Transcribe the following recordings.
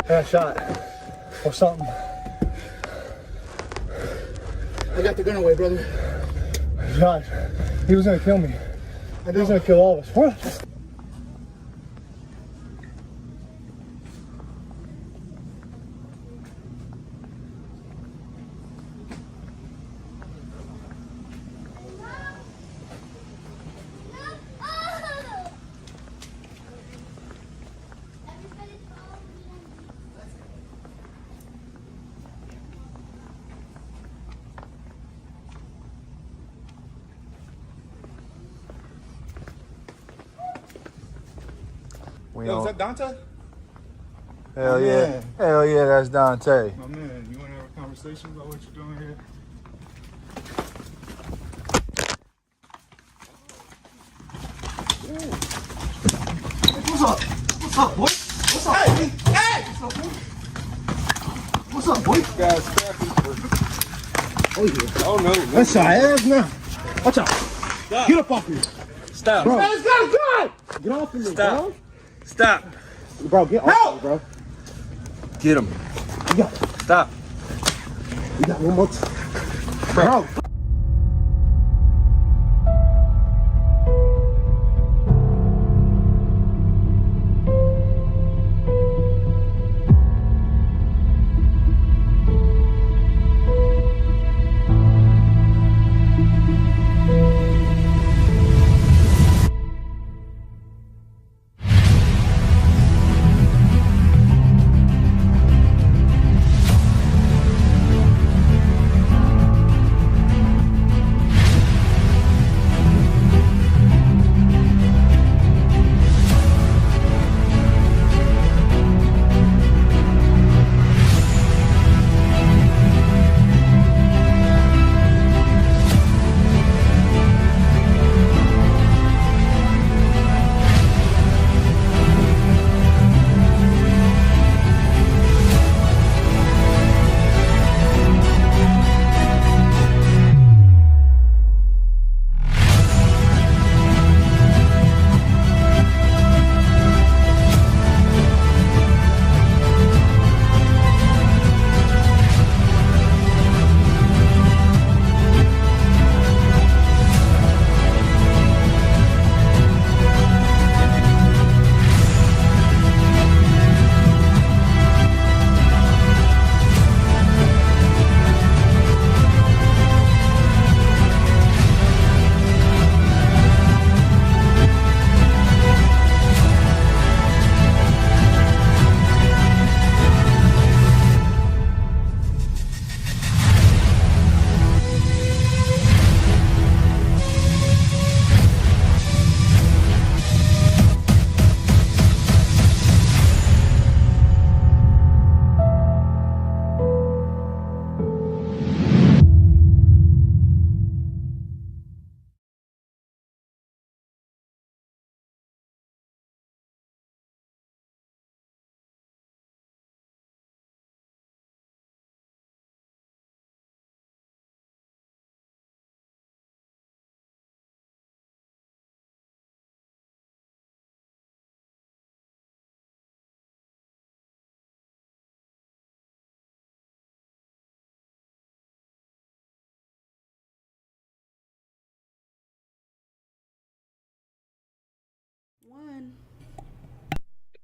got shot or something. I got the gun away, brother. Josh, he was gonna kill me. He was gonna kill all of us. What? Yo, is that Dante? Hell yeah. Hell yeah, that's Dante. My man, you want to have a conversation about what you're doing here? What's up? What's up, boy? What's up? Hey! Hey! What's up, boy? Guys, Oh, yeah. oh no. That's your ass now. Watch out. Stop. Get up off me. Stop. Bro. Man's got a gun! Get off of me, Stop. bro. Stop. Bro, get off me, bro. Get him. You got, Stop. you got one more time. Bro.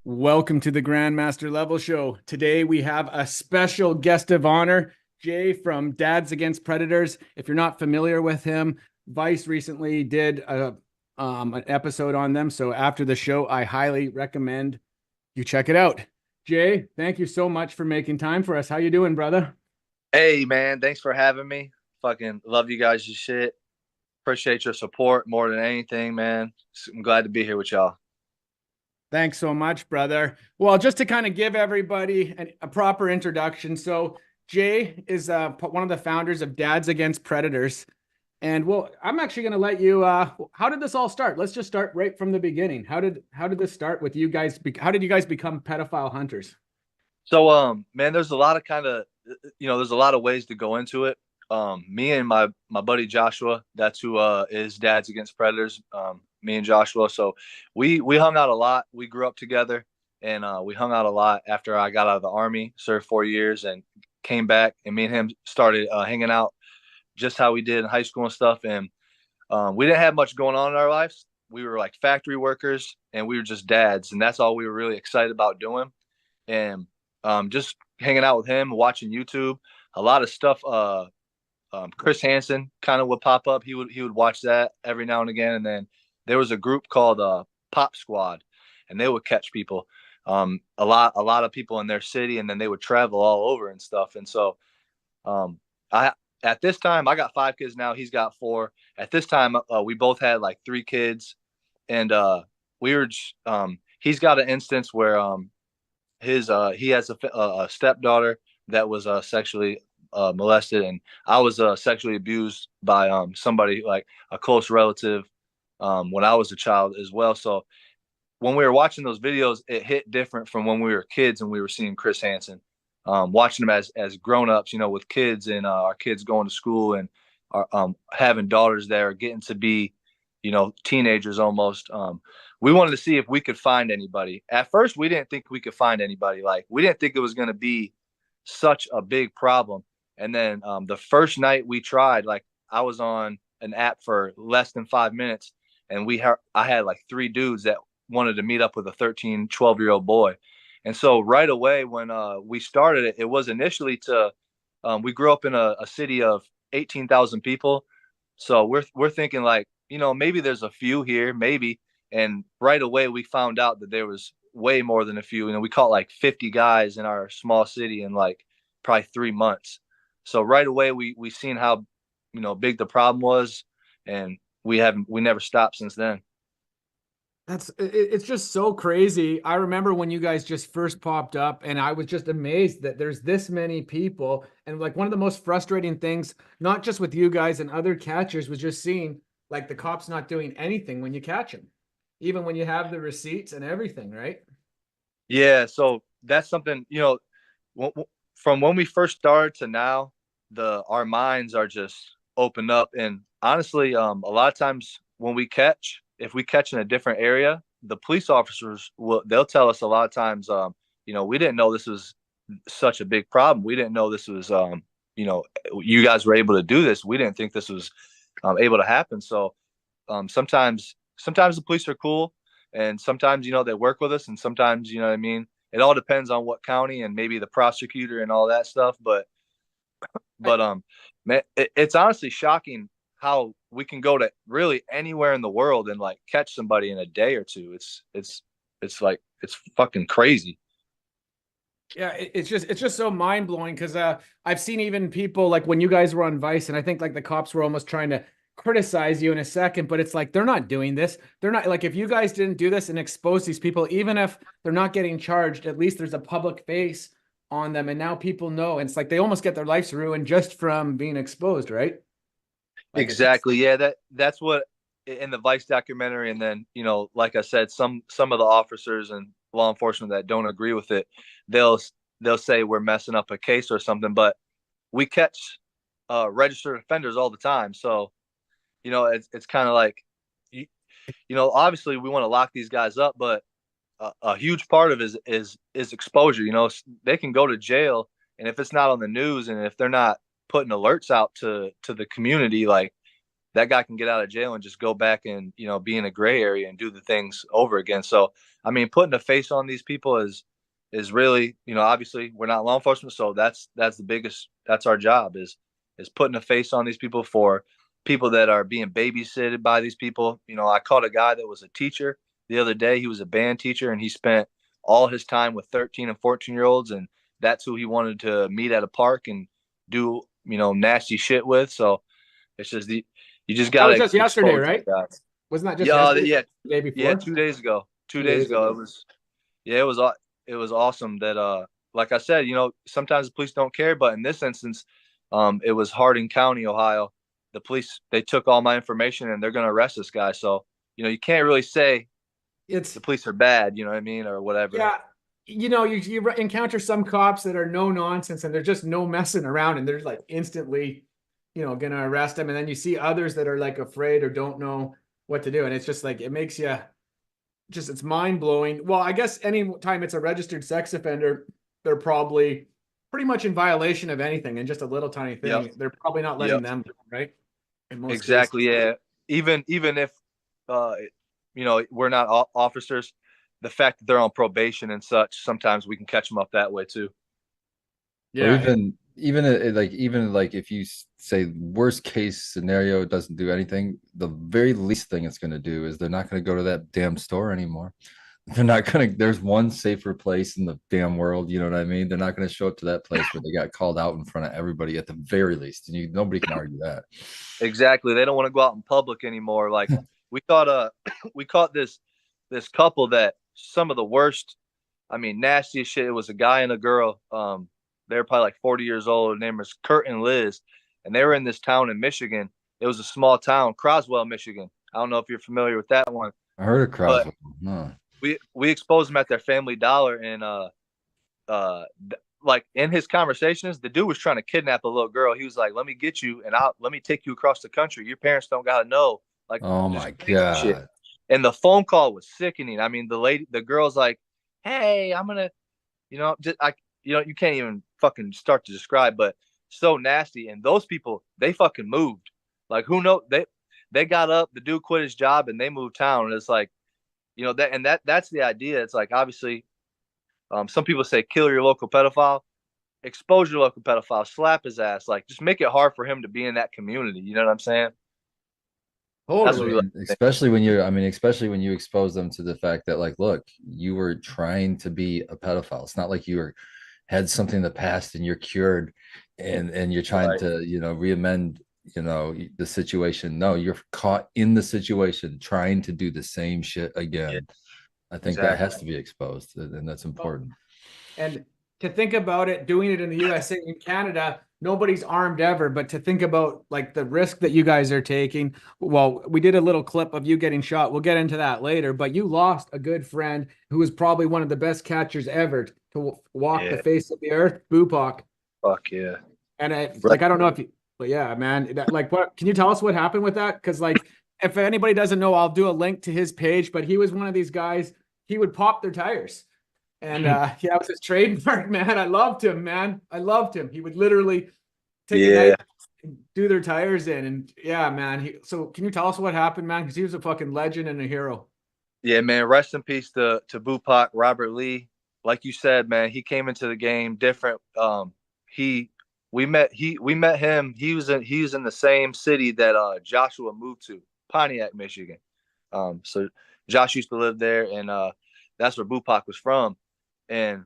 Welcome to the Grandmaster Level Show. Today we have a special guest of honor, Jay from Dads Against Predators. If you're not familiar with him, Vice recently did an episode on them. So after the show, I highly recommend you check it out. Jay, thank you so much for making time for us. How you doing, brother? Hey, man, thanks for having me. Fucking love you guys' shit. Appreciate your support more than anything, man. I'm glad to be here with y'all. Thanks so much, brother. Well, just to kind of give everybody a proper introduction. So Jay is one of the founders of Dads Against Predators. And well, I'm actually going to let you, how did this all start? Let's just start right from the beginning. How did this start with you guys? How did you guys become pedophile hunters? So, man, there's a lot of there's a lot of ways to go into it. Me and my buddy Joshua, that's who is Dads Against Predators. Me and Joshua. So we hung out a lot. We grew up together, and we hung out a lot after I got out of the Army, served 4 years, and came back. And me and him started hanging out just how we did in high school and stuff. And we didn't have much going on in our lives. We were like factory workers, and we were just dads, and that's all we were really excited about doing. And just hanging out with him, watching YouTube, a lot of stuff. Chris Hansen kind of would pop up. He would watch that every now and again. And then there was a group called Pop Squad, and they would catch people. A lot of people in their city, and then they would travel all over and stuff. And so I at this time, I got 5 kids now. He's got 4. At this time, we both had like 3 kids, and we were. He's got an instance where he has a stepdaughter that was sexually molested, and I was sexually abused by somebody like a close relative when I was a child as well. So when we were watching those videos, it hit different from when we were kids and we were seeing Chris Hansen. Watching them as grown-ups, with kids, and our kids going to school, and having daughters that are getting to be, teenagers almost. We wanted to see if we could find anybody. At first, we didn't think we could find anybody. Like, we didn't think it was going to be such a big problem. And then the first night we tried, like, I was on an app for less than 5 minutes, and I had like 3 dudes that wanted to meet up with a 13, 12-year-old boy. And so right away when we started it, it was initially we grew up in a city of 18,000 people. So we're thinking like, maybe there's a few here, maybe. And right away we found out that there was way more than a few. We caught like 50 guys in our small city in like probably 3 months. So right away we seen how, big the problem was, and we never stopped since then. It's just so crazy. I remember when you guys just first popped up, and I was just amazed that there's this many people. And like, one of the most frustrating things, not just with you guys and other catchers, was just seeing like the cops not doing anything when you catch them, even when you have the receipts and everything, right? Yeah. So that's something, from when we first started to now, our minds are just opened up. And honestly, a lot of times when if we catch in a different area, the police officers they'll tell us a lot of times, we didn't know this was such a big problem. We didn't know this was, you guys were able to do this. We didn't think this was able to happen. So sometimes the police are cool, and sometimes, they work with us, and sometimes, you know what I mean? It all depends on what county and maybe the prosecutor and all that stuff. But man, it's honestly shocking how we can go to really anywhere in the world and like catch somebody in a day or two. It's fucking crazy. Yeah, it's just so mind blowing, because I've seen even people like when you guys were on Vice, and I think like the cops were almost trying to criticize you in a second, but it's like, they're not doing this. They're not, like, if you guys didn't do this and expose these people, even if they're not getting charged, at least there's a public face on them, and now people know. And it's like they almost get their lives ruined just from being exposed, right? Like, Exactly. Yeah, that's what in the Vice documentary. And then, like I said, some of the officers and law enforcement that don't agree with it, they'll say we're messing up a case or something. But we catch registered offenders all the time. So, it's kind of like, obviously we want to lock these guys up, but a huge part of it is exposure. They can go to jail, and if it's not on the news, and if they're not putting alerts out to the community, like, that guy can get out of jail and just go back and, be in a gray area and do the things over again. So, I mean, putting a face on these people is really, obviously we're not law enforcement. So that's our job is putting a face on these people, for people that are being babysitted by these people. I caught a guy that was a teacher the other day. He was a band teacher, and he spent all his time with 13 and 14-year-olds. And that's who he wanted to meet at a park and do, nasty shit with. So it's just you just got to. That was just yesterday, right? Wasn't that just yesterday? Yeah, the day before? Yeah, 2 days ago. 2 days ago. It was awesome that like I said, sometimes the police don't care, but in this instance, it was Hardin County, Ohio. The police, they took all my information, and they're going to arrest this guy. So, you can't really say the police are bad, you know what I mean, or whatever. Yeah. You encounter some cops that are no nonsense, and they're just no messing around, and they're like instantly, going to arrest them. And then you see others that are like afraid or don't know what to do. And it's just like, it makes you just it's mind blowing. Well, I guess any time it's a registered sex offender, they're probably pretty much in violation of anything, and just a little tiny thing, Yep. they're probably not letting them do it, right? In most Exactly. cases. Yeah. Even if we're not officers, the fact that they're on probation and such, sometimes we can catch them up that way too. Or Yeah. even like if you say worst case scenario, it doesn't do anything. The very least thing it's going to do is they're not going to go to that damn store anymore. They're not going to. There's one safer place in the damn world. You know what I mean? They're not going to show up to that place where they got called out in front of everybody at the very least, and nobody can argue that. Exactly. They don't want to go out in public anymore. Like we caught we caught this couple that some of the worst, I mean, nastiest shit. It was a guy and a girl. They were probably like 40 years old. Their name was Kurt and Liz, and they were in this town in Michigan. It was a small town, Croswell, Michigan. I don't know if you're familiar with that one. I heard of Croswell. No. We exposed them at their Family Dollar, and like in his conversations, the dude was trying to kidnap a little girl. He was like, "Let me get you, and let me take you across the country. Your parents don't gotta know." Like, Oh my God. And the phone call was sickening. I mean, the girl's like, "Hey, I'm gonna," you can't even fucking start to describe, but so nasty. And those people, they fucking moved. Like, who knows? They got up. The dude quit his job, and they moved town. And it's like, that's the idea. It's like, obviously, some people say kill your local pedophile, expose your local pedophile, slap his ass, like just make it hard for him to be in that community. You know what I'm saying? Totally. Especially when you expose them to the fact that, like, look, you were trying to be a pedophile. It's not like had something in the past and you're cured and you're trying to, reamend, the situation. No, you're caught in the situation trying to do the same shit again. Yeah. I think that has to be exposed, and that's important. And to think about it, doing it in the USA, in Canada, nobody's armed ever, but to think about like the risk that you guys are taking. Well, we did a little clip of you getting shot. We'll get into that later, but you lost a good friend who was probably one of the best catchers ever to walk the face of the earth, Bupak. Fuck yeah. And I don't know if you, but yeah, man, what can you tell us what happened with that? Because like, if anybody doesn't know, I'll do a link to his page, but he was one of these guys, he would pop their tires. And yeah, it was his trademark, man. I loved him, man. I loved him. He would literally take a knife and do their tires in. And yeah, man. So can you tell us what happened, man? Because he was a fucking legend and a hero. Yeah, man. Rest in peace to Bupak, Robert Lee. Like you said, man, he came into the game different. We met him. He was in the same city that Joshua moved to, Pontiac, Michigan. So Josh used to live there, and that's where Bupak was from. And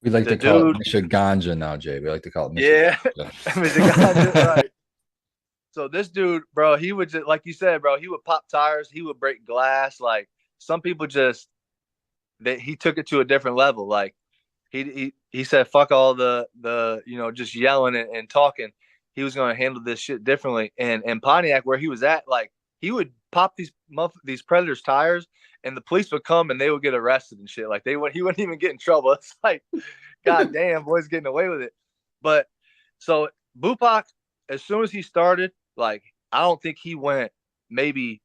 we like to call it Michiganja now, Jay. We like to call it Michiganja, right. So this dude, bro, he would just, like you said, bro, he would pop tires, he would break glass. Like, some people he took it to a different level. Like, he said, fuck all the just yelling and talking. He was going to handle this shit differently. And in Pontiac, where he was at, like, he would pop these Predators tires, and the police would come and they would get arrested and shit. Like, he wouldn't even get in trouble. It's like, God damn, boys getting away with it. But so Bupak, as soon as he started, like, I don't think he went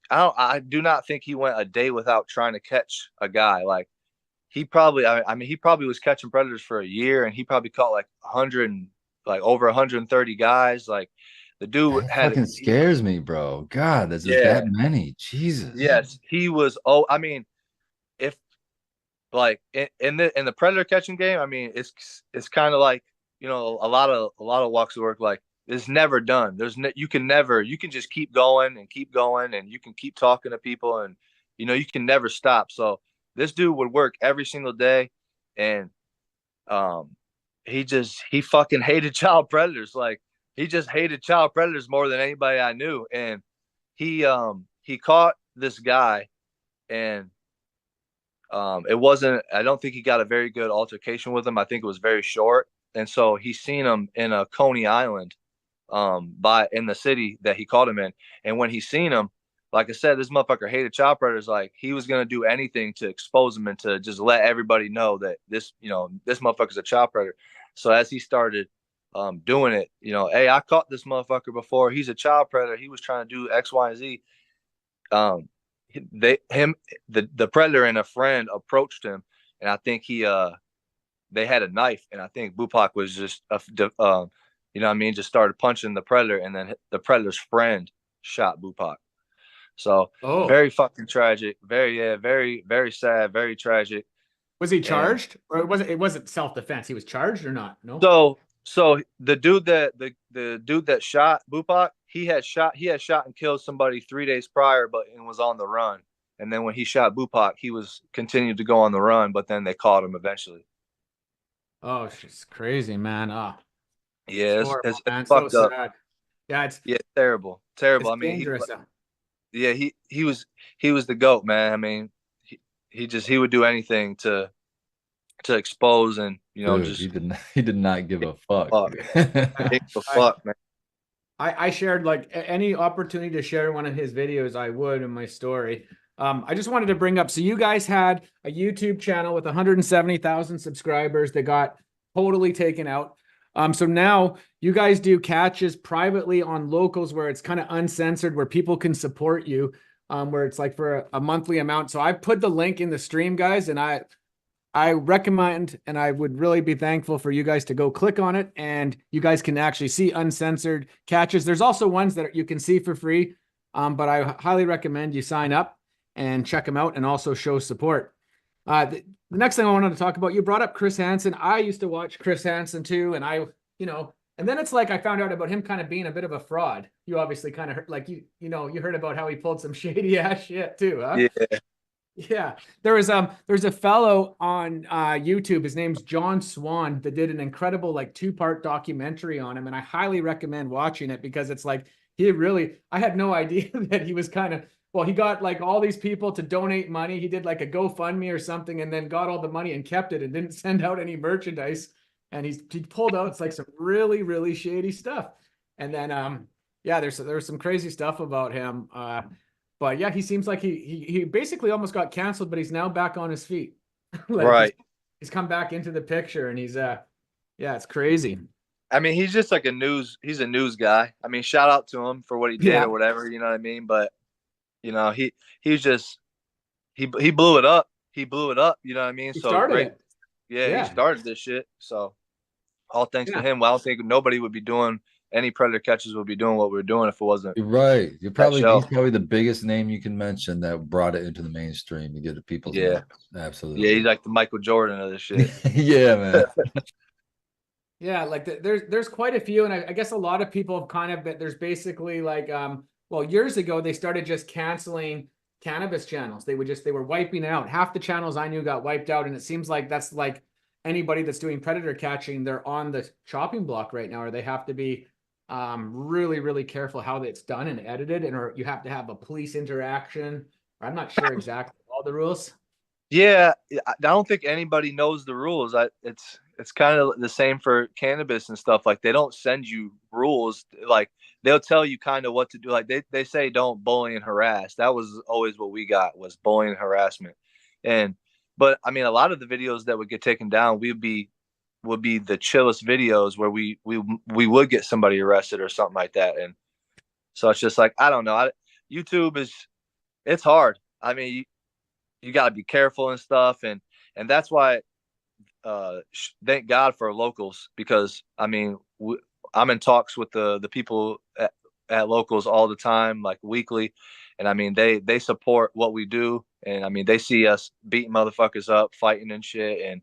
I do not think he went a day without trying to catch a guy. Like, he probably was catching Predators for a year, and he probably caught like over 130 guys. Like, the dude fucking scares me, bro. God, there's that many. Jesus. Yes, he was. Oh, I mean, if like in the Predator catching game, I mean, it's kind of like, a lot of walks of work. Like, it's never done. You can just keep going, and you can keep talking to people, and you can never stop. So this dude would work every single day, and he fucking hated child predators. Like, he just hated child predators more than anybody I knew. And he caught this guy, and I don't think he got a very good altercation with him. I think it was very short. And so he seen him in a Coney Island in the city that he caught him in. And when he seen him, like I said, this motherfucker hated child predators. Like, he was going to do anything to expose him and to just let everybody know that this motherfucker's a child predator. So as he started doing it, hey, I caught this motherfucker before. He's a child predator. He was trying to do X, Y, and Z. the predator and a friend approached him, and I think they had a knife, and I think Bupak was just you know what I mean, just started punching the predator, and then the predator's friend shot Bupak. So very fucking tragic. Very, very sad, very tragic. Was he charged, or it wasn't self-defense? He was charged or not? No. So the dude that shot Bupak, he had shot and killed somebody 3 days prior, but and was on the run. And then when he shot Bupak, he was continued to go on the run, but then they caught him eventually. Oh, she's crazy, man. Yeah, it's so fucked up. sad. Yeah, it's terrible. It's I mean, dangerous. he was the GOAT, man. I mean, he would do anything to expose and Dude, just he did not give a fuck. Fuck, man. I shared, like, any opportunity to share one of his videos, I would, in my story. I just wanted to bring up, so you guys had a YouTube channel with 170,000 subscribers that got totally taken out. So now you guys do catches privately on Locals where it's kind of uncensored, where people can support you, where it's like for a monthly amount. So I put the link in the stream, guys, and I recommend, and I would really be thankful for you guys to go click on it, and you guys can actually see uncensored catches. There's also ones that you can see for free, but I highly recommend you sign up and check them out and also show support. The next thing I wanted to talk about, you brought up Chris Hansen. I used to watch Chris Hansen too, and and then it's like I found out about him kind of being a bit of a fraud. You obviously kind of heard, like, you heard about how he pulled some shady ass shit too, huh? Yeah. Yeah, there's a fellow on YouTube. His name's John Swan that did an incredible, like, 2-part documentary on him, and I highly recommend watching it because it's like I had no idea that he was he got, like, all these people to donate money. He did, like, a GoFundMe or something, and then got all the money and kept it and didn't send out any merchandise. And he pulled out, it's like, some really, really shady stuff. And then there's some crazy stuff about him. But yeah, he seems like he basically almost got canceled, but he's now back on his feet. Like, right. He's come back into the picture, and he's it's crazy. I mean, he's just like he's a news guy. I mean, shout out to him for what he did or whatever, you know what I mean? But he blew it up. He blew it up, you know what I mean? He started it. Yeah, he started this shit. So all thanks to him. Well, I don't think nobody would be doing any predator catches would be doing what we're doing if it wasn't. Right. He's probably the biggest name you can mention that brought it into the mainstream to get the people's minds. Absolutely. Yeah, he's like the Michael Jordan of this shit. Yeah, man. Yeah, like there's quite a few, and I guess a lot of people have kind of there's basically like years ago they started just canceling cannabis channels. They were wiping out. Half the channels I knew got wiped out, and it seems like that's like anybody that's doing predator catching, they're on the chopping block right now, or they have to be really, really careful how it's done and edited, or you have to have a police interaction. I'm not sure exactly all the rules. Yeah, I don't think anybody knows the rules. It's kind of the same for cannabis and stuff. Like, they don't send you rules. Like, they'll tell you kind of what to do. Like, they say don't bully and harass. That was always what we got, was bullying and harassment. But I mean, a lot of the videos that would get taken down would be the chillest videos where we would get somebody arrested or something like that. And so it's just like, I don't know. YouTube it's hard. I mean, you got to be careful and stuff. And that's why, thank God for Locals, because I mean, I'm in talks with the people at Locals all the time, like weekly. And I mean, they support what we do. And I mean, they see us beating motherfuckers up, fighting and shit. And,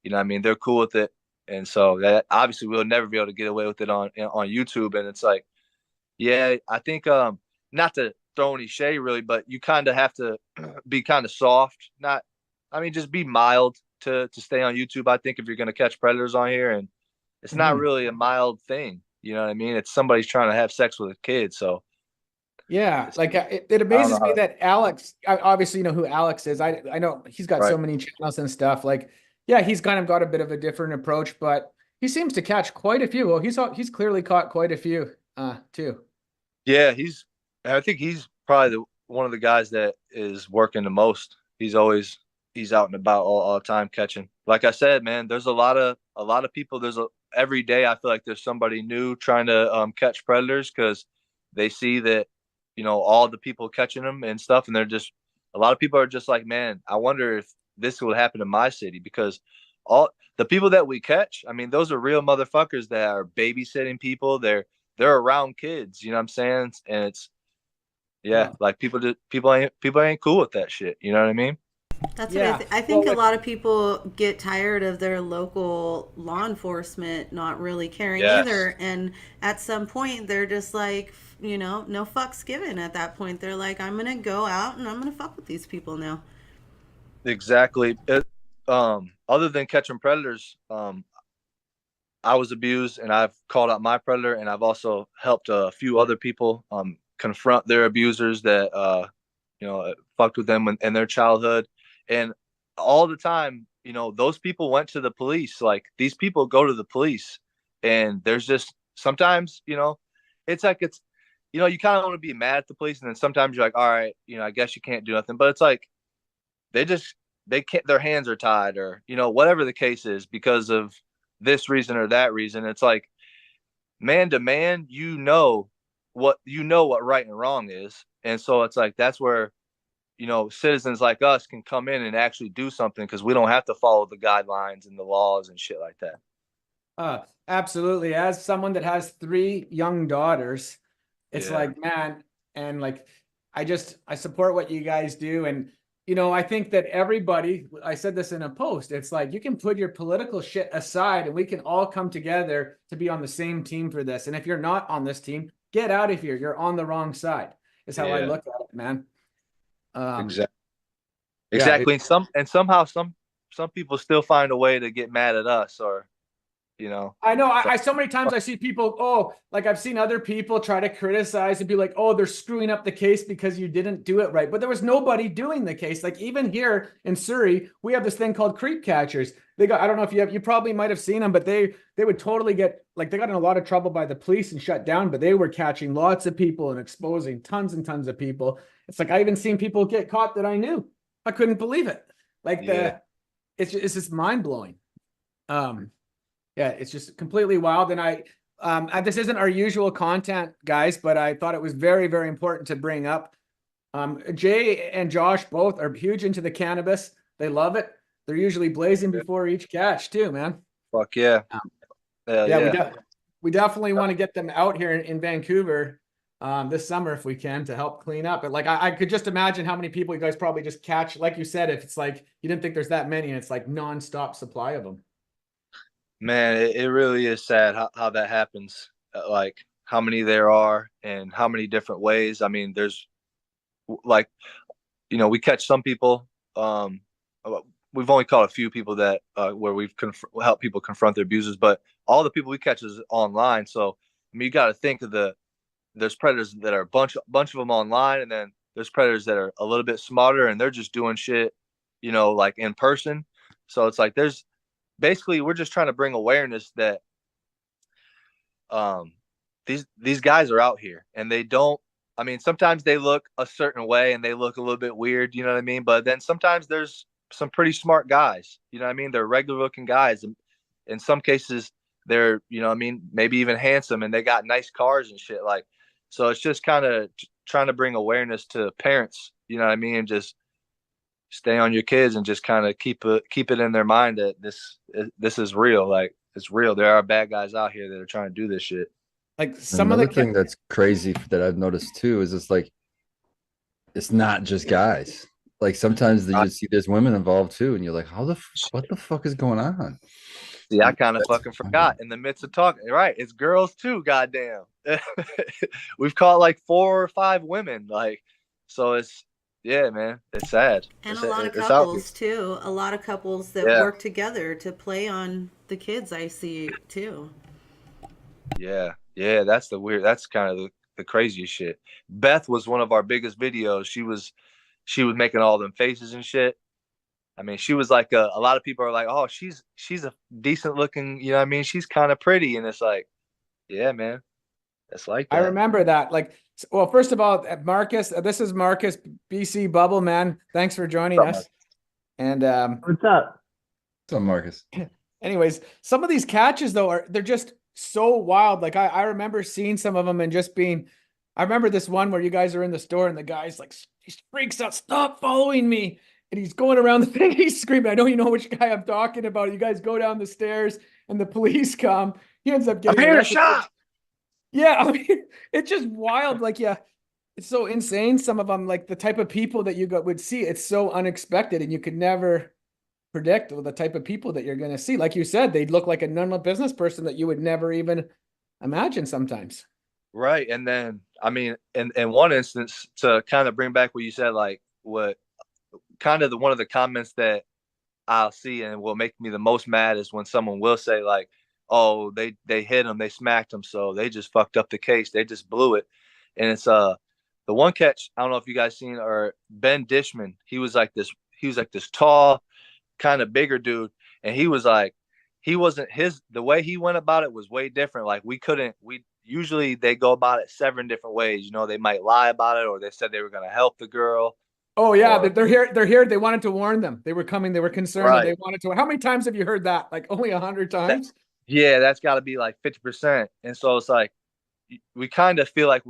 you know, I mean, they're cool with it. And so that obviously we'll never be able to get away with it on YouTube. And it's like, yeah, I think, not to throw any shade really, but you kind of have to be kind of soft. Just be mild to stay on YouTube. I think if you're going to catch predators on here, and it's not really a mild thing, you know what I mean? It's somebody's trying to have sex with a kid. So yeah, like it amazes me that Alex, obviously, you know who Alex is. I know he's got so many channels and stuff. Like, yeah, he's kind of got a bit of a different approach, but he seems to catch quite a few. Well, he's clearly caught quite a few too. Yeah, I think he's probably one of the guys that is working the most. He's out and about all the time catching. Like I said, man, there's a lot of people. Every day I feel like there's somebody new trying to catch predators, because they see that, you know, all the people catching them and stuff, and they're just a lot of people are just like, man, I wonder if this would happen in my city, because all the people that we catch, I mean, those are real motherfuckers that are babysitting people. They're around kids, you know what I'm saying? And it's, yeah, like people ain't cool with that shit. You know what I mean? That's Yeah. what I think. Well, A lot of people get tired of their local law enforcement not really caring Yes. either, and at some point they're just like, you know, no fucks given. At that point, they're like, I'm gonna go out and I'm gonna fuck with these people now. Exactly. Other than catching predators, I was abused, and I've called out my predator, and I've also helped a few other people confront their abusers that fucked with them in their childhood. And all the time, you know, those people went to the police. Like, these people go to the police, and there's just sometimes, you know, it's like, it's, you know, you kind of want to be mad at the police, and then sometimes you're like, all right, you know, I guess you can't do nothing. But it's like they can't, their hands are tied, or, you know, whatever the case is, because of this reason or that reason. It's like, man to man, you know what right and wrong is. And so it's like, that's where, you know, citizens like us can come in and actually do something, because we don't have to follow the guidelines and the laws and shit like that. Absolutely. As someone that has 3 young daughters, it's Yeah. like, man, and like, I support what you guys do. And, you know, I think that everybody, I said this in a post, it's like, you can put your political shit aside and we can all come together to be on the same team for this. And if you're not on this team, get out of here. You're on the wrong side, is how I Yeah. look at it, man. Exactly. And somehow some people still find a way to get mad at us, or, you know. I know. I so many times I see people, like I've seen other people try to criticize and be like, oh, they're screwing up the case because you didn't do it right. But there was nobody doing the case. Like, even here in Surrey, we have this thing called creep catchers. I don't know if you probably might have seen them, but they would totally get, like, they got in a lot of trouble by the police and shut down, but they were catching lots of people and exposing tons and tons of people. It's like, I even seen people get caught that I knew. I couldn't believe it. Like, Yeah. it's just mind blowing. Yeah, it's just completely wild. And this isn't our usual content, guys, but I thought it was very, very important to bring up. Jay and Josh both are huge into the cannabis. They love it. They're usually blazing before each catch too, man. Fuck yeah. We definitely want to get them out here in Vancouver this summer if we can, to help clean up. But like, I could just imagine how many people you guys probably just catch. Like you said, if it's like, you didn't think there's that many and it's like nonstop supply of them. Man, it really is sad how that happens. Like, how many there are and how many different ways. I mean, there's, like, you know, we catch some people. We've only caught a few people that where we've helped people confront their abusers, but all the people we catch is online. So, I mean, you got to think of there's predators that are a bunch of them online, and then there's predators that are a little bit smarter, and they're just doing shit, you know, like in person. So it's like, basically, we're just trying to bring awareness that these guys are out here, and they don't, I mean, sometimes they look a certain way and they look a little bit weird, you know what I mean? But then sometimes there's some pretty smart guys, you know what I mean? They're regular looking guys. And in some cases they're, you know what I mean, maybe even handsome, and they got nice cars and shit. Like, so it's just kind of trying to bring awareness to parents, you know what I mean? And just stay on your kids and just kind of keep it in their mind that this is real. Like, it's real. There are bad guys out here that are trying to do this shit. Like, some of Another the thing that's crazy that I've noticed too is it's like, it's not just guys. Like, sometimes you see there's women involved too, and you're like, what the fuck is going on? See, I kind of That's fucking forgot in the midst of talking. Right, it's girls too. Goddamn, we've caught like 4 or 5 women. Like, so it's, yeah, man, it's sad. And It's- a lot of it's couples too. A lot of couples that Yeah. work together to play on the kids. I see too. Yeah, that's kind of the craziest shit. Beth was one of our biggest videos. She was making all them faces and shit. I mean, she was like, a lot of people are like, oh, she's a decent looking, you know what I mean? She's kind of pretty. And it's like, yeah, man, it's like that. I remember that. Like, well, first of all, Marcus, this is Marcus, BC Bubble, man. Thanks for joining What's up, us. And What's up? So, Marcus, anyways, some of these catches though they're just so wild. Like, I remember seeing some of them and just being, I remember this one where you guys are in the store and the guy's like he freaks out, stop following me. And he's going around the thing. He's screaming, I know you know which guy I'm talking about. You guys go down the stairs and the police come. He ends up I'm getting hearing a arrested. shot. Yeah, I mean, it's just wild. Like, yeah, it's so insane. Some of them, like the type of people that you would see, it's so unexpected, and you could never predict the type of people that you're going to see. Like you said, they'd look like a normal business person that you would never even imagine sometimes. Right. And then, I mean, in one instance, to kind of bring back what you said, like what kind of one of the comments that I'll see and will make me the most mad is when someone will say like, oh, they hit him, they smacked him, so they just fucked up the case, they just blew it. And it's the one catch, I don't know if you guys seen, or Ben Dishman, he was like this tall, kind of bigger dude, and he wasn't the way he went about it was way different. Like we usually they go about it 7 different ways. You know, they might lie about it, or they said they were going to help the girl. Oh yeah, Or, they're here. They're here. They wanted to warn them. They were coming. They were concerned. Right. And they wanted to. How many times have you heard that? Like only 100 times. Yeah, that's got to be like 50%. And so it's like we kind of feel like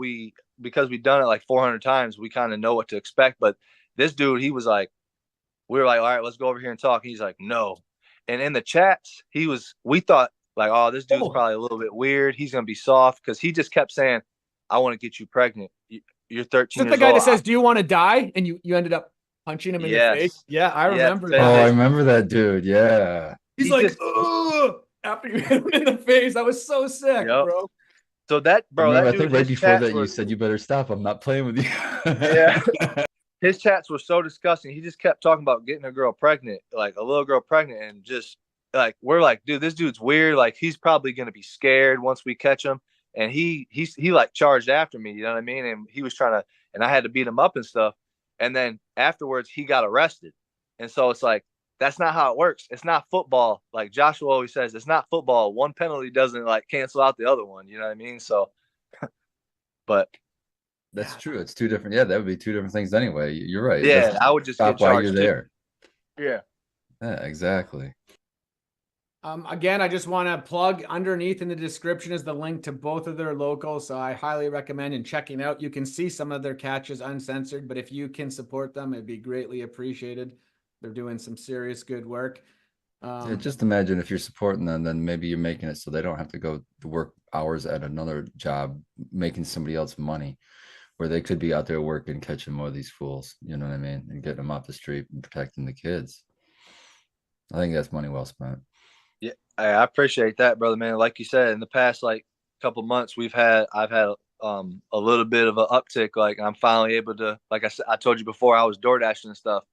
because we've done it like 400 times, we kind of know what to expect. But this dude, he was like, we were like, all right, let's go over here and talk. And he's like, no. And in the chats, we thought like, oh, this dude's probably a little bit weird. He's gonna be soft because he just kept saying, I want to get you pregnant. You're 13 Is that the guy that says, do you want to die? And you ended up punching him in the face. Yeah, I remember that. Oh, I remember that dude. Yeah. He's like, ugh, after you hit him in the face. That was so sick, bro. So that, bro, I dude, think right before that you said you better stop. I'm not playing with you. Yeah. His chats were so disgusting. He just kept talking about getting a girl pregnant, like a little girl pregnant, and just like we're like, dude, this dude's weird. Like he's probably gonna be scared once we catch him. And he like charged after me, you know what I mean? And he was trying to, and I had to beat him up and stuff. And then afterwards he got arrested. And so it's like, that's not how it works. It's not football. Like Joshua always says, it's not football. One penalty doesn't like cancel out the other one. You know what I mean? So, but that's true. It's 2 different. Yeah, that would be 2 different things anyway. You're right. Yeah, I would just stop while you're there. Yeah. Yeah, exactly. Again, I just want to plug underneath in the description is the link to both of their locals. So I highly recommend in checking out. You can see some of their catches uncensored, but if you can support them, it'd be greatly appreciated. They're doing some serious good work. Yeah, just imagine if you're supporting them, then maybe you're making it so they don't have to go to work hours at another job, making somebody else money, where they could be out there working, catching more of these fools, you know what I mean? And getting them off the street and protecting the kids. I think that's money well spent. Yeah, I appreciate that, brother, man. Like you said, in the past like couple months, I've had a little bit of an uptick. Like I'm finally able to, like I told you before, I was door dashing and stuff,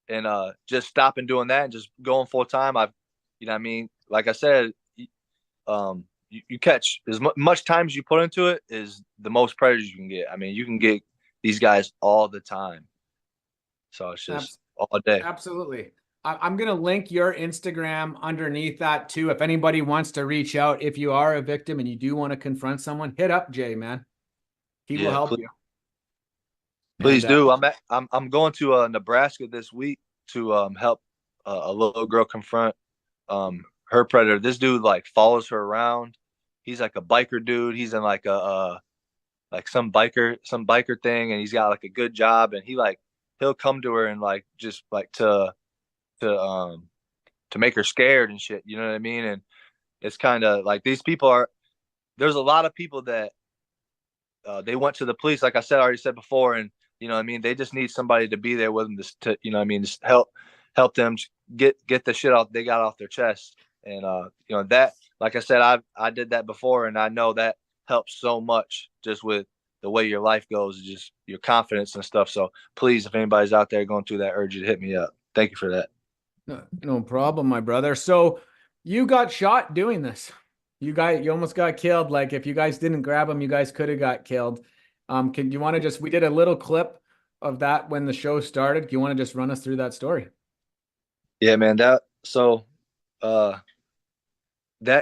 and just stopping doing that and just going full time. You know what I mean? Like I said, you catch as much time as you put into it is the most predators you can get. I mean, you can get these guys all the time. So it's just all day. Absolutely. I'm going to link your Instagram underneath that too. If anybody wants to reach out, if you are a victim and you do want to confront someone, hit up Jay, man. He will help you. Please do. I'm going to Nebraska this week to help a little girl confront her predator. This dude like follows her around. He's like a biker dude. He's in like like some biker thing, and he's got like a good job, and he'll come to her and like just like to make her scared and shit, you know what I mean? And it's kind of like there's a lot of people that they went to the police, like I already said before, and you know what I mean, they just need somebody to be there with them to you know what I mean, just help them get the shit out they got off their chest. And you know, that, like I said, I did that before, and I know that helps so much just with the way your life goes, just your confidence and stuff. So please, if anybody's out there going through that, urge you to hit me up. Thank you for that. No problem, my brother. So you got shot doing this. You almost got killed. Like if you guys didn't grab him, you guys could have got killed. Can you want to we did a little clip of that when the show started. Do you want to just run us through that story? Yeah, man. That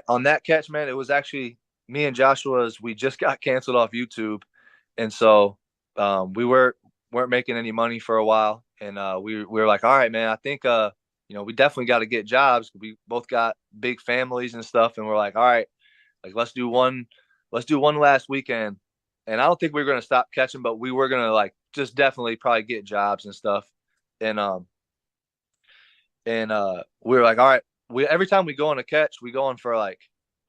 on that catch, man, it was actually me and Joshua's. We just got canceled off YouTube, and so we weren't making any money for a while, and we were like, all right, man, I think you know, we definitely got to get jobs. We both got big families and stuff, and we're like, all right, like let's do one last weekend. And I don't think we were gonna stop catching, but we were gonna like just definitely probably get jobs and stuff. And we were like, all right, every time we go on a catch, we go on for like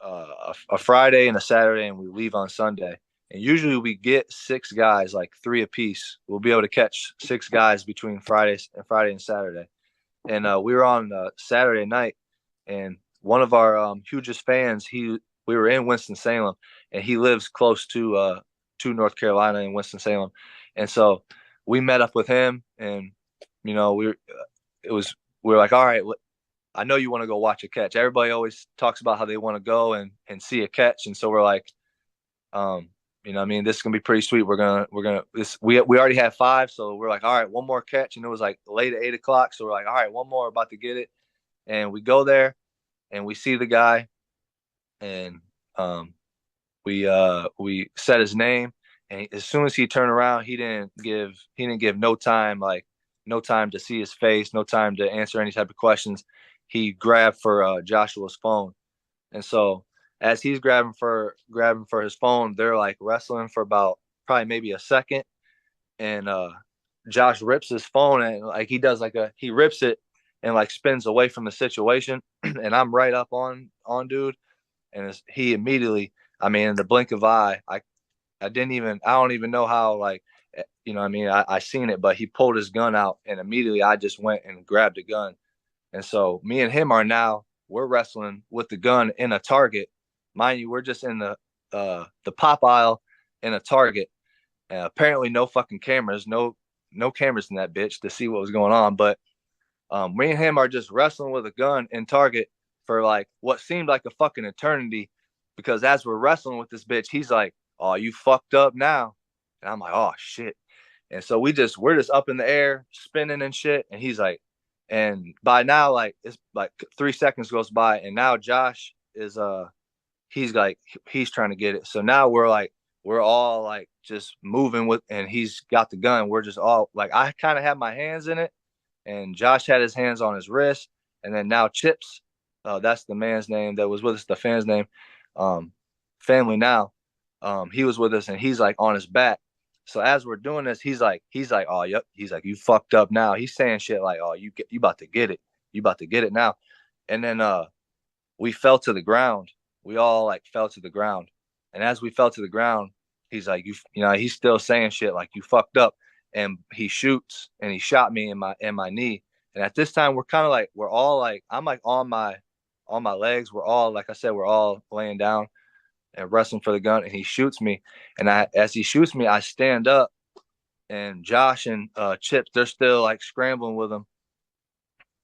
a Friday and a Saturday, and we leave on Sunday. And usually we get 6 guys, like 3 apiece. We'll be able to catch 6 guys between Friday and Saturday. And we were on Saturday night, and one of our hugest fans, we were in Winston-Salem, and he lives close to North Carolina in Winston-Salem. And so we met up with him, and we were like, all right, I know you want to go watch a catch. Everybody always talks about how they want to go and see a catch. And so we're like, this is gonna be pretty sweet. We already had 5. So we're like, all right, one more catch. And it was like late at 8 o'clock. So we're like, all right, one more, about to get it. And we go there and we see the guy, and we said his name. And as soon as he turned around, he didn't give no time to see his face, no time to answer any type of questions. He grabbed for Joshua's phone. And so as he's grabbing for his phone, they're like wrestling for about probably maybe a second. And Josh rips his phone, and like he rips it and like spins away from the situation. And I'm right up on dude. And he immediately, in the blink of eye, I don't even know how, like, I seen it, but he pulled his gun out, and immediately I just went and grabbed a gun. And so me and him we're wrestling with the gun in a Target. Mind you, we're just in the pop aisle in a Target. Apparently no fucking cameras, no cameras in that bitch to see what was going on. But me and him are just wrestling with a gun in Target for like what seemed like a fucking eternity, because as we're wrestling with this bitch, he's like, "Oh, you fucked up now." And I'm like, "Oh shit." And so we're just up in the air spinning and shit. And he's like, and by now, like, it's like 3 seconds goes by, and now Josh is he's trying to get it. So now we're all like just moving with, and he's got the gun. We're just all like, I kind of had my hands in it, and Josh had his hands on his wrist. And then now Chips, that's the man's name that was with us, the fan's name, Family Now. He was with us, and he's like on his back. So as we're doing this, he's like, "Oh, yep." He's like, "You fucked up now." He's saying shit like, "Oh, you about to get it. You about to get it now." And then we fell to the ground. We all like fell to the ground. And as we fell to the ground, he's like, he's still saying shit like, "You fucked up." And he shoots, and he shot me in my knee. And at this time, we're all like, I'm like on my legs. We're all, like I said, we're all laying down and wrestling for the gun, and he shoots me. And as he shoots me, I stand up, and Josh and Chips, they're still like scrambling with him.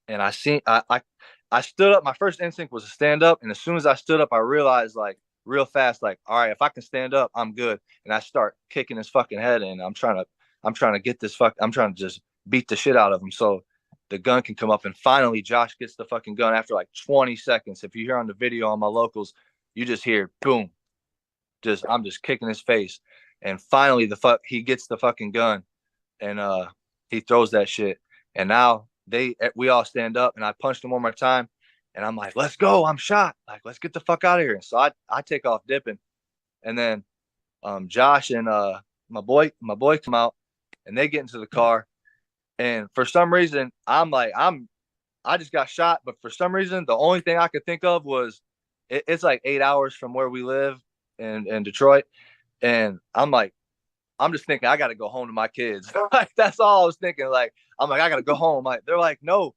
And I stood up. My first instinct was to stand up, and as soon as I stood up, I realized, like, real fast, like, all right, if I can stand up, I'm good. And I start kicking his fucking head, and I'm trying to get this I'm trying to just beat the shit out of him so the gun can come up. And finally Josh gets the fucking gun after like 20 seconds. If you hear on the video on my locals, you just hear boom. I'm just kicking his face. And finally he gets the fucking gun, and he throws that shit. And now we all stand up, and I punched him one more time, and I'm like, "Let's go. I'm shot. Like, let's get the fuck out of here." And so I take off dipping. And then Josh and my boy come out, and they get into the car. And for some reason, I just got shot. But for some reason, the only thing I could think of was it's like 8 hours from where we live in Detroit. And I'm just thinking, I got to go home to my kids. Like, that's all I was thinking. Like, I'm like, I got to go home. Like, they're like, "No,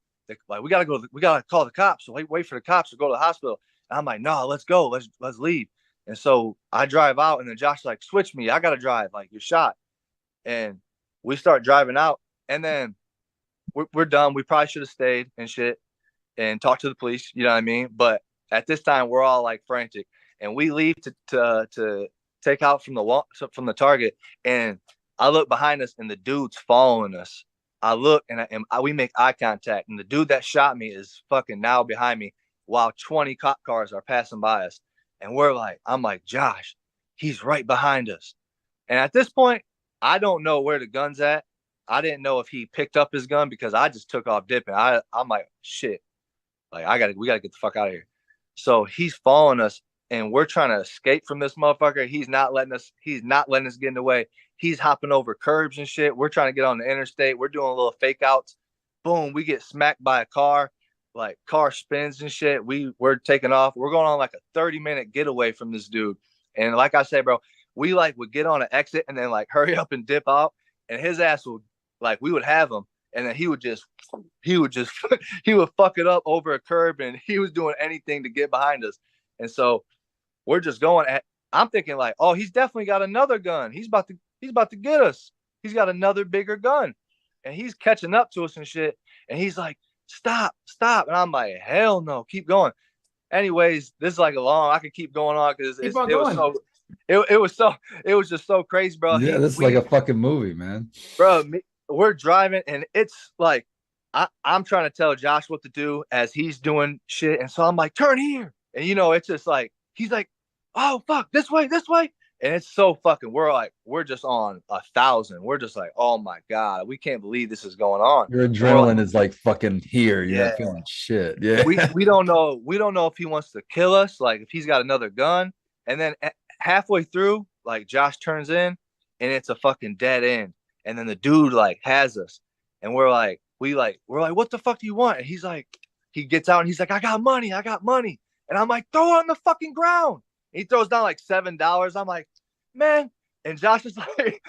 like, we got to call the cops. So wait for the cops to go to the hospital." And I'm like, "No, let's go. Let's leave." And so I drive out, and then Josh like, "Switch me. I got to drive. Like, you're shot." And we start driving out, and then we're done. We probably should have stayed and shit and talked to the police. You know what I mean? But at this time, we're all like frantic, and we leave to take out from the Target. And I look behind us, and the dude's following us. I look, and we make eye contact, and the dude that shot me is fucking now behind me, while 20 cop cars are passing by us. And I'm like, "Josh, he's right behind us." And at this point, I don't know where the gun's at. I didn't know if he picked up his gun, because I just took off dipping. I'm like, shit, like, we gotta get the fuck out of here. So he's following us, and we're trying to escape from this motherfucker. He's not letting us get in the way. He's hopping over curbs and shit. We're trying to get on the interstate. We're doing little fake outs. Boom, we get smacked by a car. Like, car spins and shit. We're taking off. We're going on like a 30-minute getaway from this dude. And like I said, bro, we like would get on an exit and then like hurry up and dip out. And his ass would, like, we would have him, and then he would fuck it up over a curb, and he was doing anything to get behind us. And so we're just going at, I'm thinking like, oh, he's definitely got another gun. He's about to get us. He's got another bigger gun, and he's catching up to us and shit. And he's like, stop. And I'm like, hell no, keep going. Anyways, this is like I could keep going on because it was just so crazy, bro. Yeah, this is like a fucking movie, man. Bro, we're driving, and it's like I'm trying to tell Josh what to do as he's doing shit. And so I'm like, turn here. And, it's just like, he's like, oh, fuck, this way. And it's so fucking, we're just on 1,000. We're just like, oh my God, we can't believe this is going on. Your adrenaline is like fucking here. You're not feeling shit. Yeah. We don't know. We don't know if he wants to kill us, like if he's got another gun. And then halfway through, like, Josh turns in and it's a fucking dead end. And then the dude like has us, and we're like, what the fuck do you want? And he's like, he gets out and he's like, I got money. And I'm like, throw it on the fucking ground. And he throws down like $7. I'm like, man. And Josh is like,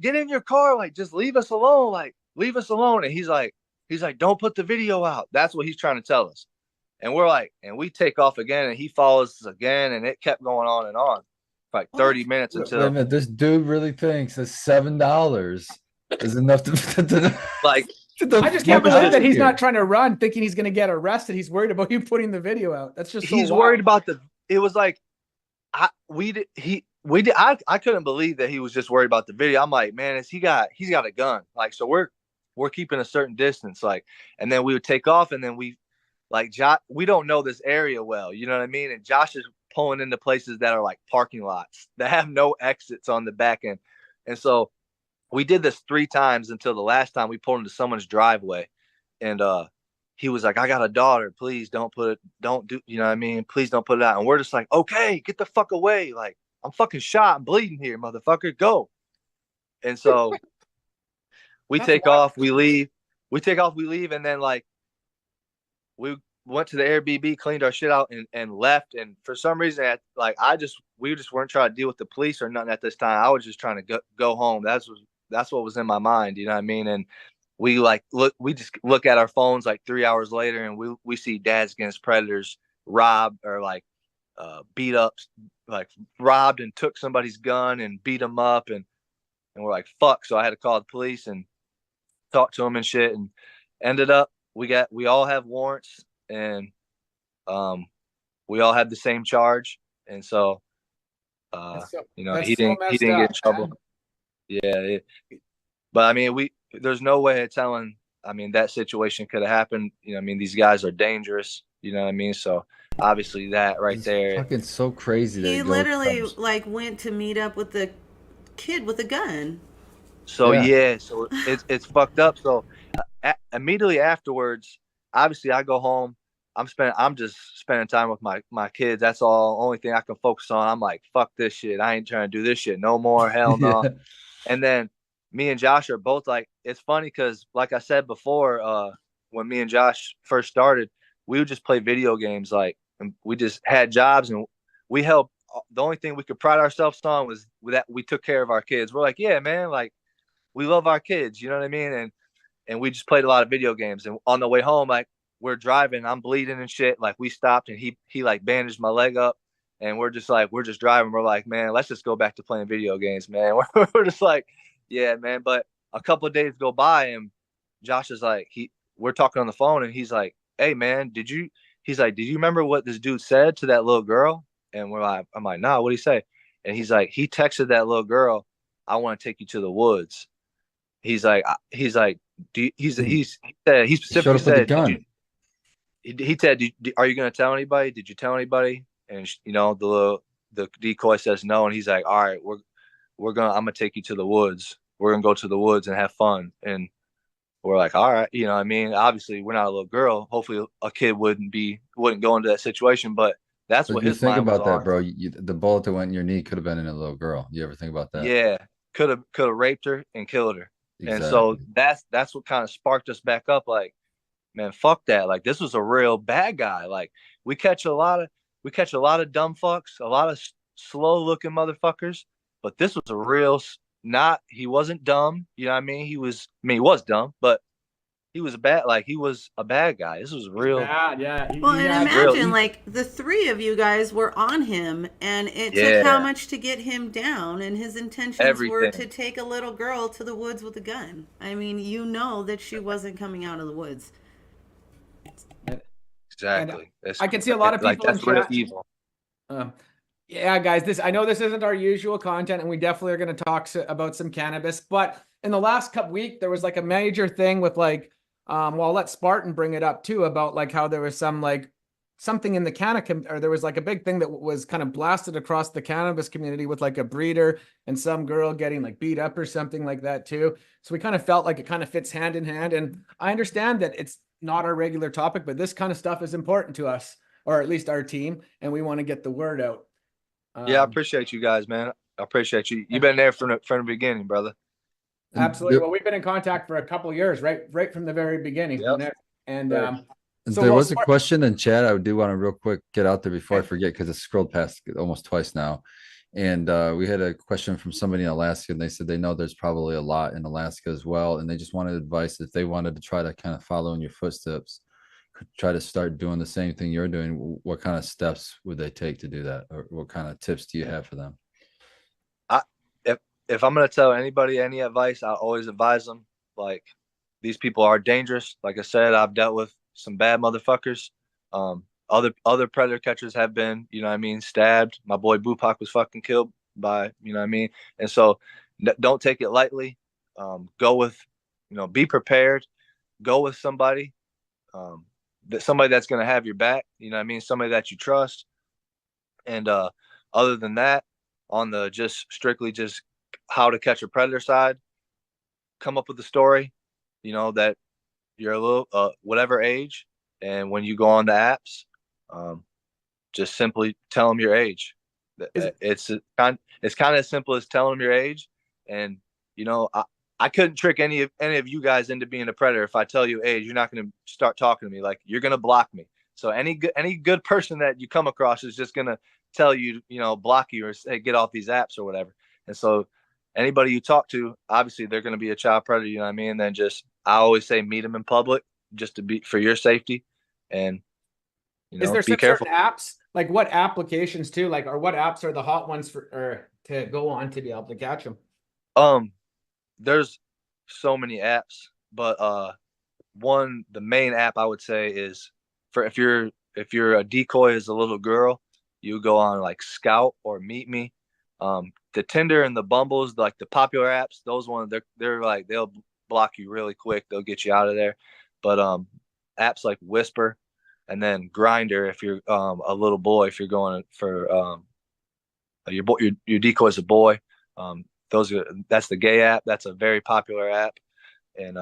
get in your car. Like, just leave us alone. And he's like, don't put the video out. That's what he's trying to tell us. And we're like, and we take off again, and he follows us again. And it kept going on and on for like 30 minutes until. Wait a minute, this dude really thinks that $7 is enough to like. I just can't believe that he's not trying to run, thinking he's going to get arrested. He's worried about you putting the video out. That's just so he's wild. worried about it was like, I couldn't believe that he was just worried about the video. I'm like, man, he's got a gun. Like, so we're keeping a certain distance. Like, and then we would take off, and then we don't know this area well. You know what I mean? And Josh is pulling into places that are like parking lots that have no exits on the back end. And so we did this 3 times until the last time we pulled into someone's driveway. And he was like, I got a daughter. Please don't do, you know what I mean? Please don't put it out. And we're just like, okay, get the fuck away. Like, I'm fucking shot. I'm bleeding here, motherfucker. Go. And so we take off, we leave. And then like, we went to the Airbnb, cleaned our shit out, and left. And for some reason, we just weren't trying to deal with the police or nothing at this time. I was just trying to go home. That's what was in my mind. You know what I mean? And we just look at our phones like 3 hours later, and we see Dads Against Predators robbed or like beat up, like robbed and took somebody's gun and beat them up. And we're like, fuck. So I had to call the police and talk to them and shit, and ended up, we all have warrants, and we all had the same charge. And so, he didn't get in trouble. Man. Yeah. But I mean, there's no way of telling. I mean, that situation could have happened. You know, I mean, these guys are dangerous. You know what I mean? So obviously that right there. Fucking so crazy. He literally like went to meet up with the kid with a gun. So so it's fucked up. So immediately afterwards, obviously I go home. I'm just spending time with my kids. That's all. Only thing I can focus on. I'm like, fuck this shit. I ain't trying to do this shit no more. Hell no. Yeah. And then me and Josh are both like, it's funny because like I said before, when me and Josh first started, we would just play video games. Like, and we just had jobs, and we helped. The only thing we could pride ourselves on was that we took care of our kids. We're like, yeah, man, like we love our kids. You know what I mean? And we just played a lot of video games. And on the way home, like, we're driving, I'm bleeding and shit. Like, we stopped, and he like bandaged my leg up, and we're just driving. We're like, man, let's just go back to playing video games, man. We're just like, yeah, man. But a couple of days go by, and Josh is like, we're talking on the phone, and he's like, hey man, did you remember what this dude said to that little girl? And I'm like, nah, what'd he say? And he's like, he texted that little girl, I want to take you to the woods. He specifically said, he said, are you going to tell anybody? Did you tell anybody? And the decoy says no. And he's like, all right, I'm going to take you to the woods. We're going to go to the woods and have fun. And we're like, all right, you know what I mean? Obviously we're not a little girl. Hopefully a kid wouldn't go into that situation, but That's But what you his think mind was about that, on. bro. The bullet that went in your knee could have been in a little girl. You ever think about that? Yeah, could have raped her and killed her. And so Exactly. that's what kind of sparked us back up. Like, man, fuck that. Like, this was a real bad guy. Like, we catch a lot of dumb fucks, a lot of slow looking motherfuckers. But this was a real. Not he wasn't dumb. You know what I mean? He was. I mean, he was dumb, but he was bad. Like, he was a bad guy. This was real. Bad, yeah. Well, He and had real imagine evil. like the three of you guys were on him, and it took how Yeah, much to get him down, and his intentions were to everything. take a little girl to the woods with a gun. I mean, you know that she wasn't coming out of the woods. and Exactly. It's I can see a lot of like people in that's real chat. evil. Um, yeah, guys, I know this isn't our usual content, and we definitely are going to talk about some cannabis. But in the last couple week, there was like a major thing with like, well, I'll let Spartan bring it up too about like how there was some like something in the or there was like a big thing that was kind of blasted across the cannabis community with like a breeder and some girl getting like beat up or something like that too. So we kind of felt like it kind of fits hand in hand. And I understand that it's not our regular topic, but this kind of stuff is important to us, or at least our team, and we want to get the word out. Yeah, I appreciate you guys, man. I appreciate you. You've been there from the beginning, brother. And Absolutely. there, Well, we've been in contact for a couple of years, right from the very beginning. Yep. From there. And Right. so there we'll was a question in chat. I do want to real quick get out there before I forget because it's scrolled past almost twice now. And we had a question from somebody in Alaska, and they said they know there's probably a lot in Alaska as well, and they just wanted advice if they wanted to try to kind of follow in your footsteps, try to start doing the same thing you're doing. What kind of steps would they take to do that, or what kind of tips do you have for them? If I'm gonna tell anybody any advice, I always advise them. Like, these people are dangerous. Like I said, I've dealt with some bad motherfuckers. Other predator catchers have been, you know what I mean, stabbed. My boy Bupak was fucking killed by, you know what I mean. And so, don't take it lightly. Go with, be prepared. Go with somebody, somebody that's gonna have your back. You know what I mean, somebody that you trust. And other than that, on the just strictly just how to catch a predator side, come up with a story, that you're a little whatever age, and when you go on the apps, just simply tell them your age. It's kind of as simple as telling them your age. And I couldn't trick any of you guys into being a predator. If I tell you age, you're not going to start talking to me. Like, you're going to block me. So any good person that you come across is just going to tell you, block you or say, get off these apps or whatever. And so anybody you talk to, obviously they're going to be a child predator, you know what I mean? And then I always say, meet them in public just to be for your safety. And, is there be careful. Certain apps, like what applications too, like, or what apps are the hot ones to go on to be able to catch them? There's so many apps, but the main app I would say is for if you're a decoy as a little girl, you go on like Scout or Meet Me. The Tinder and the Bumbles, like the popular apps, those ones, they're like, they'll block you really quick. They'll get you out of there. But apps like Whisper, and then Grinder, if you're a little boy, if you're going for your decoy is a boy. That's the gay app. That's a very popular app. And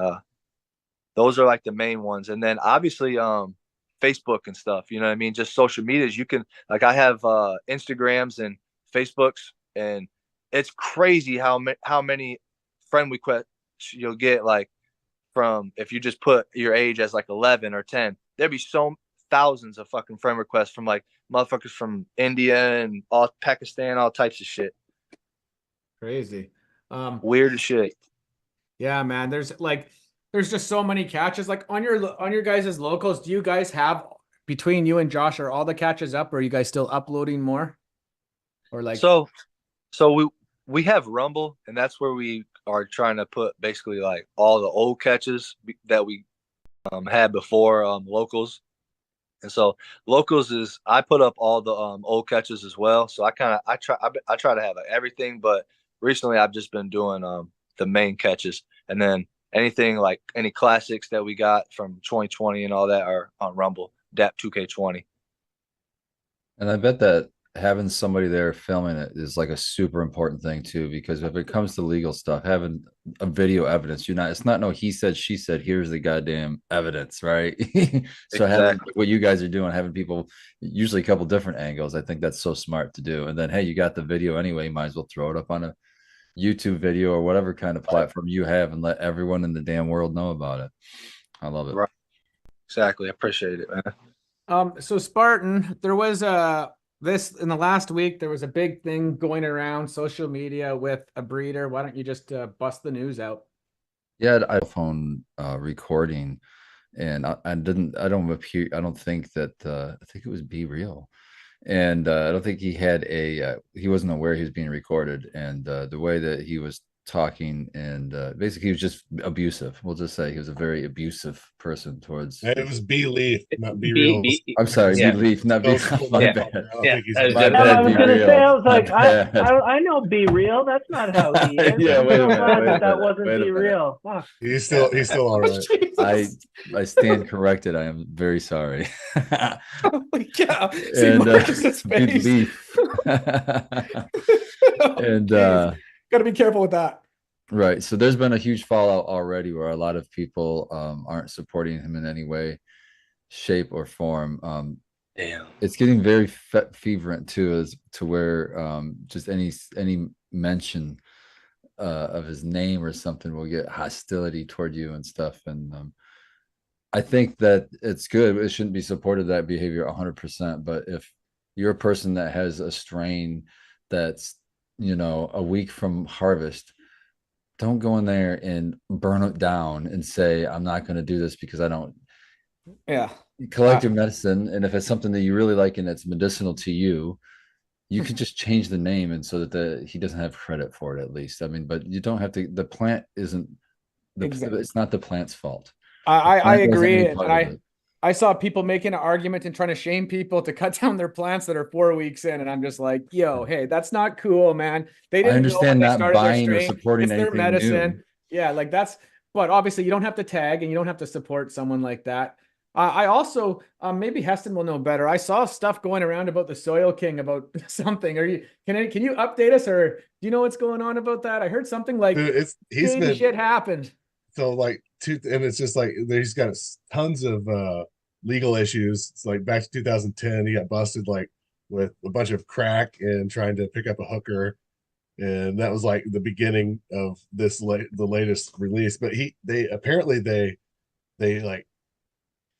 those are like the main ones. And then obviously Facebook and stuff, you know what I mean? Just social medias. You can, like, I have Instagrams and Facebooks, and it's crazy how many friend requests you'll get, like, from, if you just put your age as like 11 or 10, there'd be so thousands of fucking friend requests from like motherfuckers from India and all Pakistan, all types of shit. Crazy. Weird as shit. Yeah, man. There's just so many catches. Like on your guys' locals, do you guys have, between you and Josh, are all the catches up, or are you guys still uploading more? Or like, so we have Rumble, and that's where we are trying to put basically like all the old catches that we had before locals. And so locals is, I put up all the old catches as well. So I try to have everything, but recently I've just been doing the main catches, and then anything like any classics that we got from 2020 and all that are on Rumble, DAP 2K20. And I bet that having somebody there filming it is like a super important thing too, because if it comes to legal stuff, having a video evidence, it's not no he said, she said, here's the goddamn evidence, right? So having Exactly. what you guys are doing, having people usually a couple different angles, I think that's so smart to do. And then, hey, you got the video anyway, you might as well throw it up on a YouTube video or whatever kind of platform you have and let everyone in the damn world know about it. I love it. Right. Exactly. I appreciate it, man. So Spartan, there was this in the last week, there was a big thing going around social media with a breeder. Why don't you just bust the news out? Yeah, I phone recording, and I don't think that I think it was Be Real, and I don't think he had he wasn't aware he was being recorded, and the way that he was talking, and basically he was just abusive. We'll just say he was a very abusive person towards. And it was B Leaf, not B Be- Real. be- I'm sorry, Yeah. Belief, not Be. My Yeah. bad. Yeah. My No, bad, I was Be gonna Real. say, I was My like, bad. I know Be Real. That's not how he is. Yeah, I'm wait a so minute, glad wait a that minute, wasn't wait a Be minute. Real. Fuck. He's still all right. I stand corrected. I am very sorry. Holy cow. See And Marcus's face. Belief. And Gotta be careful with that. right. So there's been a huge fallout already where a lot of people aren't supporting him in any way, shape, or form. Damn. It's getting very fervent too, as to where just any mention of his name or something will get hostility toward you and stuff. And I think that it's good. It shouldn't be supported, that behavior 100%. But if you're a person that has a strain that's, a week from harvest, don't go in there and burn it down and say, I'm not going to do this because I don't. Yeah. Collect your medicine. And if it's something that you really like and it's medicinal to you, you can just change the name, and so that he doesn't have credit for it, at least. I mean, but you don't have to. The plant isn't Exactly. It's not the plant's fault. I Plant wasn't agree. any And part of it. I saw people making an argument and trying to shame people to cut down their plants that are 4 weeks in. And I'm just like, yo, hey, that's not cool, man. They didn't understand know when they not started their buying or strain. supporting It's their anything medicine. new. Yeah, like but obviously you don't have to tag and you don't have to support someone like that. I also, maybe Heston will know better. I saw stuff going around about the Soil King about something. Can you update us, or do you know what's going on about that? I heard something like Dude, he's shady been shit happened. so like and it's just like he's got tons of legal issues. It's like back to 2010, he got busted like with a bunch of crack and trying to pick up a hooker, and that was like the beginning of the latest release. But they apparently like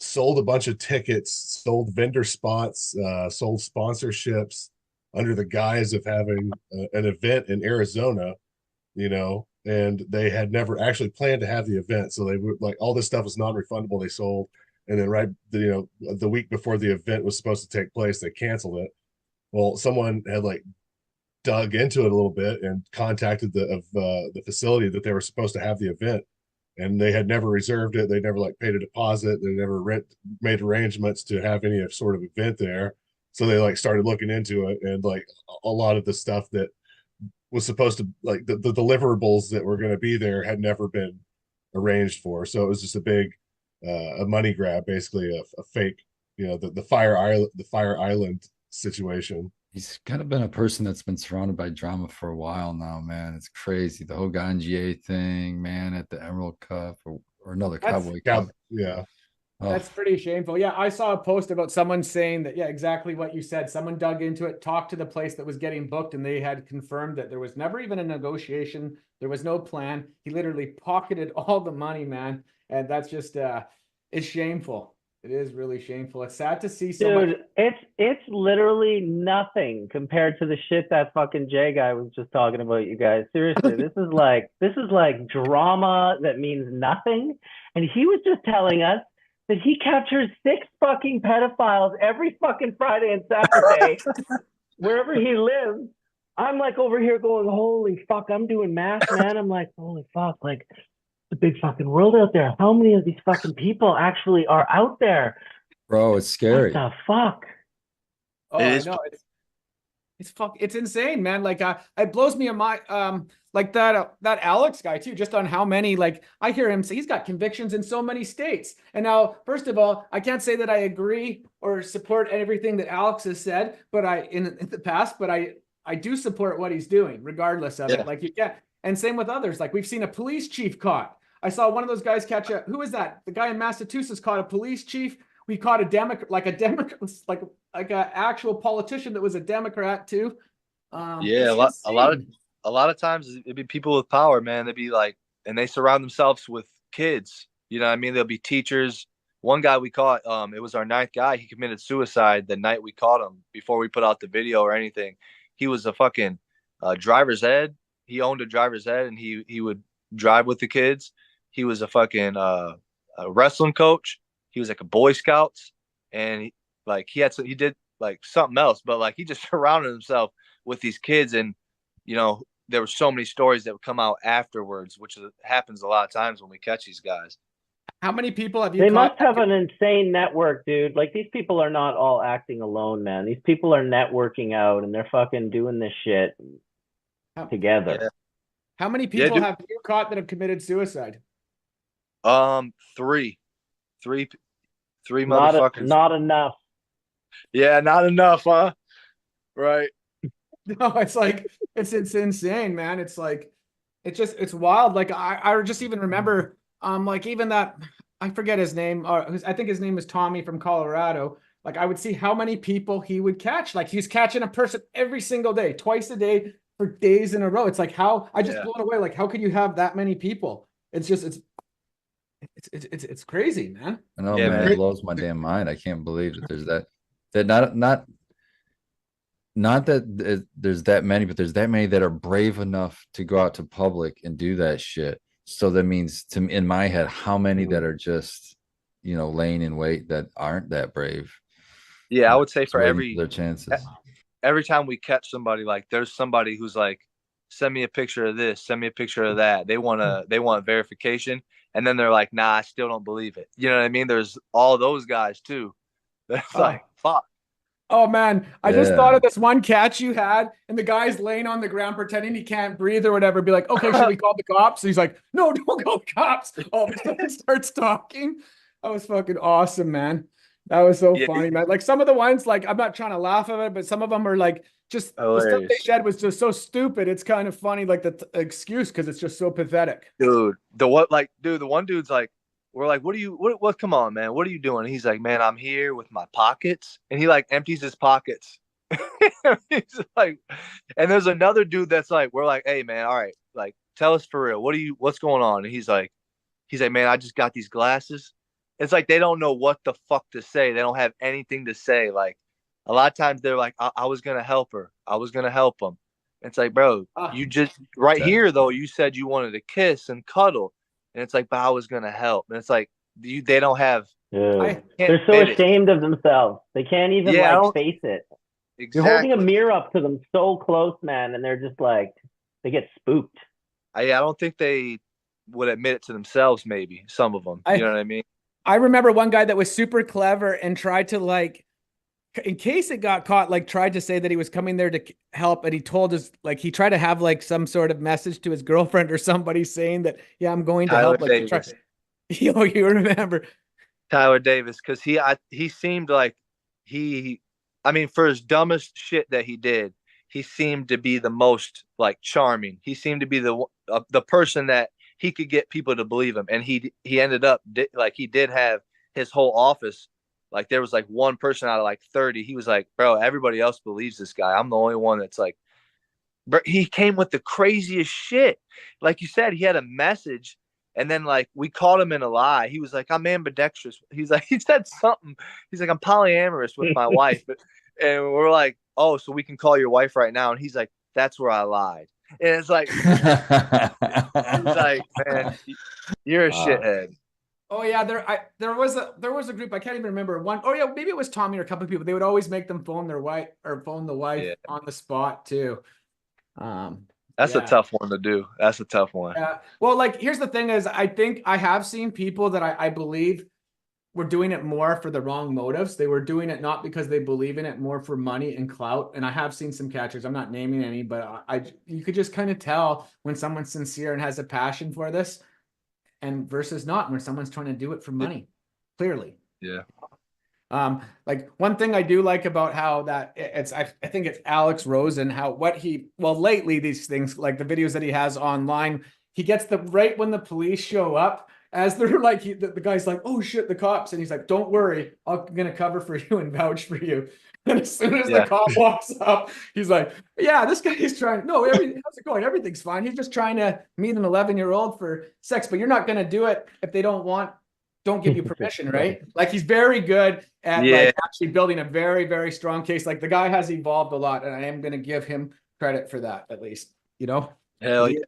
sold a bunch of tickets, sold vendor spots, sold sponsorships under the guise of having an event in Arizona, and they had never actually planned to have the event. So they were like, all this stuff was non-refundable. They sold, and then the week before the event was supposed to take place, they canceled it. Well, someone had like dug into it a little bit and contacted the facility that they were supposed to have the event, and they had never reserved it. They never like paid a deposit. They never made arrangements to have any sort of event there. So they like started looking into it, and like a lot of the stuff that was supposed to, like the deliverables that were going to be there, had never been arranged for. So it was just a big a money grab, basically a fake, the Fire Island situation. He's kind of been a person that's been surrounded by drama for a while now, man. It's crazy. The whole Ganjier thing, man, at the Emerald Cup or another Cowboy Cup. Yeah. Oh, That's pretty shameful. Yeah, I saw a post about someone saying that, yeah, exactly what you said. Someone dug into it, talked to the place that was getting booked, and they had confirmed that there was never even a negotiation. There was no plan. He literally pocketed all the money, man. And that's just, it's shameful. It is really shameful. It's sad to see so much. Dude, it's literally nothing compared to the shit that fucking Jay guy was just talking about, you guys. Seriously, this is like drama that means nothing. And he was just telling us that he captures 6 fucking pedophiles every fucking Friday and Saturday wherever he lives. I'm like over here going, holy fuck, I'm doing math, man. I'm like, holy fuck, like the big fucking world out there. How many of these fucking people actually are out there? bro, it's scary. What the fuck? Oh, It I is- know. it's insane, man. Like it blows me in my like that Alex guy too, just on how many, like I hear him say he's got convictions in so many states. And now, first of all, I can't say that I agree or support everything that Alex has said, but in the past, but I do support what he's doing regardless of it. Like and same with others. Like we've seen a police chief caught. I saw one of those guys catch who is that? The guy in Massachusetts caught a police chief. We caught a Democrat, like an actual politician that was a Democrat too. Yeah, a lot of times it'd be people with power, man. They'd be like, and they surround themselves with kids. You know what I mean? There'll be teachers. One guy we caught, it was our 9th guy. He committed suicide the night we caught him before we put out the video or anything. He was a fucking driver's ed. He owned a driver's ed, and he would drive with the kids. He was a fucking a wrestling coach. He was like a Boy Scouts, and he did like something else, but like he just surrounded himself with these kids. And you know, there were so many stories that would come out afterwards, which happens a lot of times when we catch these guys. How many people have you They caught? must have an insane network, dude. Like these people are not all acting alone, man. These people are networking out and they're fucking doing this shit together. Yeah. How many people have you caught that have committed suicide? Three motherfuckers. Not enough. Yeah, not enough, huh? Right. No, it's like it's insane, man. It's like it's wild. Like I just even remember like even that, I forget his name, I think his name is Tommy from Colorado. Like I would see how many people he would catch. Like he's catching a person every single day, twice a day for days in a row. It's like how I just blown away. Like how could you have that many people? It's crazy, man. I know, Yeah, man. man. It blows my damn mind. I can't believe that there's that not that there's that many, but there's that many that are brave enough to go out to public and do that shit. So that means in my head, how many that are just, you know, laying in wait that aren't that brave. Yeah, I would say for their chances. Every time we catch somebody, like there's somebody who's like, send me a picture of this, send me a picture of that. They want verification. And then they're like, nah, I still don't believe it. You know what I mean? There's all those guys too. That's like, fuck. Oh man, I just thought of this one catch you had, and the guy's laying on the ground pretending he can't breathe or whatever. Be like, okay, should we call the cops? He's like, no, don't call the cops. All of a sudden starts talking. That was fucking awesome, man. That was so funny, man. Like some of the ones, like I'm not trying to laugh at it, but some of them are like just the stuff they said was just so stupid. It's kind of funny, like the excuse, because it's just so pathetic. Dude, the one dude's like, we're like, what, come on, man. What are you doing? And he's like, man, I'm here with my pockets. And he like empties his pockets. He's like, and there's another dude that's like, we're like, hey man, all right, like tell us for real. What's going on? And he's like, man, I just got these glasses. It's like, they don't know what the fuck to say. They don't have anything to say. Like a lot of times they're like, I was going to help her. I was going to help him. It's like, bro, you just here though, you said you wanted to kiss and cuddle. And it's like, but I was going to help. And it's like, they don't have. They're so ashamed of themselves. They can't even face it. Exactly. You're holding a mirror up to them so close, man. And they're just like, they get spooked. I don't think they would admit it to themselves. Maybe some of them, you know what I mean? I remember one guy that was super clever and tried to like, in case it got caught, like tried to say that he was coming there to help. And he told us like, he tried to have like some sort of message to his girlfriend or somebody saying that, yeah, I'm going to help. Like, you remember Tyler Davis. Cause he seemed like for his dumbest shit that he did, he seemed to be the most like charming. He seemed to be the person that he could get people to believe him. And he ended up like, he did have his whole office. Like there was like one person out of like 30. He was like, bro, everybody else believes this guy. I'm the only one that's like, bro, he came with the craziest shit. Like you said, he had a message. And then like we caught him in a lie. He was like, I'm ambidextrous. He's like, he said something. He's like, I'm polyamorous with my wife. And we're like, oh, so we can call your wife right now. And he's like, that's where I lied. And it's like, he's like, man, you're a shithead. Oh yeah, there was a group, I can't even remember one. Oh yeah, maybe it was Tommy or a couple of people. They would always make them phone their wife or phone the wife on the spot too. That's a tough one to do. That's a tough one. Yeah. Well, like here's the thing is, I think I have seen people that I believe were doing it more for the wrong motives. They were doing it not because they believe in it, more for money and clout. And I have seen some catchers, I'm not naming any, but you could just kind of tell when someone's sincere and has a passion for this, and versus not, when someone's trying to do it for money, clearly. Yeah. Like one thing I do like about how that I think it's Alex Rosen, lately these things, like the videos that he has online, he gets right when the police show up, as they're like, the guy's like, oh shit, the cops. And he's like, don't worry, I'm going to cover for you and vouch for you. And as soon as the cop walks up, he's like, yeah, this guy is trying, no, how's it going? Everything's fine. He's just trying to meet an 11-year-old for sex, but you're not going to do it if they don't give you permission, right? Like he's very good at like actually building a very, very strong case. Like the guy has evolved a lot, and I am going to give him credit for that, at least, you know? Hell yeah.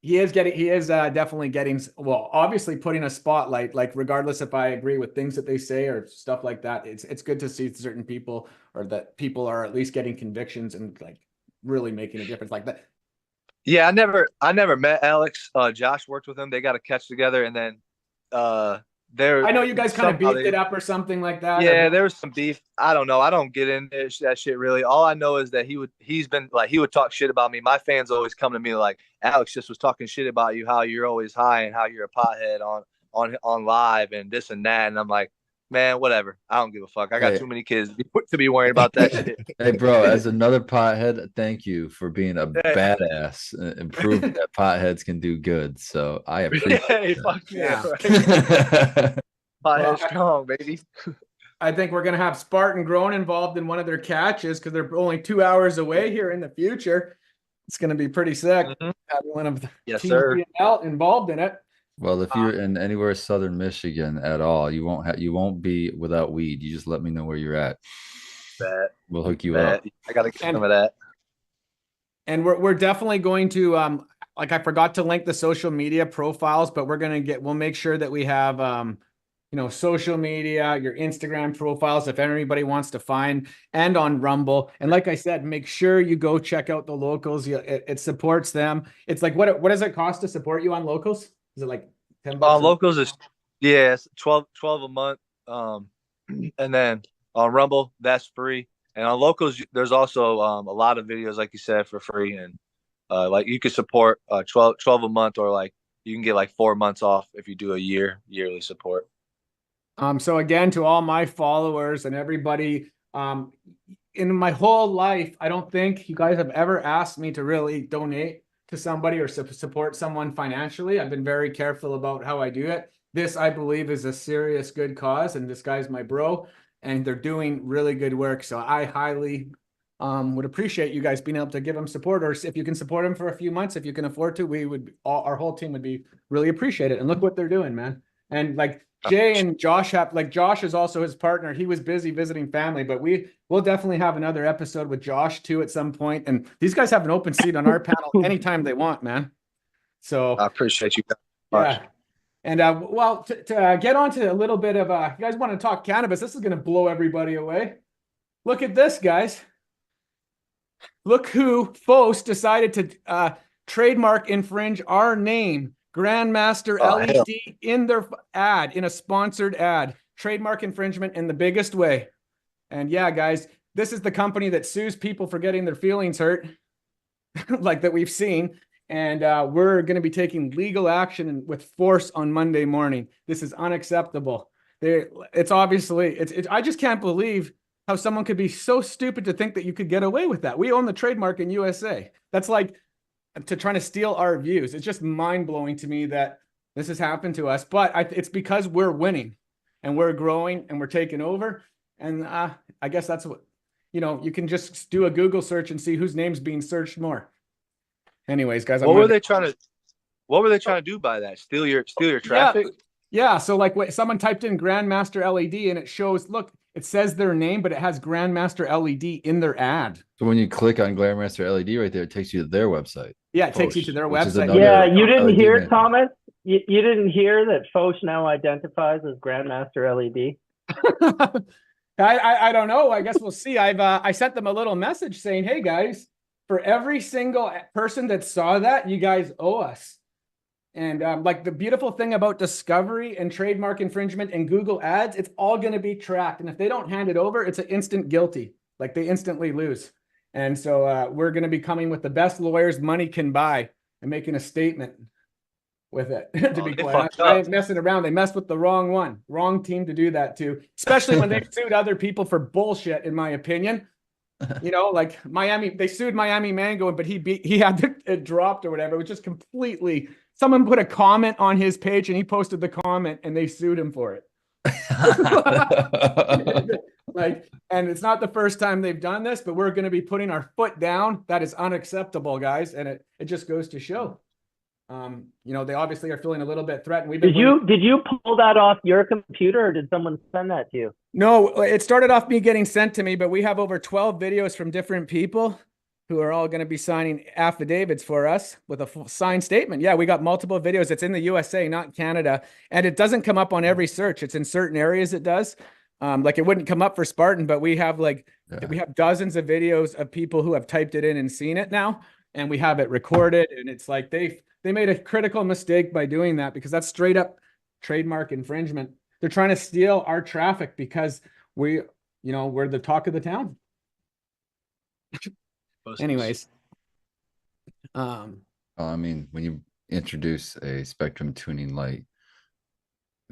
He is definitely getting, well, obviously putting a spotlight, like regardless if I agree with things that they say or stuff like that, it's good to see certain people, or that people are at least getting convictions and like really making a difference like that. Yeah, I never met Alex. Josh worked with him. They got a catch together, and then I know you guys kind of beefed it up or something like that. Yeah, there was some beef. I don't know. I don't get into that shit really. All I know is that he would talk shit about me. My fans always come to me like, Alex just was talking shit about you, how you're always high and how you're a pothead on live and this and that. And I'm like, man, whatever. I don't give a fuck. I got too many kids to be worrying about that shit. Hey, bro, as another pothead, thank you for being a badass and proving that potheads can do good. So I appreciate it. Fuck yeah. Right? Pothead strong, baby. I think we're going to have Spartan Grown involved in one of their catches because they're only 2 hours away here in the future. It's going to be pretty sick having one of the teams involved in it. Well, if you're in anywhere southern Michigan at all, you won't be without weed. You just let me know where you're at. We'll hook you up. I gotta get some of that. And we're definitely going to like I forgot to link the social media profiles, but we'll make sure that we have social media, your Instagram profiles, if anybody wants to find, and on Rumble. And like I said, make sure you go check out the locals. It supports them. It's like what does it cost to support you on locals? Is it like $10? Locals is it's 12 a month. And then on Rumble, that's free. And on locals, there's also a lot of videos, like you said, for free. And like you could support 12 a month, or like you can get like 4 months off if you do a yearly support. So again, to all my followers and everybody, in my whole life, I don't think you guys have ever asked me to really donate to somebody or support someone financially. I've been very careful about how I do it. This, I believe, is a serious good cause, and this guy's my bro, and they're doing really good work. So I highly would appreciate you guys being able to give them support, or if you can support them for a few months, if you can afford to, our whole team would be really appreciated. And look what they're doing, man. And like Jay and Josh Josh is also his partner. He was busy visiting family, but we'll definitely have another episode with Josh too at some point. And these guys have an open seat on our panel anytime they want, man. So I appreciate you guys. Yeah. And to get on to a little bit of you guys want to talk cannabis, this is going to blow everybody away. Look at this, guys. Look who FOS decided to trademark infringe our name, Grandmaster LED, in their ad, in a sponsored ad. Trademark infringement in the biggest way. And yeah, guys, this is the company that sues people for getting their feelings hurt, like that we've seen. And we're going to be taking legal action with force on Monday morning. This is unacceptable. It's obviously, I just can't believe how someone could be so stupid to think that you could get away with that. We own the trademark in USA. That's like to trying to steal our views. It's just mind-blowing to me that this has happened to us, but it's because we're winning and we're growing and we're taking over. And I guess that's what, you can just do a Google search and see whose name's being searched more. Anyways, guys, what were they trying to do by that? Steal your traffic? Yeah. So like someone typed in Grandmaster LED and it shows, look, it says their name, but it has Grandmaster LED in their ad. So when you click on Grandmaster LED right there, it takes you to their website. Yeah, it takes you to their website. Yeah, you didn't hear, Thomas? You didn't hear that FOS now identifies as Grandmaster LED? I don't know. I guess we'll see. I sent them a little message saying, hey, guys, for every single person that saw that, you guys owe us And like the beautiful thing about discovery and trademark infringement and Google ads, it's all going to be tracked. And if they don't hand it over, it's an instant guilty. Like they instantly lose. And so we're going to be coming with the best lawyers money can buy and making a statement with it. To be they quite fucked honest, I up. ain't messing around. They messed with the wrong one, wrong team to do that to, especially when they sued other people for bullshit, in my opinion. You know, like Miami, they sued Miami Mango, but he had it dropped or whatever. It was just completely, someone put a comment on his page and he posted the comment and they sued him for it. Like, and it's not the first time they've done this, but we're going to be putting our foot down. That is unacceptable, guys. And it just goes to show, you know, they obviously are feeling a little bit threatened. Did you pull that off your computer or did someone send that to you? No, it started off me getting sent to me, but we have over 12 videos from different people who are all going to be signing affidavits for us with a signed statement. Yeah, we got multiple videos. It's in the USA, not Canada. And it doesn't come up on every search. It's in certain areas it does. Like it wouldn't come up for Spartan, but we have we have dozens of videos of people who have typed it in and seen it now. And we have it recorded. And it's like they made a critical mistake by doing that because that's straight up trademark infringement. They're trying to steal our traffic because we're the talk of the town. Anyways. I mean, when you introduce a spectrum tuning light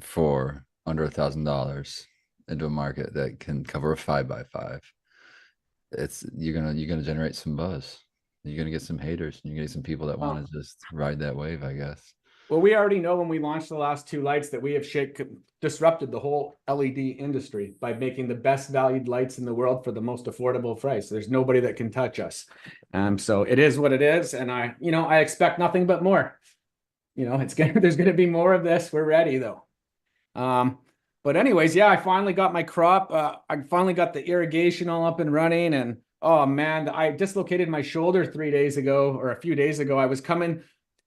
for under $1,000 into a market that can cover a 5x5, you're gonna generate some buzz. You're gonna get some haters. You're gonna get some people that want to just ride that wave, I guess. Well, we already know when we launched the last two lights that we have disrupted the whole LED industry by making the best valued lights in the world for the most affordable price. There's nobody that can touch us. So it is what it is. And I expect nothing but more. There's going to be more of this. We're ready though. But anyways, yeah, I finally got my crop. I finally got the irrigation all up and running. And oh man, I dislocated my shoulder 3 days ago or a few days ago.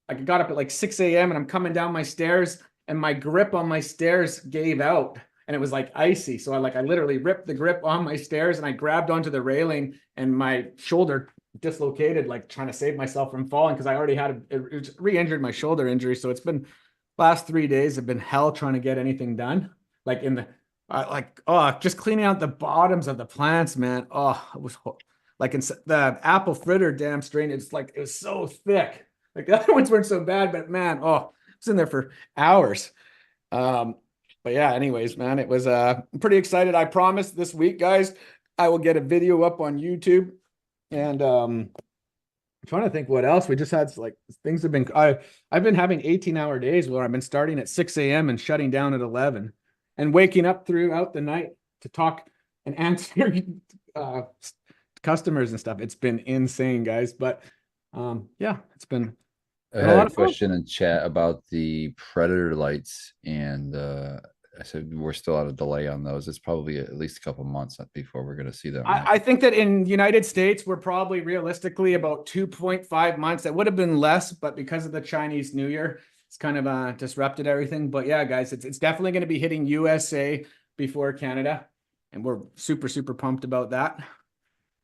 I got up at like 6 a.m. and I'm coming down my stairs and my grip on my stairs gave out and it was like icy. So I literally ripped the grip on my stairs and I grabbed onto the railing and my shoulder dislocated, like trying to save myself from falling because I already had it re-injured my shoulder injury. So it's been last 3 days have been hell trying to get anything done. Like just cleaning out the bottoms of the plants, man. Oh, it was like in the apple fritter damn strain. It was so thick. Like the other ones weren't so bad, but man, I was in there for hours. But yeah, anyways, man, it was, I'm pretty excited. I promise this week, guys, I will get a video up on YouTube and, I'm trying to think what else. We just had things have been, I've been having 18-hour days where I've been starting at 6 a.m. and shutting down at 11 and waking up throughout the night to talk and answer customers and stuff. It's been insane, guys. But yeah, it's been I had a question in chat about the Predator lights, and I said we're still at a delay on those. It's probably at least a couple months before we're going to see them. I think that in the United States, we're probably realistically about 2.5 months. That would have been less, but because of the Chinese New Year, it's kind of disrupted everything. But yeah, guys, it's definitely going to be hitting USA before Canada, and we're super, super pumped about that.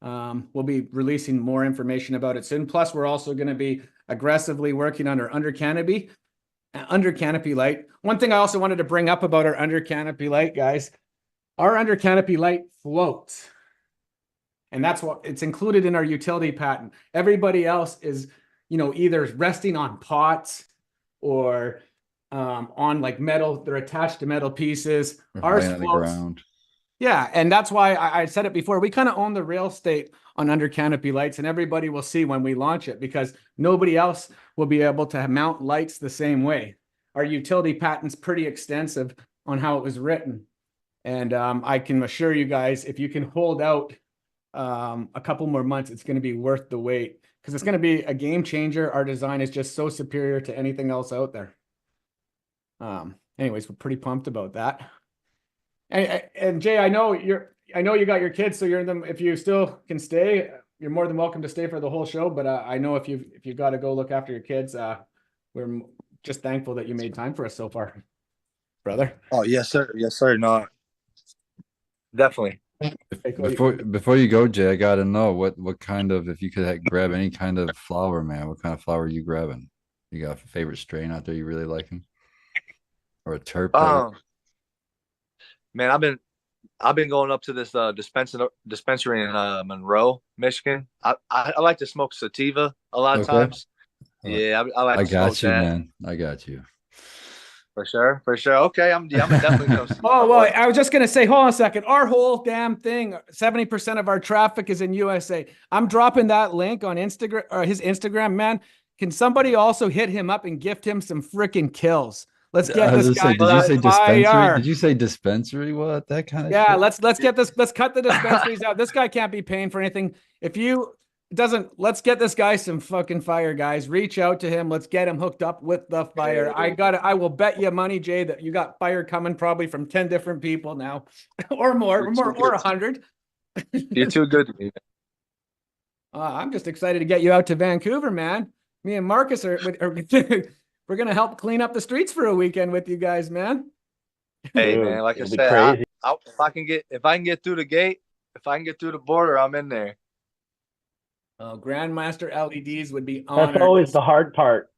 We'll be releasing more information about it soon. Plus, we're also going to be aggressively working on our under canopy light. One thing I also wanted to bring up about our under canopy light, guys, our under canopy light floats. And that's what it's included in our utility patent. Everybody else is, either resting on pots or on like metal. They're attached to metal pieces. Ours on the floats. ground. Yeah, and that's why I said it before. We kind of own the real estate on under canopy lights, and everybody will see when we launch it because nobody else will be able to mount lights the same way. Our utility patent's pretty extensive on how it was written. And I can assure you guys, if you can hold out a couple more months, it's going to be worth the wait because it's going to be a game changer. Our design is just so superior to anything else out there. Anyways, we're pretty pumped about that. And Jay, I know you got your kids, so you're in them. If you still can stay, you're more than welcome to stay for the whole show. But I know if you've got to go look after your kids, we're just thankful that you made time for us so far, brother. Oh yes, sir. Yes, sir. No, definitely. Before you go, Jay, I gotta know what kind of, if you could grab any kind of flower, man, what kind of flower are you grabbing? You got a favorite strain out there you really like him? Or a terp? that you- Man, I've been going up to this dispensary in Monroe, Michigan. I like to smoke sativa a lot of Okay. times. Uh, Yeah, I like I to smoke got you, that. man. I got you. For sure, for sure. Okay, I'm definitely come see Oh, my well, boy. I was just going to say, hold on a second. Our whole damn thing, 70% of our traffic is in USA. I'm dropping that link on Instagram or his Instagram, man. Can somebody also hit him up and gift him some freaking kills? Let's I get was this gonna say, guy did you say on dispensary? fire. Did you say dispensary? What that kind of Yeah, shit? let's cut the dispensaries out. This guy can't be paying for anything. If you let's get this guy some fucking fire, guys. Reach out to him. Let's get him hooked up with the fire. I will bet you money, Jay, that you got fire coming probably from 10 different people now. or more, You're too or good. 100. You're too good to me. I'm just excited to get you out to Vancouver, man. Me and Marcus are we're gonna help clean up the streets for a weekend with you guys, man. Hey Dude, man, like I it'll be said, crazy. if I can get through the gate, if I can get through the border, I'm in there. Grandmaster LEDs would be That's honored. always the hard part.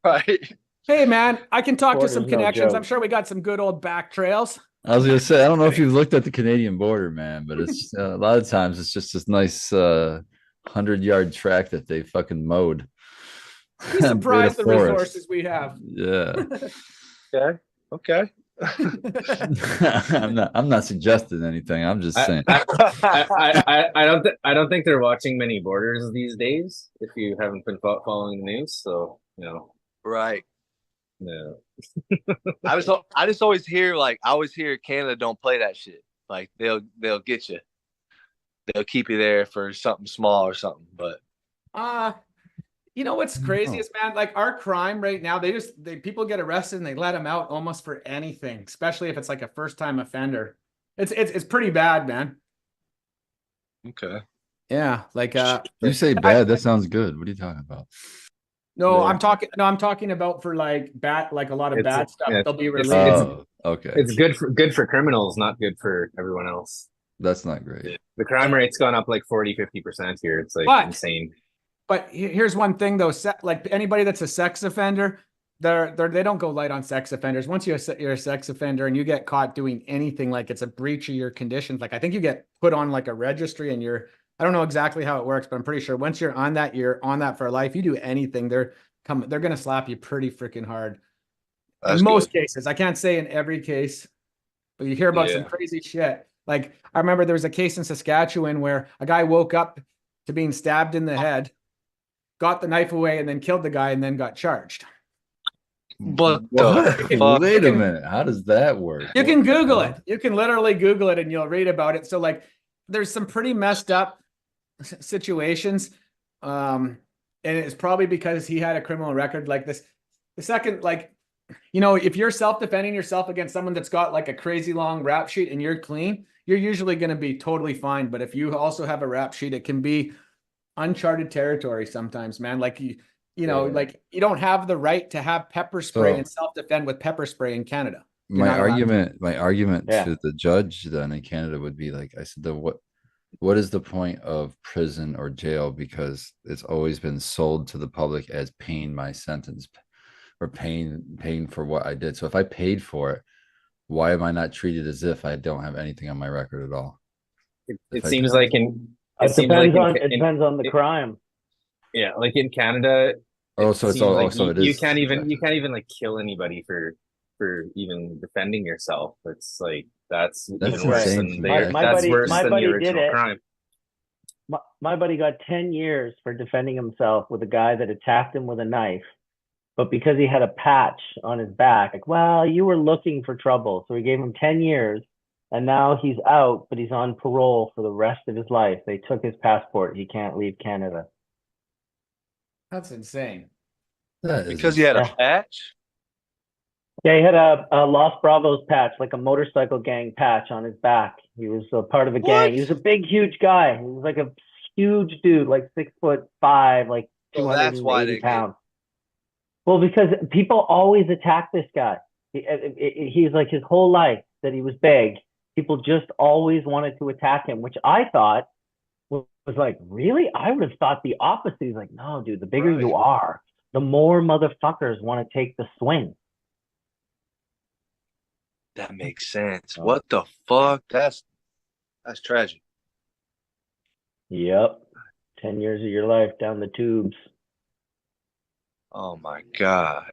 Right. Hey, man, I can talk to Border's some no connections. I'm joke. sure we got some good old back trails. I was gonna say, I don't know if you've looked at the Canadian border, man, but it's a lot of times it's just this nice 100-yard track that they fucking mowed. Be surprised the Bit of forest. resources we have. Yeah. Okay. I'm not suggesting anything. I'm just saying. I don't think they're watching many borders these days. If you haven't been following the news, so Right. no. I just always hear Canada don't play that shit. Like they'll get you. They'll keep you there for something small or something. But You know what's crazy is, man, like our crime right now, people get arrested and they let them out almost for anything, especially if it's like a first time offender. It's pretty bad, man. okay. Yeah, like You say bad, that sounds good. What are you talking about? no, Yeah. I'm talking about for like a lot of It's- bad stuff. yeah, They'll be it's- released. Oh, okay. It's good for criminals, not good for everyone else. That's not great. The crime rate's gone up like 40-50% here. It's like But- insane. But here's one thing though, like anybody that's a sex offender, they don't go light on sex offenders. Once you're a sex offender and you get caught doing anything like it's a breach of your conditions, like I think you get put on like a registry and I don't know exactly how it works, but I'm pretty sure once you're on that for life. You do anything, they're gonna slap you pretty freaking hard. That's In most good. cases, I can't say in every case, but you hear about some Yeah. crazy shit. Like I remember there was a case in Saskatchewan where a guy woke up to being stabbed in the head, got the knife away, and then killed the guy and then got charged. But What? the fuck? Wait a minute. How does that work? You can What the Google hell? it. You can literally Google it and you'll read about it. So like there's some pretty messed up situations. And it's probably because he had a criminal record like this. The second, like, if you're self-defending yourself against someone that's got like a crazy long rap sheet and you're clean, you're usually going to be totally fine. But if you also have a rap sheet, it can be uncharted territory sometimes, man. Like like you don't have the right to have pepper spray So- and self-defend with pepper spray in Canada. My not allowed argument Yeah. to the judge then in Canada would be like, I said, what is the point of prison or jail? Because it's always been sold to the public as paying my sentence or paying for what I did. So if I paid for it, why am I not treated as if I don't have anything on my record at all? It If I seems can. like It depends on the crime. yeah, like in Canada. Oh, it so it's seems all like so it you is. can't even subjective. like kill anybody for even defending yourself. It's like that's That's even worse insane than to me. the My that's buddy- worse my than buddy the did original it. crime. My buddy got 10 years for defending himself with a guy that attacked him with a knife. But because he had a patch on his back, like, well, you were looking for trouble. So he gave him 10 years. And now he's out, but he's on parole for the rest of his life. They took his passport. He can't leave Canada. That's insane. That is Because he had a Yeah. patch. Yeah, he had a Los Bravos patch, like a motorcycle gang patch on his back. He was a part of a gang. What? He was a big, huge guy. He was like a huge dude, like 6'5", like So that's why 280 they pounds. Well, because people always attack this guy. He's like his whole life that he was big. People just always wanted to attack him, which I thought was like, really? I would have thought the opposite. He's like, no, dude, the bigger you are, the more motherfuckers want to take the swing. That makes sense. Oh. What the fuck? That's tragic. Yep. 10 years of your life down the tubes. Oh my God.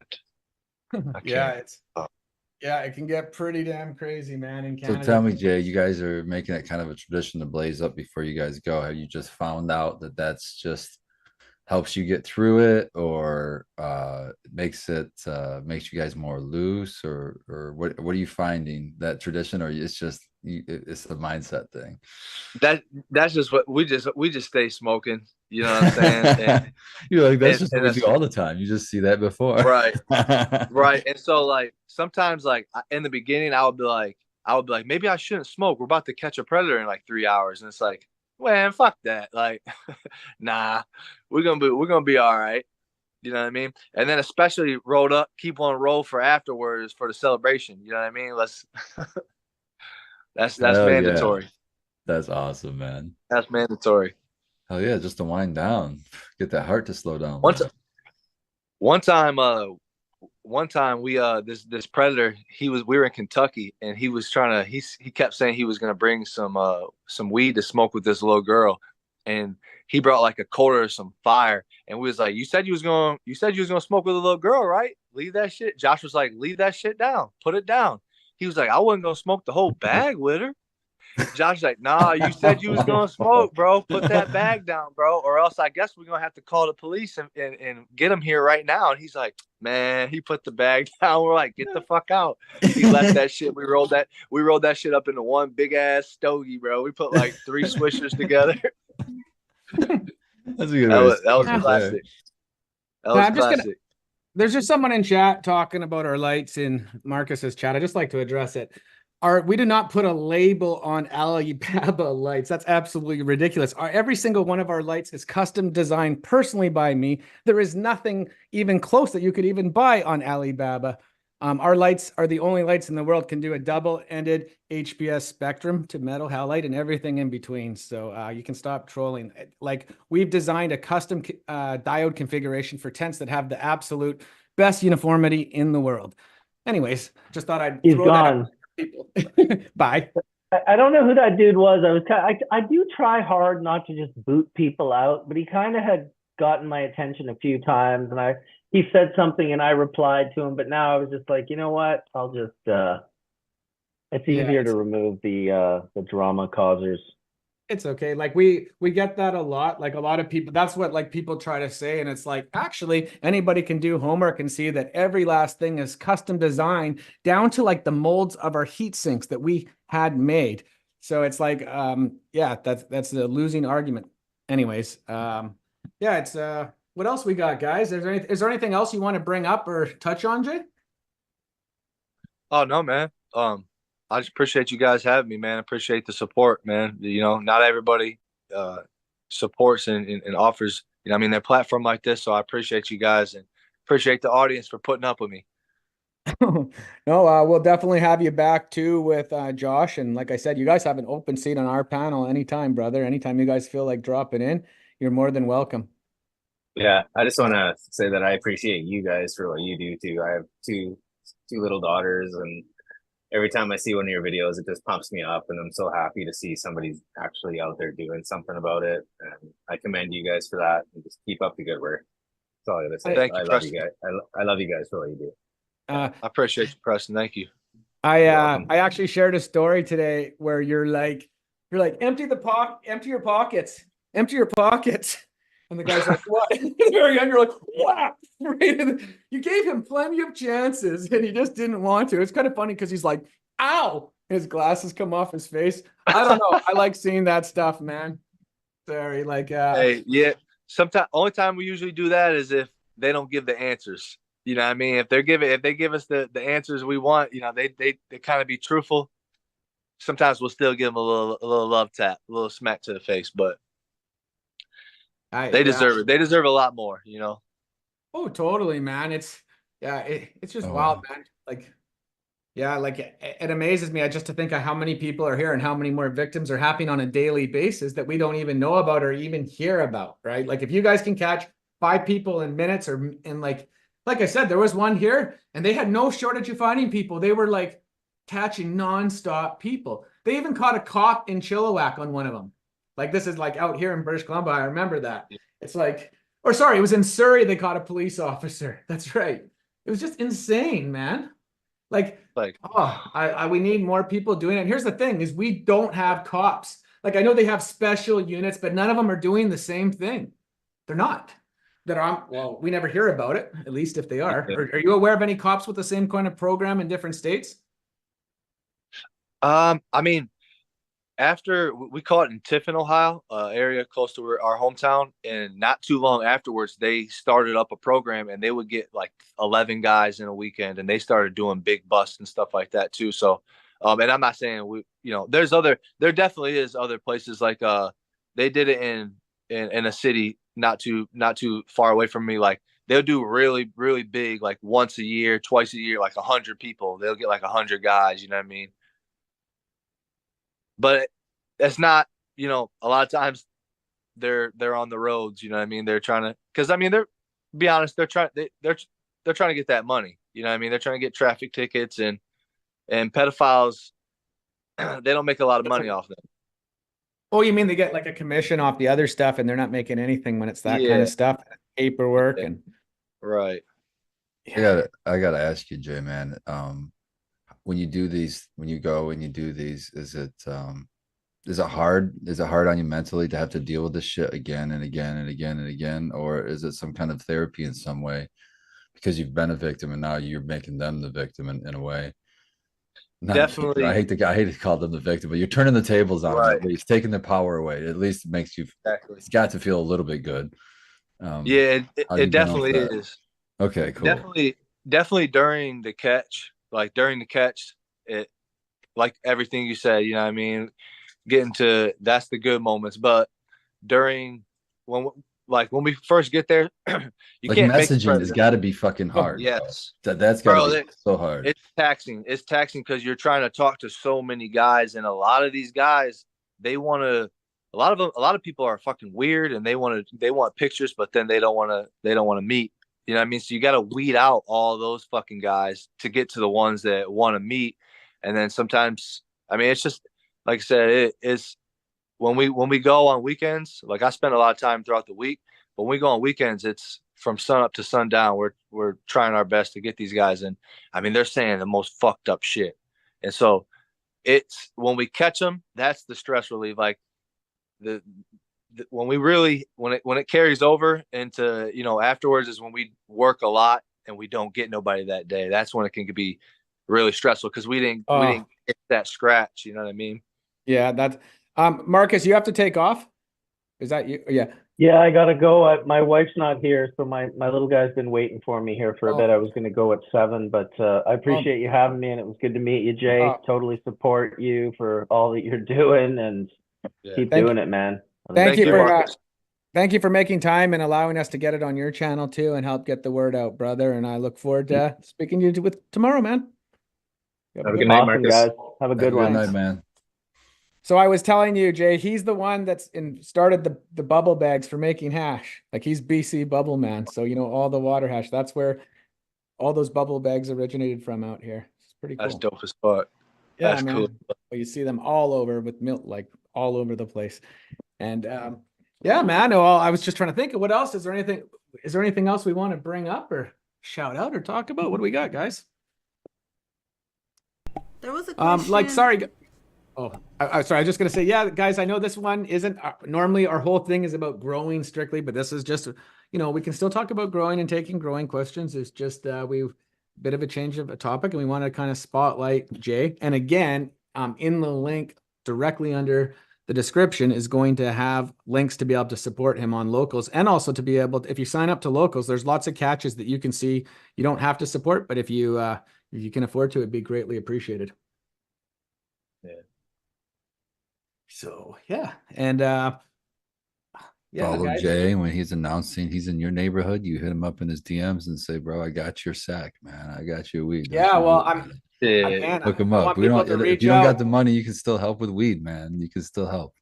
I Yeah, can't. it can get pretty damn crazy, man, in So Canada. tell me, Jay, you guys are making it kind of a tradition to blaze up before you guys go. Have you just found out that that's just helps you get through it, or makes you guys more loose, or what are you finding, that tradition, or it's just it's the mindset thing? That's just what we just stay smoking. You know what I'm saying? And, You're like, that's and- just and what we that's- do all the time. You just see that before. Right. Right. And so like sometimes like in the beginning I would be like maybe I shouldn't smoke. We're about to catch a predator in like 3 hours, and it's like, man, fuck that. Like, nah, we're gonna be all right. You know what I mean? And then especially rolled up, keep on roll for afterwards for the celebration. You know what I mean? That's Hell yeah. mandatory. That's awesome, man. That's mandatory. Hell yeah, just to wind down, get that heart to slow down. One time we this predator, we were in Kentucky, and he was trying to he kept saying he was gonna bring some weed to smoke with this little girl, and he brought like a quarter of some fire, and we was like, you said you was gonna smoke with a little girl, right? Leave that shit. Josh was like, leave that shit down, put it down. He was like, I wasn't gonna smoke the whole bag with her. Josh's like, nah, you said you was gonna smoke, bro. Put that bag down, bro, or else I guess we're gonna have to call the police and get him here right now. And he's like, man, he put the bag down. We're like, get the fuck out. He left that shit. We rolled that shit up into one big ass stogie, bro. We put like 3 swishers together. That's a good That way was to start classic. there. That was I'm just gonna- classic. There's just someone in chat talking about our lights in Marcus's chat. I just like to address it. We do not put a label on Alibaba lights. That's absolutely ridiculous. Every single one of our lights is custom designed personally by me. There is nothing even close that you could even buy on Alibaba. Our lights are the only lights in the world can do a double-ended HPS spectrum to metal halide and everything in between. So you can stop trolling. Like, we've designed a custom diode configuration for tents that have the absolute best uniformity in the world. Anyways, just thought I'd He's throw gone. that out. People. Bye. I don't know who that dude was. I do try hard not to just boot people out, but he kind of had gotten my attention a few times, and he said something and I replied to him, but now I was just like, you know what? I'll just it's easier to remove the drama causers. It's okay. Like we get that a lot. Like a lot of people, that's what like people try to say. And it's like, actually anybody can do homework and see that every last thing is custom designed down to like the molds of our heat sinks that we had made. So it's like, yeah, that's the losing argument. Anyways, yeah, it's what else we got, guys? Is there anything else you want to bring up or touch on, Jay? Oh no, man. I just appreciate you guys having me, man. Appreciate the support, man. You know, not everybody supports and offers, you know, I mean, their platform like this. So I appreciate you guys and appreciate the audience for putting up with me. No, we'll definitely have you back too with Josh. And like I said, you guys have an open seat on our panel anytime, brother. Anytime you guys feel like dropping in, you're more than welcome. Yeah, I just want to say that I appreciate you guys for what you do too. I have two little daughters, and every time I see one of your videos, it just pumps me up, and I'm so happy to see somebody's actually out there doing something about it. And I commend you guys for that, and just keep up the good work. That's all I gotta say. Thank you, I love Preston. you guys. I love you guys for what you do. I appreciate you, Preston. Thank you. I welcome. actually shared a story today where you're like empty your pockets, and the guy's like, what? At the very end, you're like, wow. You gave him plenty of chances and he just didn't want to. It's kind of funny because he's like, ow, his glasses come off his face. I don't know. I like seeing that stuff, man. Sorry, like Hey, yeah. Sometimes only time we usually do that is if they don't give the answers. You know what I mean? If they give us the answers we want, you know, they kind of be truthful. Sometimes we'll still give them a little love tap, a little smack to the face, but they deserve it. They deserve a lot more, you know. Oh, totally, man. It's just wild, man. Like, yeah, like it amazes me just to think of how many people are here and how many more victims are happening on a daily basis that we don't even know about or even hear about, right? Like if you guys can catch 5 people in minutes or in like I said, there was one here and they had no shortage of finding people. They were like catching nonstop people. They even caught a cop in Chilliwack on one of them. Like this is like out here in British Columbia. I remember that. It's like, or sorry, it was in Surrey. They caught a police officer. That's right. It was just insane, man. Like, we need more people doing it. And here's the thing is we don't have cops. Like I know they have special units, but none of them are doing the same thing. They're not. Well, we never hear about it, at least if they are. Are you aware of any cops with the same kind of program in different states? I mean, after we caught it in Tiffin, Ohio, area close to our hometown, and not too long afterwards, they started up a program, and they would get like 11 guys in a weekend, and they started doing big busts and stuff like that too. So, and I'm not saying there definitely is other places like they did it in a city not too far away from me. Like they'll do really, really big, like once a year, twice a year, like 100 people. They'll get like 100 guys. You know what I mean? But that's not, a lot of times they're on the roads, you know what I mean? They're trying to, because I mean, be honest, they're trying to get that money, you know what I mean? They're trying to get traffic tickets and pedophiles, they don't make a lot of money off them. Oh, you mean they get like a commission off the other stuff and they're not making anything when it's that kind of stuff, paperwork and. Right. I gotta ask you, Jay, man, when you do these, when you go and you do these, is it hard? Is it hard on you mentally to have to deal with this shit again and again and again and again? Or is it some kind of therapy in some way because you've been a victim and now you're making them the victim in a way? Definitely. I hate to call them the victim, but you're turning the tables on them. At least taking their power away. At least it makes you, it's got to feel a little bit good. It definitely is. Okay, cool. Definitely during the catch. Like during the catch, it like everything you said, you know what I mean? That's the good moments. But during when we first get there, you can't messaging has got to be fucking hard. Yes. That's got to be so hard. It's taxing. It's taxing because you're trying to talk to so many guys, and a lot of these guys, a lot of people are fucking weird and they want pictures, but then they don't want to meet. You know what I mean? So you got to weed out all those fucking guys to get to the ones that want to meet. And then sometimes, I mean, it's just, like I said, it's when we go on weekends, like I spend a lot of time throughout the week, but when we go on weekends, it's from sun up to sundown. We're trying our best to get these guys in. I mean, they're saying the most fucked up shit. And so it's when we catch them, that's the stress relief. Like when it carries over into, afterwards is when we work a lot and we don't get nobody that day. That's when it can be really stressful because we didn't get that scratch. You know what I mean? Yeah. That's Marcus, you have to take off. Is that you? Yeah. Yeah, I gotta go. My wife's not here, so my little guy's been waiting for me here for a bit. I was gonna go at 7, but I appreciate you having me, and it was good to meet you, Jay. Totally support you for all that you're doing, and keep doing it, man. Thank you for making time and allowing us to get it on your channel too, and help get the word out, brother. And I look forward to speaking to you tomorrow, man. Have a good night, Marcus. Guys. Have a good one. Good night, man. So I was telling you, Jay, he's the one that's started the bubble bags for making hash. Like he's BC bubble man. So, all the water hash, that's where all those bubble bags originated from out here. It's pretty cool. That's dope as fuck. Yeah, that's man. Cool. Well, you see them all over with milk, like all over the place. And yeah, man. Well, I was just trying to think of what else. Is there anything else we want to bring up or shout out or talk about? What do we got, guys? There was a question. Sorry. Oh, sorry. I was just going to say, yeah, guys, I know this one isn't normally our whole thing is about growing strictly, but this is just, we can still talk about growing and taking growing questions. It's just, we've a bit of a change of a topic and we want to kind of spotlight Jay. And again, in the link directly under the description is going to have links to be able to support him on Locals and also to be able to, if you sign up to Locals, there's lots of catches that you can see. You don't have to support, but if you can afford to, it'd be greatly appreciated. Yeah. So yeah, and follow guys. Jay when he's announcing he's in your neighborhood. You hit him up in his DMs and say, "Bro, I got your sack, man. I got your weed." Yeah, well, look him up. If you don't got the money, you can still help with weed, man. You can still help.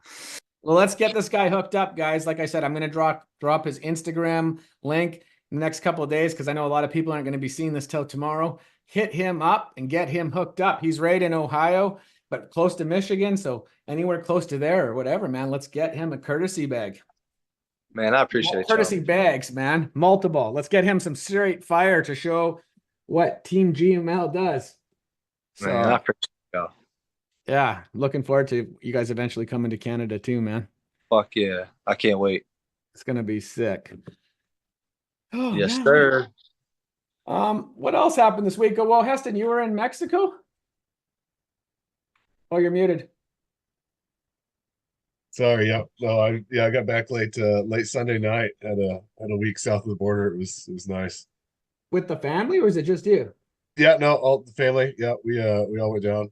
Well, let's get this guy hooked up, guys. Like I said, I'm going to drop his Instagram link in the next couple of days because I know a lot of people aren't going to be seeing this till tomorrow. Hit him up and get him hooked up. He's right in Ohio, but close to Michigan. So anywhere close to there or whatever, man, let's get him a courtesy bag. Man, I appreciate Courtesy you. bags, man. Multiple. Let's get him some straight fire to show what Team GML does. So, Man, I appreciate you. yeah, looking forward to you guys eventually coming to Canada too, man. Fuck yeah. I can't wait. It's gonna be sick. Oh, Yes, man. sir. What else happened this week? Oh, well, Heston, you were in Mexico? Oh, you're muted. Sorry, yeah. No, I got back late Sunday night. Had a week south of the border. It was nice. With the family, or is it just you? Yeah, no, all the family. Yeah, we all went down.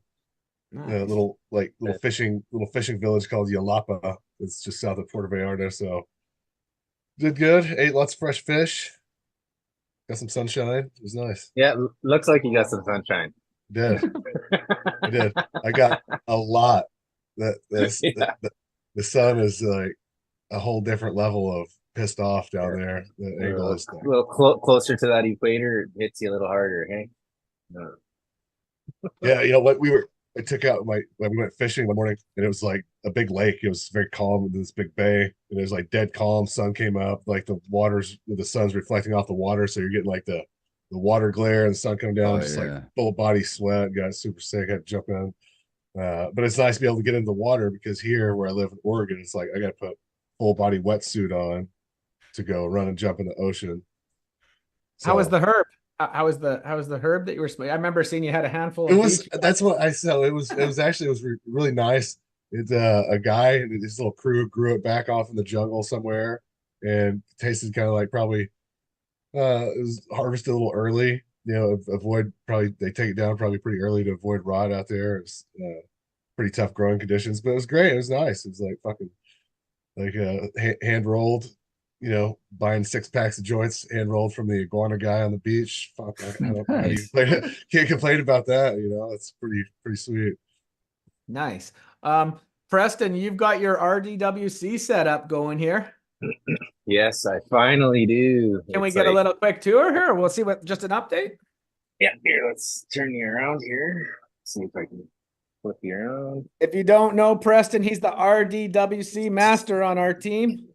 Nice. Little fishing village called Yalapa. It's just south of Puerto Vallarta. So did good. Ate lots of fresh fish. Got some sunshine. It was nice. Yeah, looks like you got some sunshine. Did. I did. I got a lot. Yeah. The sun is like a whole different level of pissed off down there. The angle is A like, little closer to that equator, it hits you a little harder, hey? No. yeah, you know what? I took out we went fishing one morning and it was like a big lake. It was very calm in this big bay. And it was like dead calm. Sun came up, like the sun's reflecting off the water. So you're getting like the water glare and the sun coming down, just like full body sweat. Got super sick. I had to jump in. But it's nice to be able to get into the water because here where I live in Oregon, it's like I got to put full body wetsuit on to go run and jump in the ocean. How was the herb? How was the herb that you were smoking? I remember seeing you had a handful of that's what I said. It was really nice. It's a guy and his little crew grew it back off in the jungle somewhere and tasted kind of like probably it was harvested a little early. You know, avoid probably they take it down probably pretty early to avoid rot out there. It's pretty tough growing conditions, but it was great. It was nice. It was like fucking like hand rolled, you know, buying 6 packs of joints hand rolled from the iguana guy on the beach. Fuck, I don't Nice. can't complain about that. You know, it's pretty sweet. Nice. Preston, you've got your RDWC setup going here. Yes, I finally do. Can we It's get a like- little quick tour here? We'll see just an update. Yeah, here, let's turn you around here. See if I can flip you around. If you don't know Preston, he's the RDWC master on our team.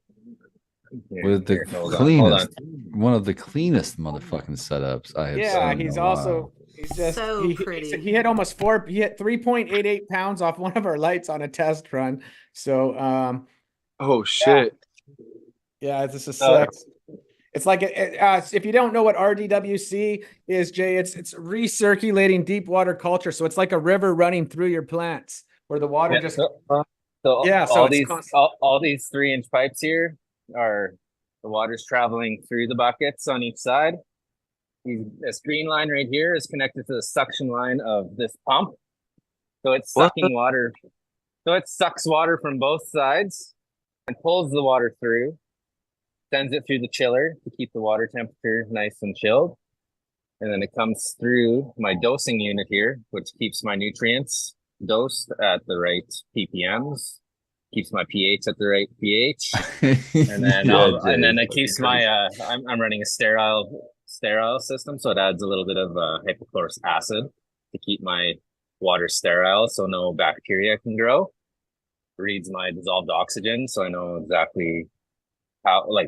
Here, With the here, hold on, cleanest, one of the cleanest motherfucking setups I have Yeah, seen in he's a also while. he's just So he pretty. hit almost 3.88 pounds off one of our lights on a test run. So Oh shit. yeah, this is sick. It's like if you don't know what RDWC is, Jay, it's recirculating deep water culture. So it's like a river running through your plants where the water Yeah, just so Yeah, so all it's these constant. all these 3-inch pipes here are the water's traveling through the buckets on each side. This green line right here is connected to the suction line of this pump. So it's What sucking water. So it sucks water from both sides and pulls the water through, sends it through the chiller to keep the water temperature nice and chilled. And then it comes through my dosing unit here, which keeps my nutrients dosed at the right ppms, keeps my pH at the right pH. And then and then it keeps my I'm running a sterile system, so it adds a little bit of hypochlorous acid to keep my water sterile so no bacteria can grow. Reads my dissolved oxygen so I know exactly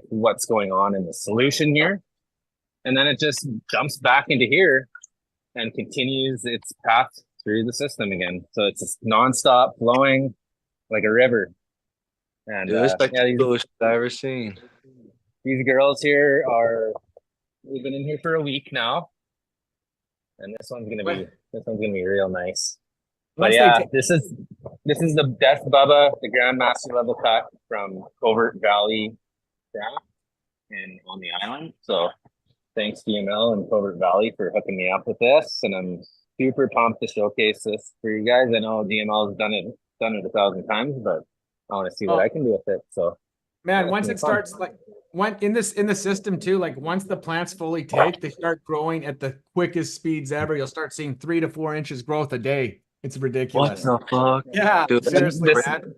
what's going on in the solution here. And then it just jumps back into here and continues its path through the system again. So it's just nonstop flowing like a river. And Dude, it's like yeah, the coolest shit I've ever seen. these girls here we've been in here for a week now. And this one's gonna be real nice. But yeah, this is the Death Bubba, the Grandmaster level cut from Covert Valley Craft and on the island. So thanks GML and Covert Valley for hooking me up with this, and I'm super pumped to showcase this for you guys. I know GML has done it 1,000 times, but I want to see what I can do with it. So man, yeah, once it's it fun. starts in the system too, like once the plants fully take, they start growing at the quickest speeds ever. You'll start seeing 3 to 4 inches growth a day. It's ridiculous. What the fuck? Yeah, Dude, seriously, this- man.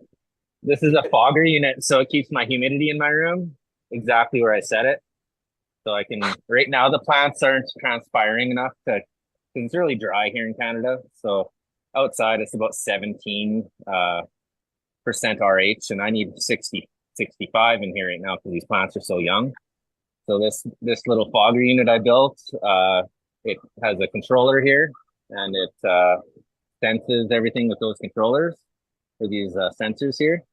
This is a fogger unit, so it keeps my humidity in my room exactly where I set it. So I can, right now the plants aren't transpiring enough to, it's really dry here in Canada. So outside it's about 17 percent RH, and I need 65 in here right now because these plants are so young. So this little fogger unit I built, it has a controller here, and it senses everything with those controllers for these sensors here,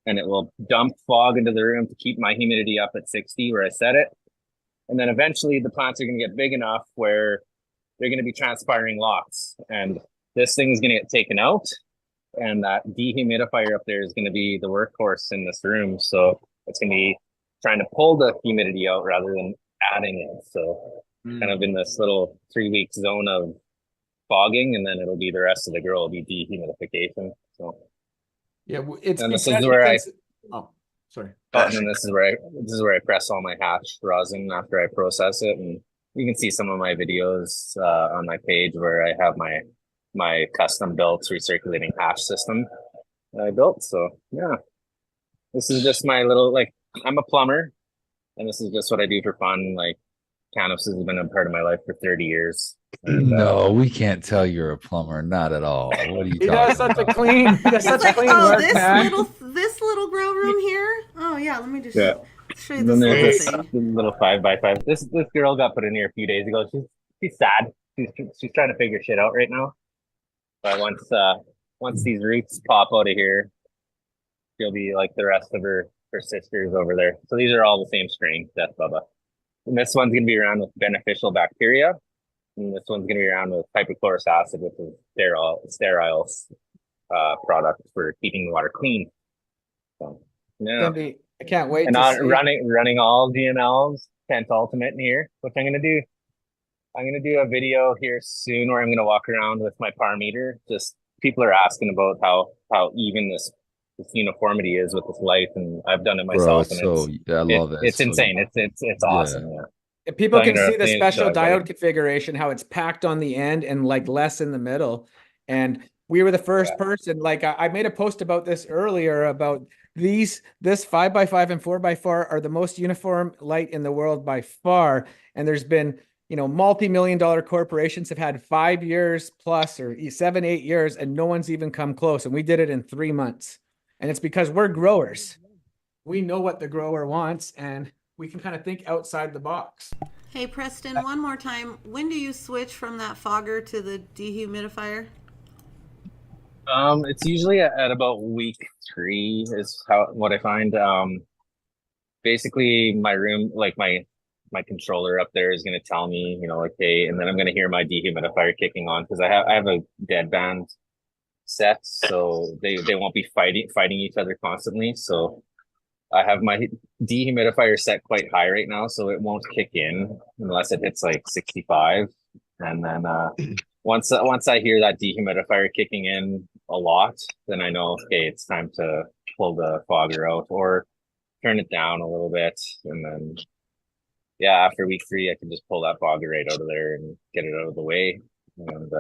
and it will dump fog into the room to keep my humidity up at 60 where I set it. And then eventually the plants are going to get big enough where they're going to be transpiring lots, and this thing is going to get taken out, and that dehumidifier up there is going to be the workhorse in this room. So it's going to be trying to pull the humidity out rather than adding it. So kind of in this little 3-week zone of fogging, and then it'll be the rest of the grow will be dehumidification. So Yeah, it's and this because is where I oh, sorry. and then this is where I press all my hash rosin after I process it, and you can see some of my videos on my page where I have my custom built recirculating hash system that I built. So yeah, this is just my little, like, I'm a plumber, and this is just what I do for fun. Like, cannabis has been a part of my life for 30 years. And, No, we can't tell you're a plumber. Not at all. What are you He does talking such a about? clean, he does He's such like, clean oh, work, man. this little grow room here. Oh yeah, let me just Yeah. show you And this then little there's this thing. little 5x5. This girl got put in here a few days ago. She's sad. She's trying to figure shit out right now. But once these roots pop out of here, she'll be like the rest of her sisters over there. So these are all the same strain, Death Bubba. And this one's gonna be around with beneficial bacteria, and this one's gonna be around with hypochlorous acid, which is sterile product for keeping the water clean. So yeah. I can't wait And to not see. running all DNLs, Kent Ultimate in here, which I'm gonna do. I'm gonna do a video here soon where I'm gonna walk around with my par meter. Just people are asking about how even this uniformity is with this light, and I've done it Bro, myself, it's and so I love it. it's so insane. It's awesome. Yeah. If people So I'm can gonna see the special show everybody. diode configuration, how it's packed on the end and like less in the middle. And we were the first person, like I made a post about this earlier about this 5x5 and 4x4 are the most uniform light in the world by far. And there's been, multi-million-dollar corporations have had 5 years plus or 7, 8 years, and no one's even come close. And we did it in 3 months. And it's because we're growers. We know what the grower wants, and we can kind of think outside the box. Hey Preston, one more time. When do you switch from that fogger to the dehumidifier? It's usually at about week 3 is what I find. Basically my room, like my controller up there is going to tell me, like, hey, and then I'm going to hear my dehumidifier kicking on because I have a dead band set, so they won't be fighting each other constantly. So I have my dehumidifier set quite high right now, so it won't kick in unless it hits like 65. And then once I hear that dehumidifier kicking in a lot, then I know, okay, it's time to pull the fogger out or turn it down a little bit. And then, yeah, after week 3, I can just pull that fogger right out of there and get it out of the way. And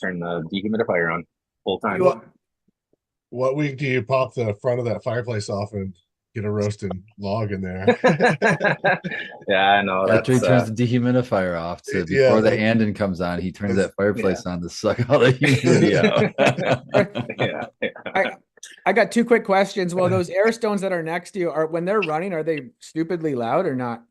turn the dehumidifier on full time. What week do you pop the front of that fireplace off and get a roasted log in there? Yeah, I know. After he That's turns the dehumidifier off, so Yeah, before the that's- Andon comes on, he turns that fireplace on to suck all the humidity out. yeah. I got 2 quick questions. Well, those air stones that are next to you when they're running, are they stupidly loud or not?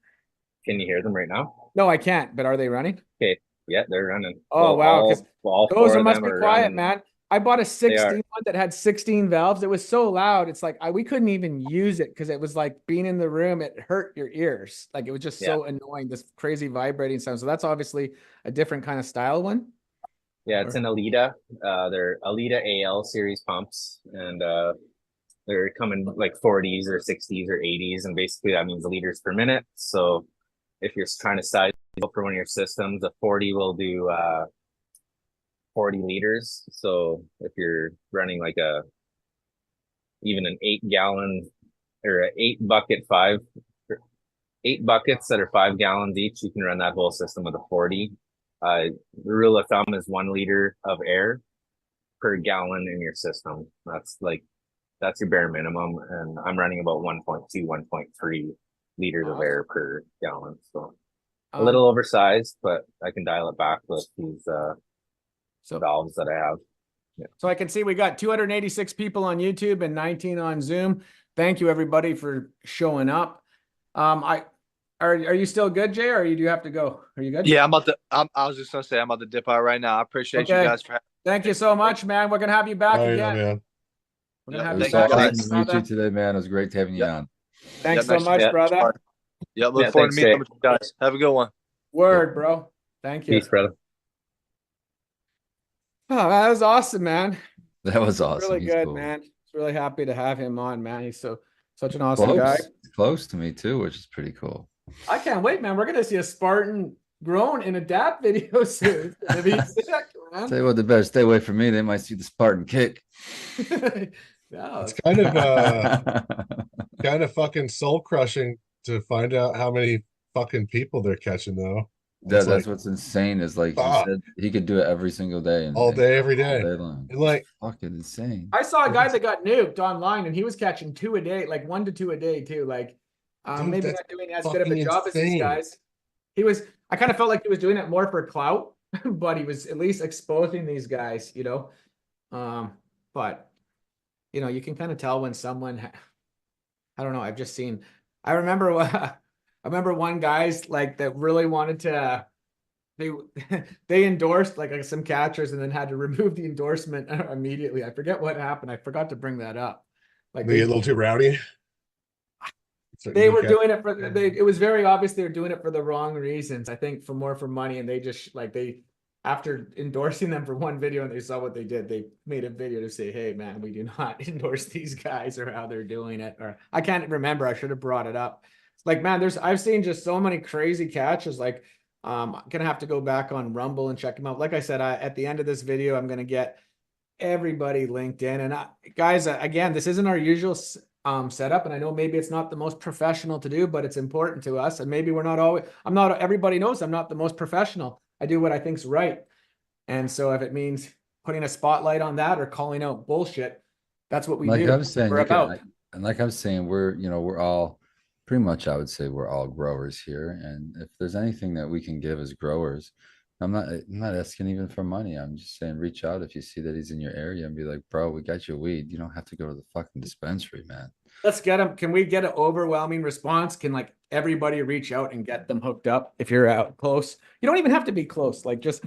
Can you hear them right now? No, I can't, but are they running? Okay. Yeah, they're running. Oh, wow. 'Cause all those 4 must of be them are quiet, running. man. I bought a 16 are. one that had 16 valves. It was so loud. It's like we couldn't even use it because it was like being in the room. It hurt your ears. Like it was just so annoying, this crazy vibrating sound. So that's obviously a different kind of style one. Yeah, it's an Alita. They're Alita AL series pumps, and they're coming like 40s or 60s or 80s, and basically that means liters per minute. So if you're trying to size for one of your systems, a 40 will do 40 liters. So if you're running like even an 8-gallon or an 8 buckets that are 5 gallons each, you can run that whole system with a 40. The rule of thumb is 1 liter of air per gallon in your system. That's that's your bare minimum, and I'm running about 1.2, 1.3 liters of air per gallon. So a little oversized, but I can dial it back with these valves that I have. Yeah. So I can see we got 286 people on YouTube and 19 on Zoom. Thank you everybody for showing up. Are you still good, Jay, or do you have to go? Are you good? Yeah, I was just gonna say I'm about to dip out right now. I appreciate you guys for having Thank you so much, man. We're gonna have you back Oh, yeah, again. man. We're gonna Yeah, have It you was thank back. you, awesome guys. to meet you today, man. It was great having you on. Thanks Yeah, so nice to much, meet you. brother. Yeah, look Yeah, forward thanks, to meeting Jay. with you guys. Have a good one. Word, bro. Thank you. Peace, brother. Oh, that was awesome, man. That was awesome. Really He's good, cool. man. It's really happy to have him on, man. He's such an awesome guy. Close to me too, which is pretty cool. I can't wait, man. We're gonna see a Spartan grown in a dad video soon. It's gonna be sick, man. Tell you what, they better stay away from me. They might see the Spartan kick. No, It's kind of fucking soul crushing to find out how many fucking people they're catching though. That's like, what's insane is like he fuck. said he could do it every single day and all day, every all day. day long. And like, Fucking insane. I saw a guy that got nuked online, and he was catching 2 a day, like 1 to 2 a day too. Like, Dude, maybe that's not doing as good of a fucking job as these insane. guys. I kind of felt like he was doing it more for clout, but he was at least exposing these guys, you know. But you know, you can kind of tell when someone, I don't know. I've just seen. I remember one guy's like that really wanted to. They endorsed like some catchers and then had to remove the endorsement immediately. I forget what happened. I forgot to bring that up. Like they get a little too rowdy. They were doing it for it was very obvious they were doing it for the wrong reasons. I think for money, and they just like after endorsing them for one video and they saw what they did, they made a video to say, hey man, we do not endorse these guys or how they're doing it. Or I can't remember. I should have brought it up. Like, man, I've seen just so many crazy catches. Like, I'm gonna have to go back on Rumble and check them out. Like I said, at the end of this video, I'm gonna get everybody linked in. And guys, again, this isn't our usual setup, and I know maybe it's not the most professional to do, but it's important to us. And maybe we're not always. Everybody knows I'm not the most professional. I do what I think's right. And so if it means putting a spotlight on that or calling out bullshit, that's what we do. Like I was saying, we're about. and like I was saying, we're all pretty much, I would say we're all growers here. And if there's anything that we can give as growers, I'm not asking even for money. I'm just saying, reach out if you see that he's in your area and be like, bro, we got your weed. You don't have to go to the fucking dispensary, man. Let's get them. Can we get an overwhelming response? Can like everybody reach out and get them hooked up? If you're out close, you don't even have to be close. Like just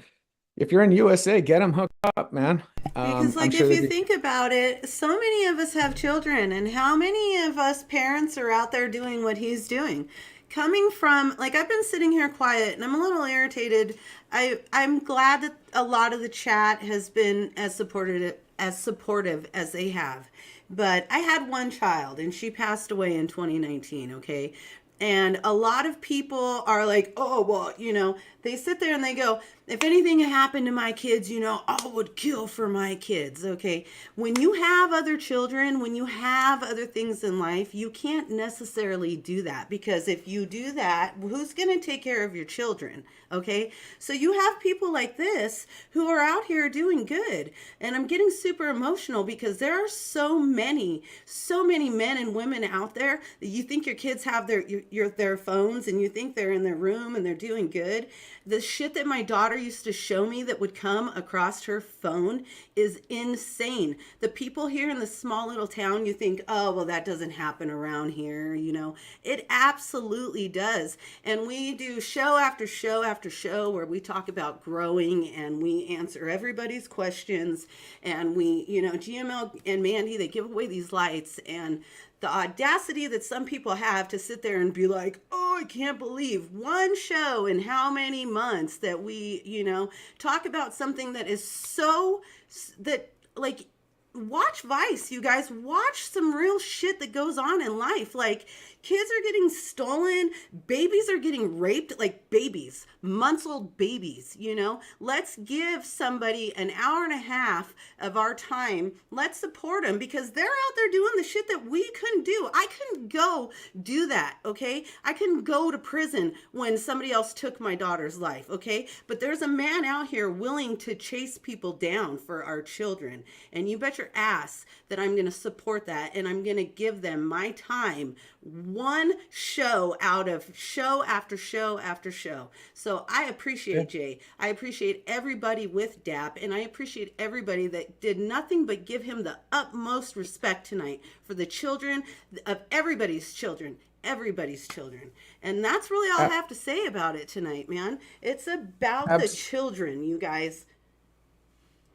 if you're in USA, get them hooked up, man. Because like if you think about it, so many of us have children, and how many of us parents are out there doing what he's doing? Coming from, like, I've been sitting here quiet and I'm a little irritated. I'm glad that a lot of the chat has been as supportive as they have. But I had one child and she passed away in 2019, okay? And a lot of people are like, oh, well, you know, they sit there and they go, if anything happened to my kids, you know, I would kill for my kids, okay? When you have other children, when you have other things in life, you can't necessarily do that, because if you do that, who's going to take care of your children, okay? So you have people like this who are out here doing good. And I'm getting super emotional because there are so many men and women out there that you think your kids have their phones and you think they're in their room and they're doing good. The shit that my daughter used to show me that would come across her phone is insane. The people here in the small little town, you think, oh, well, that doesn't happen around here, you know. It absolutely does. And we do show after show after show where we talk about growing and we answer everybody's questions. And we, you know, GML and Mandy, they give away these lights, and the audacity that some people have to sit there and be like, oh, I can't believe one show in how many months that we, you know, talk about something that is so, that like, watch Vice, you guys. Watch some real shit that goes on in life. Like, kids are getting stolen, babies are getting raped, like babies, months-old babies, you know. Let's give somebody an hour and a half of our time. Let's support them, because they're out there doing the shit that we couldn't do. I couldn't go do that, okay? I couldn't go to prison when somebody else took my daughter's life, okay? But there's a man out here willing to chase people down for our children. And you bet your your ass that I'm going to support that, and I'm going to give them my time, one show out of show after show after show. So I appreciate Jay. I appreciate everybody with DAP, and I appreciate everybody that did nothing but give him the utmost respect tonight for the children of everybody's children. Everybody's children. And that's really all I have to say about it tonight, man. It's about the children, you guys.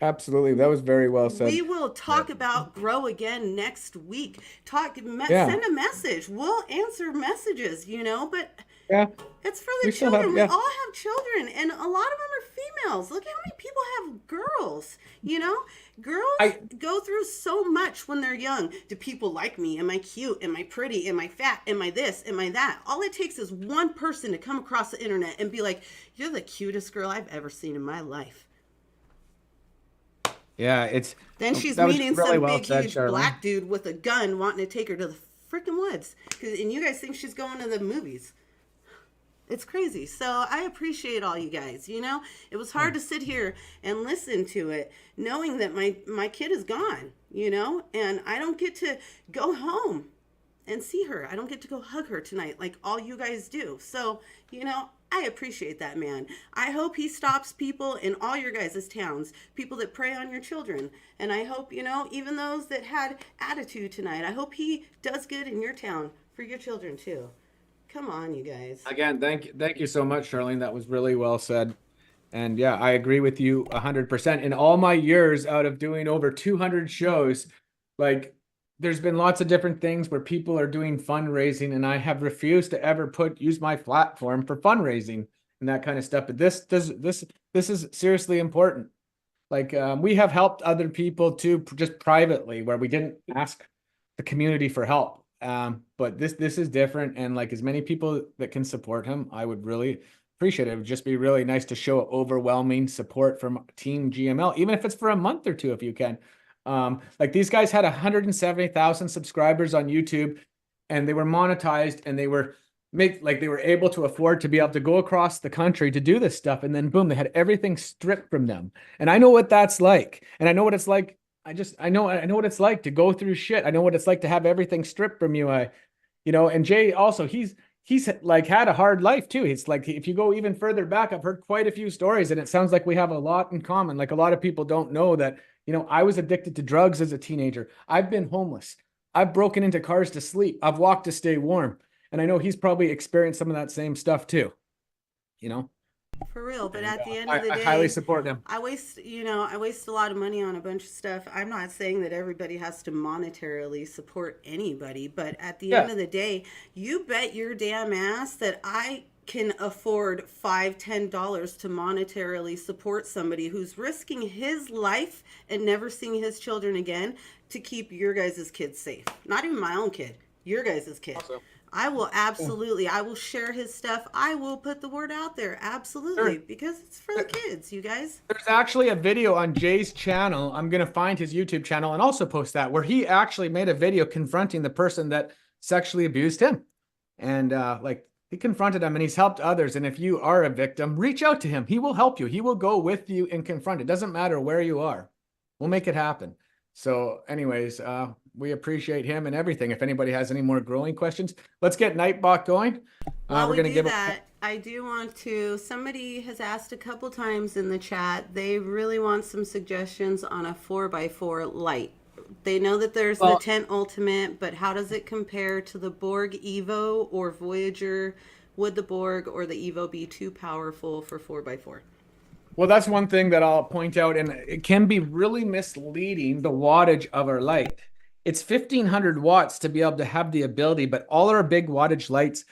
Absolutely. That was very well said. We will talk about Grow again next week. Send a message. We'll answer messages, you know, but it's for the children. We all have children, and a lot of them are females. Look how many people have girls, you know? Girls go through so much when they're young. Do people like me? Am I cute? Am I pretty? Am I fat? Am I this? Am I that? All it takes is one person to come across the internet and be like, you're the cutest girl I've ever seen in my life. Yeah, then she's meeting some big, huge black dude with a gun wanting to take her to the freaking woods. And you guys think she's going to the movies. It's crazy. So I appreciate all you guys. You know, it was hard to sit here and listen to it, knowing that my kid is gone, you know, and I don't get to go home and see her. I don't get to go hug her tonight like all you guys do. So, you know, I appreciate that, man. I hope he stops people in all your guys' towns, people that prey on your children. And I hope, you know, even those that had attitude tonight, I hope he does good in your town for your children too. Come on, you guys. Again, thank you so much, Charlene. That was really well said. And yeah, I agree with you 100%. In all my years out of doing over 200 shows, like, there's been lots of different things where people are doing fundraising, and I have refused to ever use my platform for fundraising and that kind of stuff. But this is seriously important. Like, we have helped other people too, just privately, where we didn't ask the community for help. But this is different, and like, as many people that can support him, I would really appreciate it. It would just be really nice to show overwhelming support from Team GML, even if it's for a month or two, if you can. Like, these guys had 170,000 subscribers on YouTube, and they were monetized, and they were able to afford to be able to go across the country to do this stuff. And then boom, they had everything stripped from them. And I know what that's like. And I know what it's like. I know what it's like to go through shit. I know what it's like to have everything stripped from you. And Jay also, he's like had a hard life too. It's like, if you go even further back, I've heard quite a few stories, and it sounds like we have a lot in common. Like, a lot of people don't know that, you know, I was addicted to drugs as a teenager. I've been homeless. I've broken into cars to sleep. I've walked to stay warm. And I know he's probably experienced some of that same stuff too, you know? For real. But at the end of the day, I highly support him. I waste a lot of money on a bunch of stuff. I'm not saying that everybody has to monetarily support anybody, but at the end of the day, you bet your damn ass that I can afford $5-10 to monetarily support somebody who's risking his life and never seeing his children again to keep your guys' kids safe. Not even my own kid, your guys' kid. Awesome. I will absolutely, I will share his stuff. I will put the word out there. Absolutely. Sure. Because it's for the kids, you guys. There's actually a video on Jay's channel. I'm going to find his YouTube channel and also post that, where he actually made a video confronting the person that sexually abused him. And he confronted him, and he's helped others. And if you are a victim, reach out to him. He will help you. He will go with you and confront. It doesn't matter where you are. We'll make it happen. So anyways, we appreciate him and everything. If anybody has any more growing questions, let's get Nightbot going. While we're going to give that, I do want to, somebody has asked a couple times in the chat, they really want some suggestions on a 4x4 light. They know that there's the Tent Ultimate, but how does it compare to the Borg Evo or Voyager? Would the Borg or the Evo be too powerful for 4x4? Well, that's one thing that I'll point out, and it can be really misleading, the wattage of our light. It's 1,500 watts to be able to have the ability, but all our big wattage lights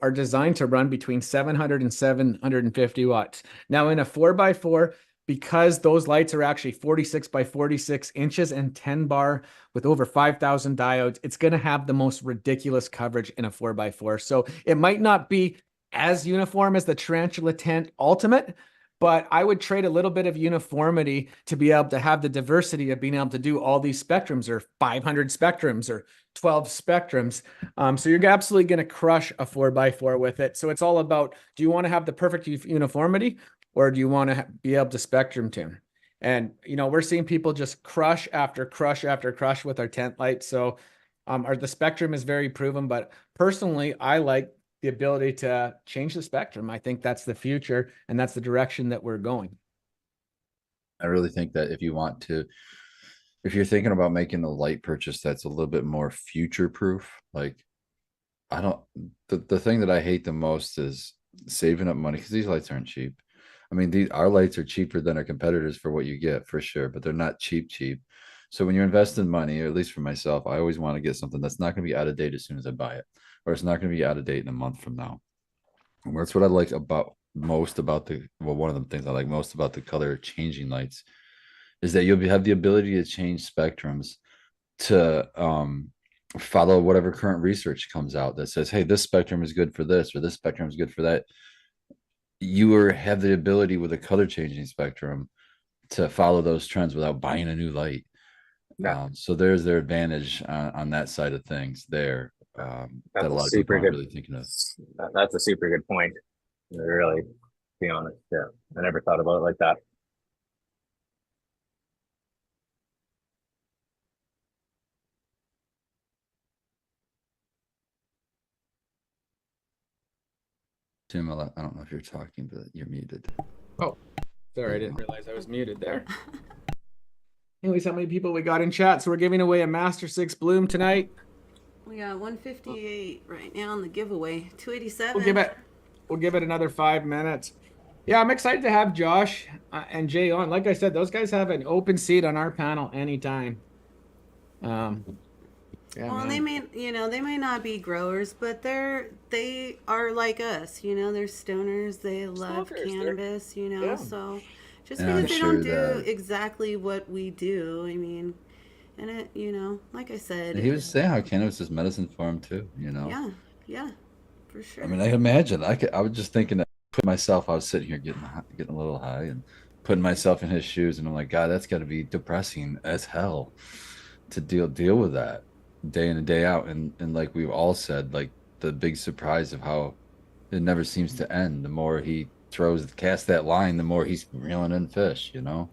are designed to run between 700 and 750 watts. Now, in a 4x4, because those lights are actually 46 by 46 inches and 10 bar with over 5,000 diodes, it's going to have the most ridiculous coverage in a 4x4. So it might not be as uniform as the Tarantula Tent Ultimate, but I would trade a little bit of uniformity to be able to have the diversity of being able to do all these spectrums, or 500 spectrums, or 12 spectrums. So you're absolutely going to crush a 4x4 with it. So it's all about, do you want to have the perfect uniformity, or do you want to be able to spectrum tune? And, you know, we're seeing people just crush after crush after crush with our tent lights. So the spectrum is very proven, but personally, I like the ability to change the spectrum. I think that's the future, and that's the direction that we're going. I really think that if you're thinking about making a light purchase that's a little bit more future proof, like the thing that I hate the most is saving up money, because these lights aren't cheap. I mean, our lights are cheaper than our competitors for what you get, for sure, but they're not cheap. So when you're investing money, or at least for myself, I always want to get something that's not going to be out of date as soon as I buy it, or it's not going to be out of date in a month from now. And that's what I like most about one of the things I like most about the color changing lights is that you'll have the ability to change spectrums to follow whatever current research comes out that says, hey, this spectrum is good for this, or this spectrum is good for that. You have the ability with a color changing spectrum to follow those trends without buying a new light. Yeah. So there's their advantage on that side of things there. That a lot of people aren't really thinking of. That's a super good point. Really, to be honest. Yeah. I never thought about it like that. Tim, I don't know if you're talking, but you're muted. Oh, sorry, I didn't realize I was muted there. Anyways, how many people we got in chat? So we're giving away a Master 6 Bloom tonight. We got 158 right now in the giveaway. 287. We'll give it another 5 minutes. Yeah, I'm excited to have Josh and Jay on. Like I said, those guys have an open seat on our panel anytime. Yeah, well, they may not be growers, but they are like us. You know, they're stoners. They love cannabis. You know, so just because they don't do exactly what we do, I mean, and it, you know, like I said, he was saying how cannabis is medicine for him too. You know. Yeah, for sure. I mean, I imagine I was just thinking that I was sitting here getting a little high and putting myself in his shoes, and I'm like, God, that's got to be depressing as hell to deal with that day in and day out. And like we've all said, like the big surprise of how it never seems to end. The more he casts that line, the more he's reeling in fish, you know.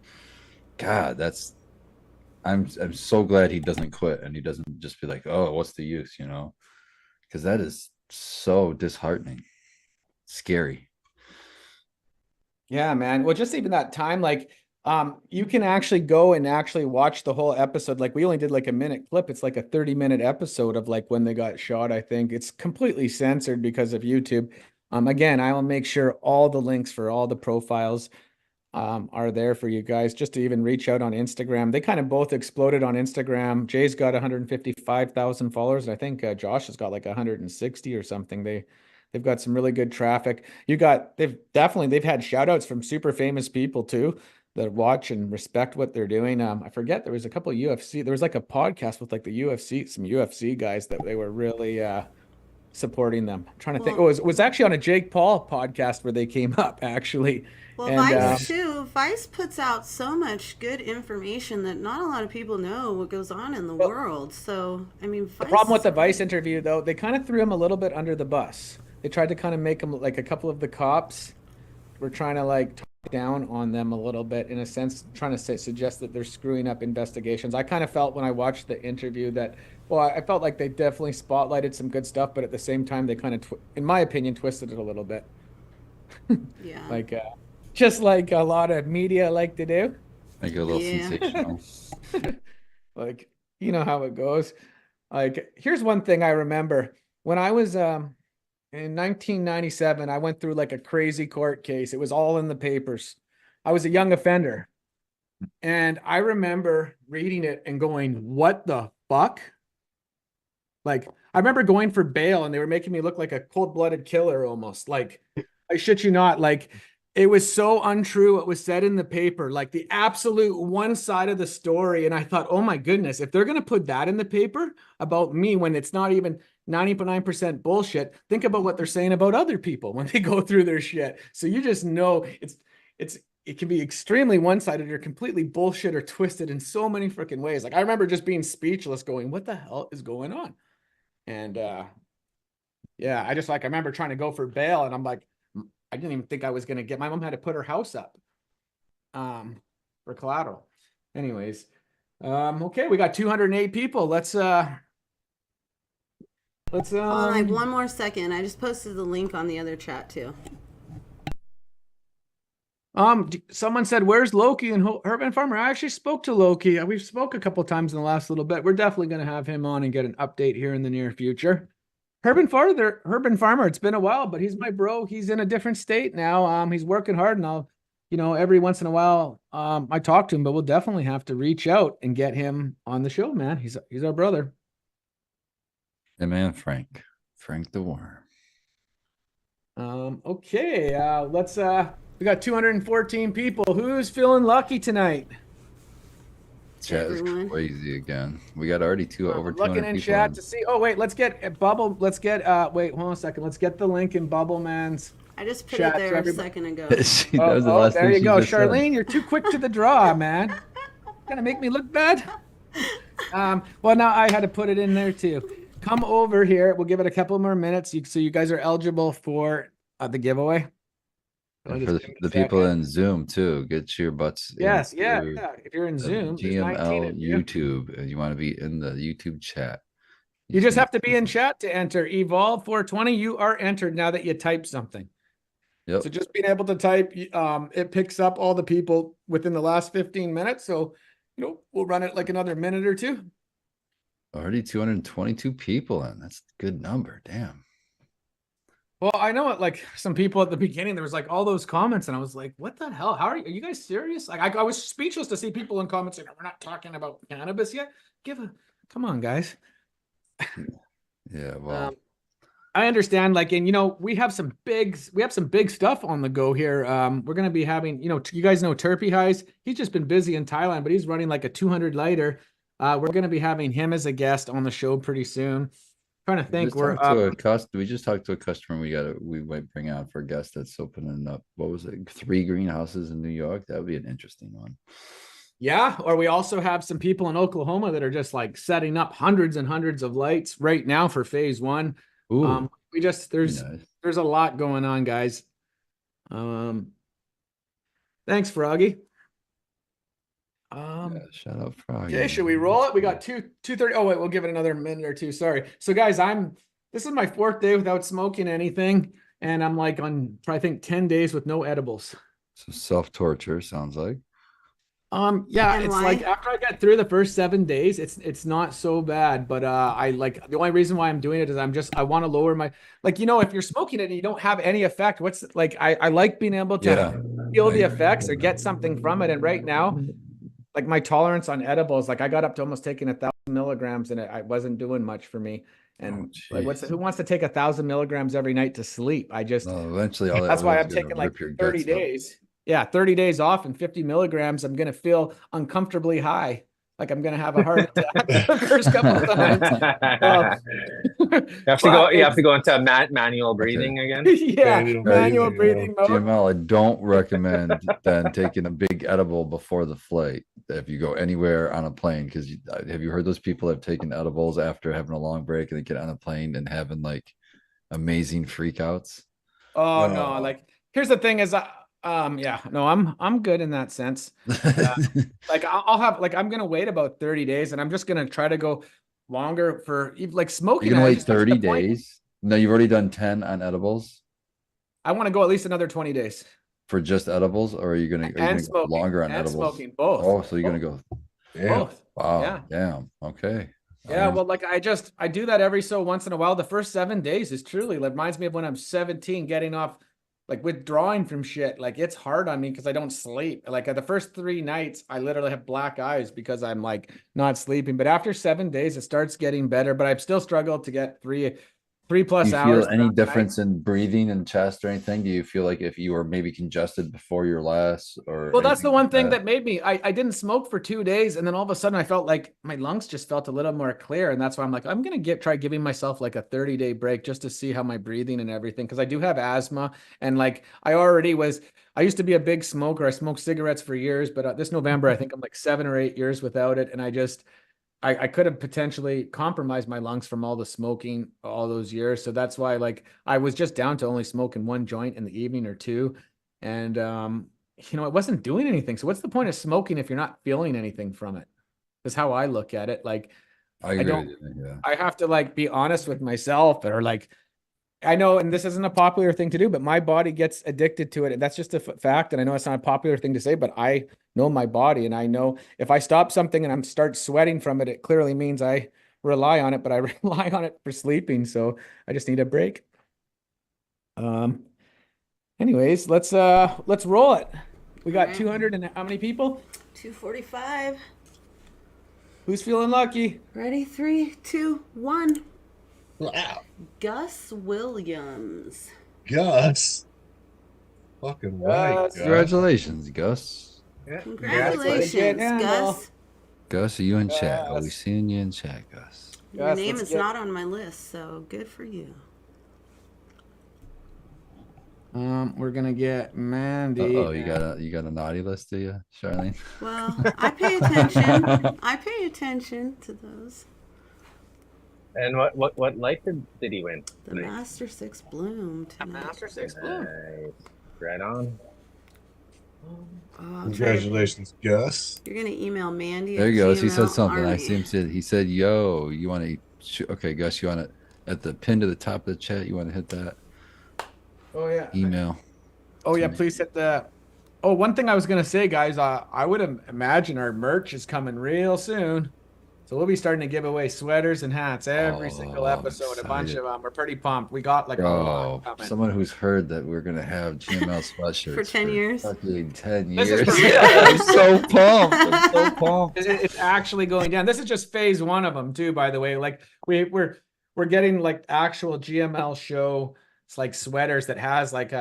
God, I'm so glad he doesn't quit and he doesn't just be like, oh, what's the use, you know, because that is so disheartening, scary. Yeah, man. Well, just even that time, like you can actually go and actually watch the whole episode. Like we only did like a minute clip. It's like a 30-minute episode of like when they got shot. I think it's completely censored because of YouTube. Again, I will make sure all the links for all the profiles are there for you guys, just to even reach out on Instagram. They kind of both exploded on Instagram. Jay's got 155,000 followers, and I think Josh has got like 160 or something. They've got some really good traffic. They've had shout outs from super famous people too that watch and respect what they're doing. I forget, there was a couple of there was like a podcast with like the UFC, some UFC guys that they were really supporting them. I'm trying to think. It was actually on a Jake Paul podcast where they came up actually. Well, Vice too. Vice puts out so much good information that not a lot of people know what goes on in the world. So, I mean, the problem with the Vice interview though, they kind of threw him a little bit under the bus. They tried to kind of make him like a couple of the cops were trying to like talk down on them a little bit, in a sense, trying to suggest that they're screwing up investigations. I kind of felt when I watched the interview that, well, I felt like they definitely spotlighted some good stuff, but at the same time, they kind of, in my opinion, twisted it a little bit. Yeah. Like, just like a lot of media like to do. Make it a little sensational. Like, you know how it goes. Like, here's one thing I remember. When I was in 1997, I went through like a crazy court case. It was all in the papers. I was a young offender. And I remember reading it and going, what the fuck? Like, I remember going for bail and they were making me look like a cold-blooded killer almost. Like, I shit you not, like, it was so untrue what was said in the paper, like the absolute one side of the story. And I thought, oh my goodness, if they're going to put that in the paper about me when it's not even 99% bullshit, think about what they're saying about other people when they go through their shit. So you just know it can be extremely one-sided or completely bullshit or twisted in so many freaking ways. Like I remember just being speechless going, what the hell is going on? And yeah, I remember trying to go for bail and I'm like, I didn't even think I was going to get, my mom had to put her house up. for collateral. Anyways, okay, we got 208 people. Let's Hold on, I have one more second. I just posted the link on the other chat too. Someone said, "Where's Loki and Urban Farmer?" I actually spoke to Loki. We've spoke a couple times in the last little bit. We're definitely going to have him on and get an update here in the near future. Urban Farmer. It's been a while, but he's my bro. He's in a different state now. He's working hard, and I'll, every once in a while, I talk to him. But we'll definitely have to reach out and get him on the show, man. He's our brother. Hey man, Frank the Worm. Okay. Let's. We got 214 people. Who's feeling lucky tonight? Chat is crazy again. We got already over 200 looking in people chat to see. Oh wait, let's get Bubble. Let's get wait, hold on a second. Let's get the link in Bubble Man's. I just put it there a second ago. There you go, Charlene. You're too quick to the draw, man. Gonna make me look bad. Well, now I had to put it in there too. Come over here. We'll give it a couple more minutes, so you guys are eligible for the giveaway. And for the people in Zoom too, get your butts. Yes, yeah. If you're in Zoom, GML YouTube, and you want to be in the YouTube chat. You just have to be in chat to enter. Evolve 420. You are entered now that you type something. Yep. So just being able to type, it picks up all the people within the last 15 minutes. So, we'll run it like another minute or two. Already 222 people in. That's a good number. Damn. Well, I know it. Like some people at the beginning, there was like all those comments, and I was like, "What the hell? How are you guys serious?" Like I was speechless to see people in comments saying, "We're not talking about cannabis yet." Come on, guys. Yeah, well, I understand. Like, and we have some big stuff on the go here. We're gonna be having, you guys know Terpy Highs. He's just been busy in Thailand, but he's running like a 200 lighter. We're gonna be having him as a guest on the show pretty soon. Trying to think. We just talked to a customer we might bring out for a guest that's opening up, what was it, 3 greenhouses in New York. That would be an interesting one. Yeah, or we also have some people in Oklahoma that are just like setting up hundreds and hundreds of lights right now for phase 1. Ooh, there's a lot going on, guys. Thanks, Froggy. Shout out Froggy. Okay, should we roll it? We got 2:30. Oh wait, we'll give it another minute or two. Sorry. So guys, this is my 4th day without smoking anything, and I'm like on, I think, 10 days with no edibles. So self-torture sounds like. Yeah, it's like after I get through the first 7 days, it's not so bad. But I like, the only reason why I'm doing it is I want to lower my, like, if you're smoking it and you don't have any effect, I like being able to feel the effects or get something from it. And right now, like my tolerance on edibles, like I got up to almost taking 1,000 milligrams and it wasn't doing much for me. And who wants to take 1,000 milligrams every night to sleep? Eventually that's why I'm taking like 30 days. Yeah, 30 days off and 50 milligrams. I'm going to feel uncomfortably high. Like I'm going to have a heart attack the first couple of times. You have to go into manual breathing again. Yeah, manual breathing mode. GML, I don't recommend then taking a big edible before the flight if you go anywhere on a plane, because have you heard those people that have taken edibles after having a long break and they get on a plane and having like amazing freakouts? Oh no, like here's the thing is I'm good in that sense. Like I'll have, like, I'm gonna wait about 30 days and I'm just gonna try to go longer for like smoking. You're gonna wait 30 days? No, you've already done 10 on edibles. I want to go at least another 20 days for just edibles, or are you gonna go longer on edibles? Smoking both. Oh, so you're gonna go both. Wow. Yeah. Damn. Okay. Yeah, well, like I do that every so once in a while. The first 7 days is truly reminds me of when I'm 17, getting off, like withdrawing from shit. Like it's hard on me because I don't sleep. Like the first 3 nights, I literally have black eyes because I'm like not sleeping. But after 7 days, it starts getting better. But I've still struggled to get 3+ hours. Do you feel any difference in breathing and chest or anything? Do you feel like if you were maybe congested before your last, or? Well, that's the one thing that made me, I didn't smoke for 2 days. And then all of a sudden I felt like my lungs just felt a little more clear. And that's why I'm like, I'm going to try giving myself like a 30-day break just to see how my breathing and everything. Cause I do have asthma. And like, I used to be a big smoker. I smoked cigarettes for years, but this November, I think I'm like 7 or 8 years without it. And I could have potentially compromised my lungs from all the smoking all those years. So that's why, like, I was just down to only smoking 1 joint in the evening or 2. And you know, it wasn't doing anything. So what's the point of smoking if you're not feeling anything from it? That's how I look at it. Like, I agree don't, with you, yeah. I have to like be honest with myself, or like, I know, and this isn't a popular thing to do, but my body gets addicted to it. And that's just a fact. And I know it's not a popular thing to say, but I know my body, and I know if I stop something and I'm start sweating from it, it clearly means I rely on it, but I rely on it for sleeping. So I just need a break. Anyways, let's roll it. We got Alright. 200 and how many people? 245. Who's feeling lucky? Ready? 3, 2, 1. Wow. Gus Williams. Gus. Fucking right. Gus. Congratulations, Gus. Congratulations, Gus. Gus, are you in chat? Are we Gus. seeing you in chat, Gus? Your Gus, name let's is get- not on my list, so good for you. We're gonna get Mandy. Oh, you got a naughty list, do you, Charlene? Well, I pay attention. I pay attention to those. And what light did he win? The tonight? Master 6 Bloom tonight. Master 6 Bloom. Nice. Right on. Oh, I'll try to- Congratulations, Gus. You're gonna email Mandy. There at he goes. He said GML something. I Army. see him said. He said, "Yo, you want to? Okay, Gus, you want to at the pin to the top of the chat? You want to hit that Oh yeah. email?" Oh yeah, please hit the. Oh, one thing I was gonna say, guys. I would imagine our merch is coming real soon, so we'll be starting to give away sweaters and hats every single I'm episode. A bunch excited. of them. We're pretty pumped. We got like a Bro, lot coming. someone who's heard that we're gonna have GML sweatshirts For 10 years. fucking 10 This is years. for real. I'm so pumped. I'm so pumped. It's actually going down. This is just phase one of them too, by the way. Like we're getting like actual GML show. It's like sweaters that has like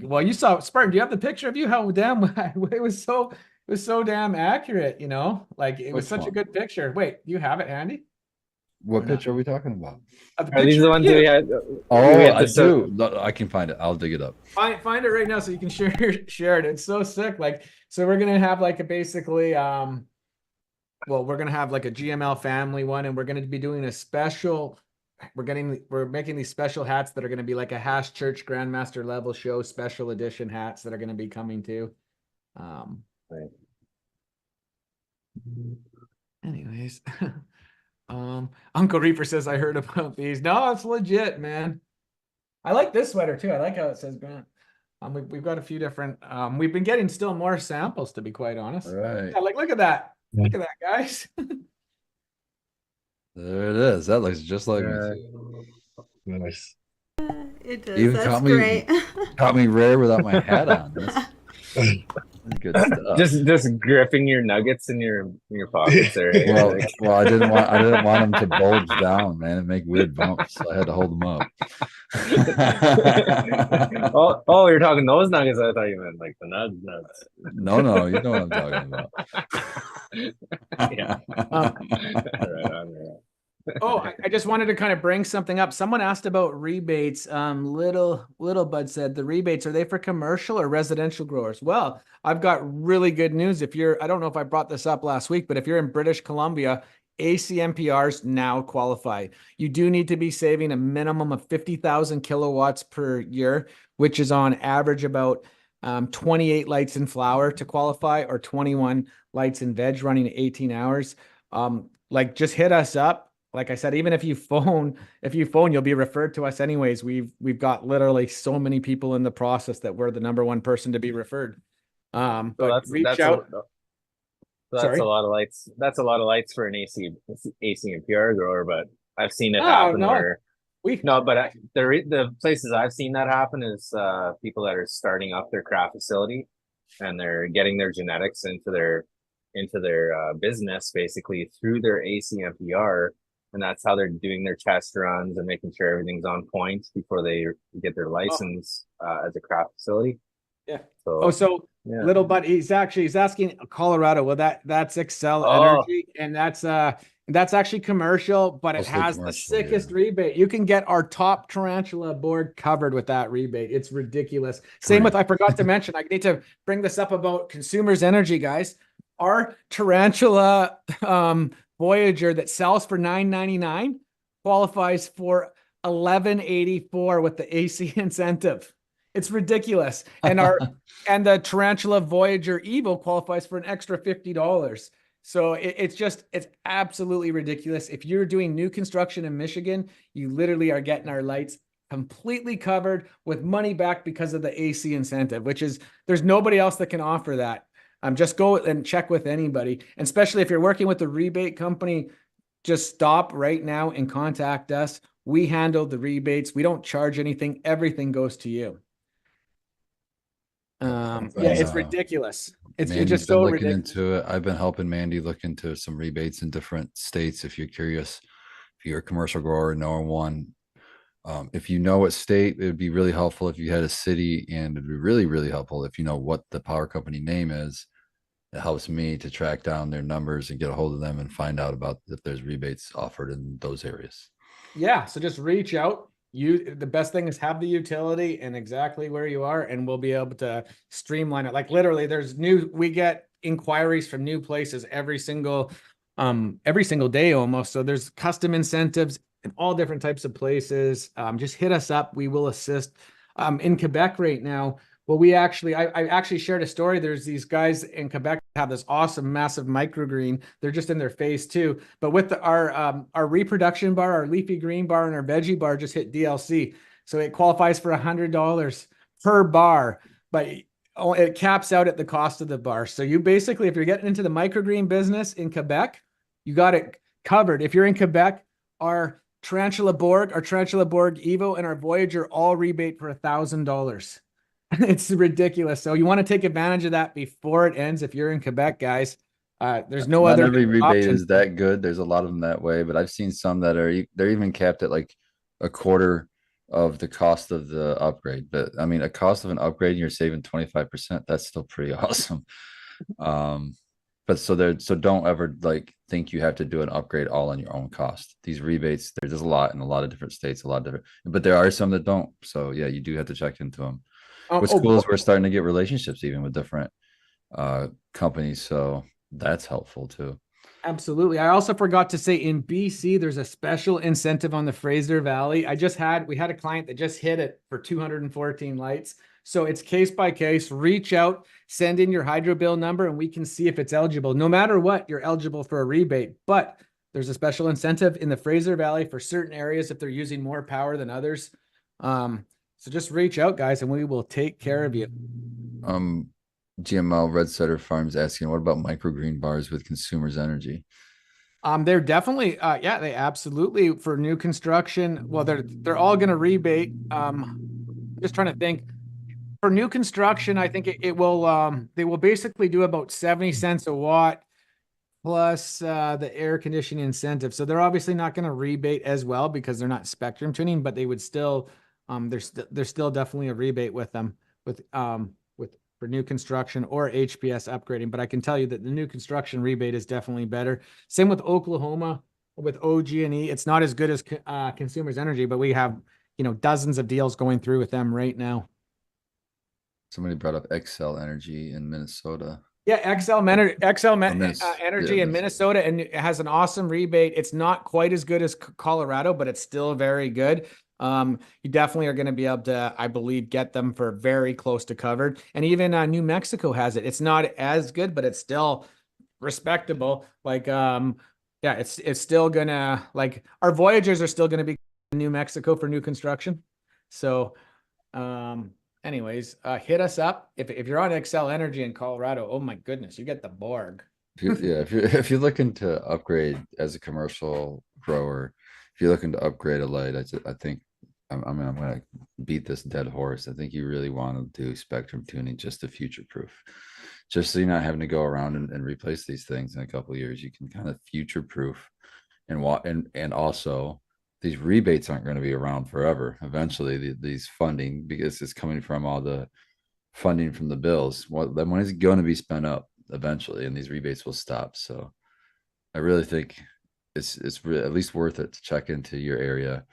well, you saw Spartan. Do you have the picture of you? How damn it was so damn accurate, you know? Like it was Which such a one? good picture. Wait, you have it handy? What Or not? picture are we talking about? Of Are these picture the of ones you. we had? Oh, we had I to search- do. No, I can find it. I'll dig it up. Find it right now so you can share it. It's so sick. Like, so we're gonna have like a basically well, we're gonna have like a GML family one, and we're gonna be doing a special. We're making these special hats that are gonna be like a Hash Church Grandmaster level show special edition hats that are gonna be coming too. Right. Anyways, Uncle Reaper says I heard about these. No, it's legit, man. I like this sweater too. I like how it says Grant. We've got a few different. We've been getting still more samples, to be quite honest. All right. Yeah, like look at that. Look at that, guys. There it is. That looks just like me. Uh, too. Nice. It does. Even That's caught me- great. Caught me rare without my hat on. That's good stuff. just gripping your nuggets in your pockets there. hey? well, I didn't want them to bulge down, man, and make weird bumps. So I had to hold them up. oh, you're talking those nuggets. I thought you meant like the nuts. No, you know what I'm talking about. Yeah. Right on, right. Oh, I just wanted to kind of bring something up. Someone asked about rebates. Little Bud said the rebates, are they for commercial or residential growers? Well, I've got really good news. If you're, I don't know if I brought this up last week, but if you're in British Columbia, ACMPRs now qualify. You do need to be saving a minimum of 50,000 kilowatts per year, which is on average about 28 lights in flower to qualify, or 21 lights in veg running 18 hours. Like just hit us up. Like I said, even if you phone, you'll be referred to us anyways. We've got literally so many people in the process that we're the number one person to be referred. So But reach out. That's Sorry? a lot of lights. That's a lot of lights for an AC and PR grower, but I've seen it Oh, happen no. where We the places I've seen that happen is people that are starting up their craft facility and they're getting their genetics into their business basically through their ACMPR, and that's how they're doing their test runs and making sure everything's on point before they get their license as a craft facility. Yeah. So yeah. Little Bud, he's asking Colorado. Well, that's Excel Oh. Energy, and that's actually commercial, but it Mostly has the commercial, sickest yeah. rebate. You can get our top tarantula board covered with that rebate. It's ridiculous. Same with, I forgot to mention, I need to bring this up about Consumers Energy, guys. Our tarantula Voyager that sells for $9.99 qualifies for $11.84 with the AC incentive. It's ridiculous. And and the Tarantula Voyager Evo qualifies for an extra $50. So it's absolutely ridiculous. If you're doing new construction in Michigan, you literally are getting our lights completely covered with money back because of the AC incentive, which is, there's nobody else that can offer that. Just go and check with anybody. And especially if you're working with a rebate company, just stop right now and contact us. We handle the rebates. We don't charge anything. Everything goes to you. Yeah, it's ridiculous. It's just so looking ridiculous. into it. I've been helping Mandy look into some rebates in different states. If you're curious, if you're a commercial grower, know one. If you know what state, it would be really helpful if you had a city, and it'd be really, really helpful if you know what the power company name is. It helps me to track down their numbers and get a hold of them and find out about if there's rebates offered in those areas. Yeah, so just reach out. The best thing is have the utility and exactly where you are, and we'll be able to streamline it. Like literally, we get inquiries from new places every single day almost. So there's custom incentives in all different types of places. Just hit us up. We will assist. In Quebec right now, well, I actually shared a story. There's these guys in Quebec that have this awesome, massive microgreen. They're just in their phase 2. But with our reproduction bar, our leafy green bar, and our veggie bar just hit DLC. So it qualifies for $100 per bar, but it caps out at the cost of the bar. So you basically, if you're getting into the microgreen business in Quebec, you got it covered. If you're in Quebec, our Tarantula Borg Evo, and our Voyager all rebate for $1,000. It's ridiculous. So you want to take advantage of that before it ends. If you're in Quebec, guys, there's no Not other every rebate option. is that good. There's a lot of them that way, but I've seen some that they're even capped at like a quarter of the cost of the upgrade. But I mean, a cost of an upgrade, you're saving 25%. That's still pretty awesome. But so don't ever like think you have to do an upgrade all on your own cost. These rebates, there's a lot in a lot of different states, but there are some that don't. So yeah, you do have to check into them. With schools, we're starting to get relationships even with different companies, so that's helpful too. Absolutely. I also forgot to say in BC, there's a special incentive on the Fraser Valley. We had a client that just hit it for 214 lights. So it's case by case. Reach out, send in your hydro bill number, and we can see if it's eligible. No matter what, you're eligible for a rebate, but there's a special incentive in the Fraser Valley for certain areas if they're using more power than others. So just reach out, guys, and we will take care of you. GML Red Setter Farms asking, what about microgreen bars with Consumers Energy? They're definitely, they absolutely, for new construction. Well, they're all going to rebate. Just trying to think. For new construction, I think it will. They will basically do about 70 cents a watt plus the air conditioning incentive. So they're obviously not going to rebate as well because they're not spectrum tuning, but they would still. There's still definitely a rebate with them for new construction or HPS upgrading. But I can tell you that the new construction rebate is definitely better. Same with Oklahoma with OG&E. It's not as good as Consumers Energy, but we have dozens of deals going through with them right now. Somebody brought up Xcel Energy in Minnesota. Yeah, Energy in Minnesota, and it has an awesome rebate. It's not quite as good as Colorado, but it's still very good. You definitely are going to be able to, I believe, get them for very close to covered. And even New Mexico has it. It's not as good, but it's still respectable. Like, it's still gonna, like, our Voyagers are still going to be in New Mexico for new construction. So, anyways, hit us up if you're on Xcel Energy in Colorado. Oh my goodness, you get the Borg. If you're looking to upgrade as a commercial grower, if you're looking to upgrade a light, I think I'm going to beat this dead horse. I think you really want to do spectrum tuning just to future proof, just so you're not having to go around and replace these things in a couple of years. You can kind of future proof, and also these rebates aren't going to be around forever. Eventually, these funding, because it's coming from all the funding from the bills, that money is going to be spent up eventually, and these rebates will stop. So I really think it's at least worth it to check into your area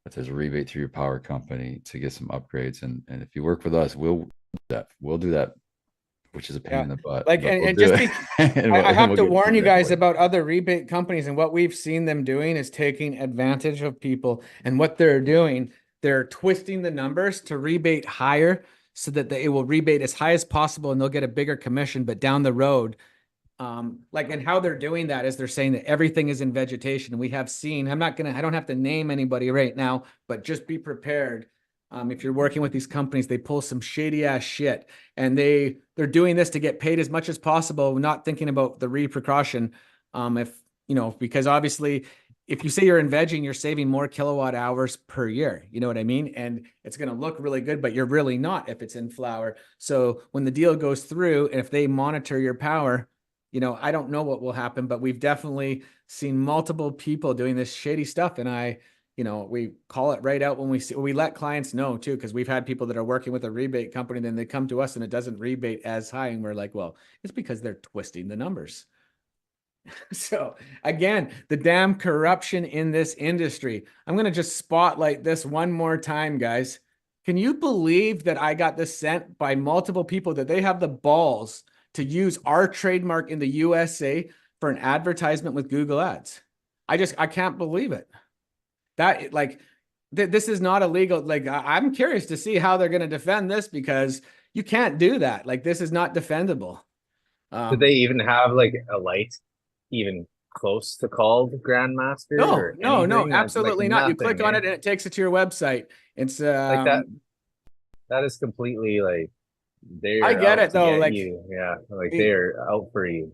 if there's a rebate through your power company to get some upgrades. And if you work with us, we'll do that, which is a pain in the butt. Like, and just I have to warn you guys about other rebate companies, and what we've seen them doing is taking advantage of people. And what they're doing, they're twisting the numbers to rebate higher. so that it will rebate as high as possible and they'll get a bigger commission. But down the road, like, and how they're doing that is they're saying that everything is in vegetation. And we have seen, I don't have to name anybody right now, but just be prepared. If you're working with these companies, they pull some shady ass shit, and they're doing this to get paid as much as possible, not thinking about the repercussion. If, you know, because obviously if you say you're in vegging, you're saving more kilowatt hours per year. You know what I mean? And it's going to look really good, but you're really not if it's in flower. So when the deal goes through, and if they monitor your power, you know, I don't know what will happen, but we've definitely seen multiple people doing this shady stuff. And you know, we call it right out when we let clients know too, because we've had people that are working with a rebate company, then they come to us and it doesn't rebate as high. And we're like, well, it's because they're twisting the numbers. So again, the damn corruption in this industry. I'm going to just spotlight this one more time, guys. Can you believe that I got this sent by multiple people, that they have the balls to use our trademark in the USA for an advertisement with Google Ads? I can't believe it. That, like, this is not illegal. Like, I'm curious to see how they're going to defend this, because you can't do that. Like, this is not defendable. Did they even have like a light even close to called Grandmaster? No, absolutely like not. You nothing, click on eh? it and it takes it to your website. It's Like that is completely like, they're I get out it to though. get Like, you. Yeah, like they're out for you.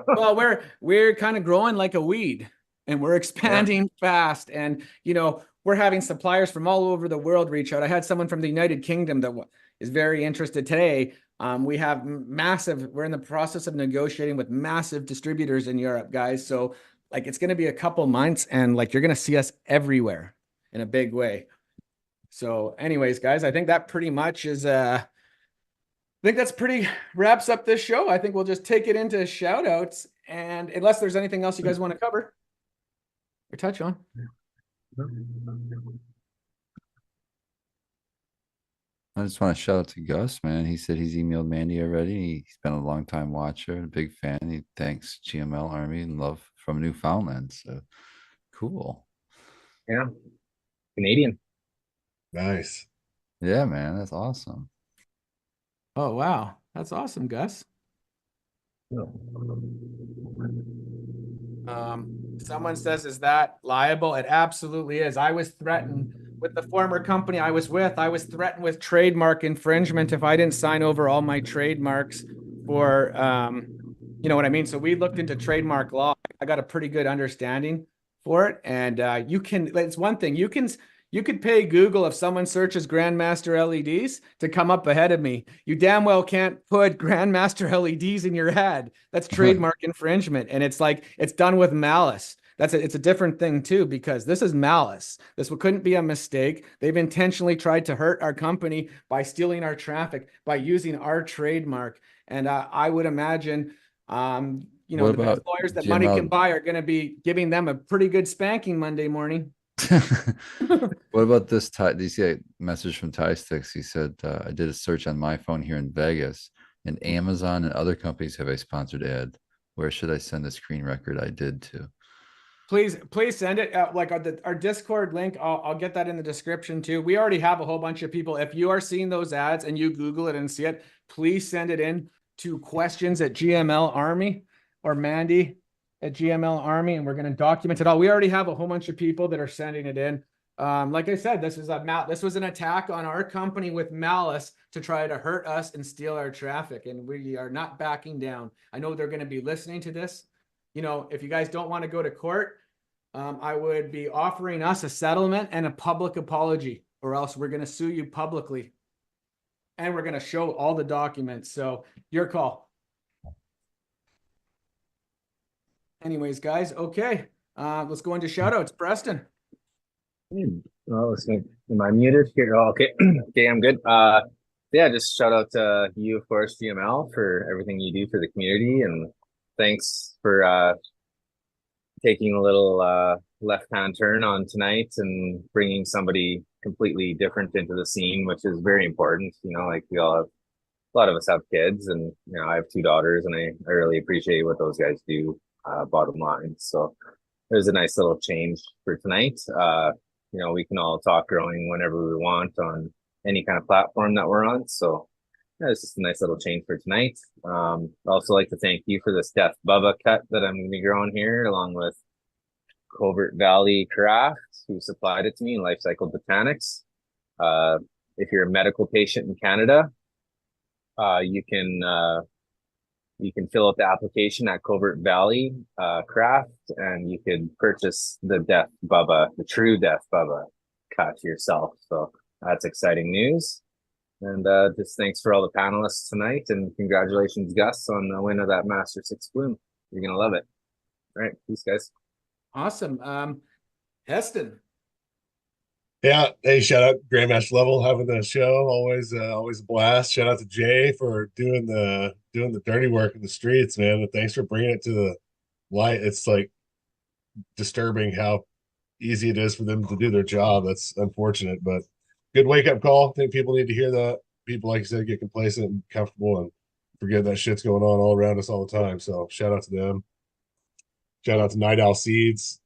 well, we're kind of growing like a weed, and we're expanding fast. And, you know, we're having suppliers from all over the world reach out. I had someone from the United Kingdom that is very interested today. We have we're in the process of negotiating with massive distributors in Europe, guys. So like, it's going to be a couple months, and like, you're going to see us everywhere in a big way. So anyways, guys, I think that pretty much is, I think that's pretty wraps up this show. I think we'll just take it into shout outs, and unless there's anything else you guys want to cover or touch on. I just want to shout out to Gus, man. He said he's emailed Mandy already. He's been a long time watcher, a big fan. He thanks GML Army and love from Newfoundland. So cool. Yeah, Canadian. Nice. Yeah, man, that's awesome. Oh, wow. That's awesome, Gus. Someone says, is that liable? It absolutely is. I was threatened with the former company I was threatened with trademark infringement if I didn't sign over all my trademarks for, you know what I mean? So we looked into trademark law. I got a pretty good understanding for it. And it's one thing, you could pay Google if someone searches Grandmaster LEDs to come up ahead of me. You damn well can't put Grandmaster LEDs in your ad. That's trademark infringement. And it's like, it's done with malice. It's a different thing too, because this is malice. This couldn't be a mistake. They've intentionally tried to hurt our company by stealing our traffic, by using our trademark. And I would imagine, you know, the best lawyers that money can buy are going to be giving them a pretty good spanking Monday morning. What about this? Did you see a message from Ty Sticks? He said, I did a search on my phone here in Vegas, and Amazon and other companies have a sponsored ad. Where should I send the screen record I did to? Please send it like our Discord link. I'll get that in the description too. We already have a whole bunch of people. If you are seeing those ads and you Google it and see it, please send it in to questions@GML Army or Mandy at GML Army, and we're going to document it all. We already have a whole bunch of people that are sending it in. Like I said, this was an attack on our company with malice to try to hurt us and steal our traffic, and we are not backing down. I know they're going to be listening to this. You know, if you guys don't want to go to court, I would be offering us a settlement and a public apology, or else we're going to sue you publicly. And we're going to show all the documents. So your call. Anyways, guys, okay. Let's go into shout outs. Preston. Oh, am I muted here? Oh, okay. Okay, I'm good. Yeah, just shout out to you, of course, GML, for everything you do for the community, and thanks for taking a little left-hand turn on tonight and bringing somebody completely different into the scene, which is very important. You know, like a lot of us have kids, and you know, I have 2 daughters, and I really appreciate what those guys do. Bottom line, so there's a nice little change for tonight. You know, we can all talk growing whenever we want on any kind of platform that we're on. So yeah, it's just a nice little change for tonight. I'd also like to thank you for this Death Bubba cut that I'm going to be growing here, along with Covert Valley Craft, who supplied it to me, and Life Cycle Botanics. If you're a medical patient in Canada, you can fill out the application at Covert Valley Craft, and you could purchase the Death Bubba, the true Death Bubba cut yourself. So that's exciting news. And just thanks for all the panelists tonight, and congratulations, Gus, on the win of that Master 6 Bloom. You're gonna love it. All right, peace, guys. Awesome. Heston. Yeah, hey, shout out Grandmaster Level having the show. Always a blast. Shout out to Jay for doing the dirty work in the streets, man. And thanks for bringing it to the light. It's like disturbing how easy it is for them to do their job. That's unfortunate, but good wake up call. I think people need to hear that. People, like you said, get complacent and comfortable and forget that shit's going on all around us all the time. So shout out to them. Shout out to Night Owl Seeds.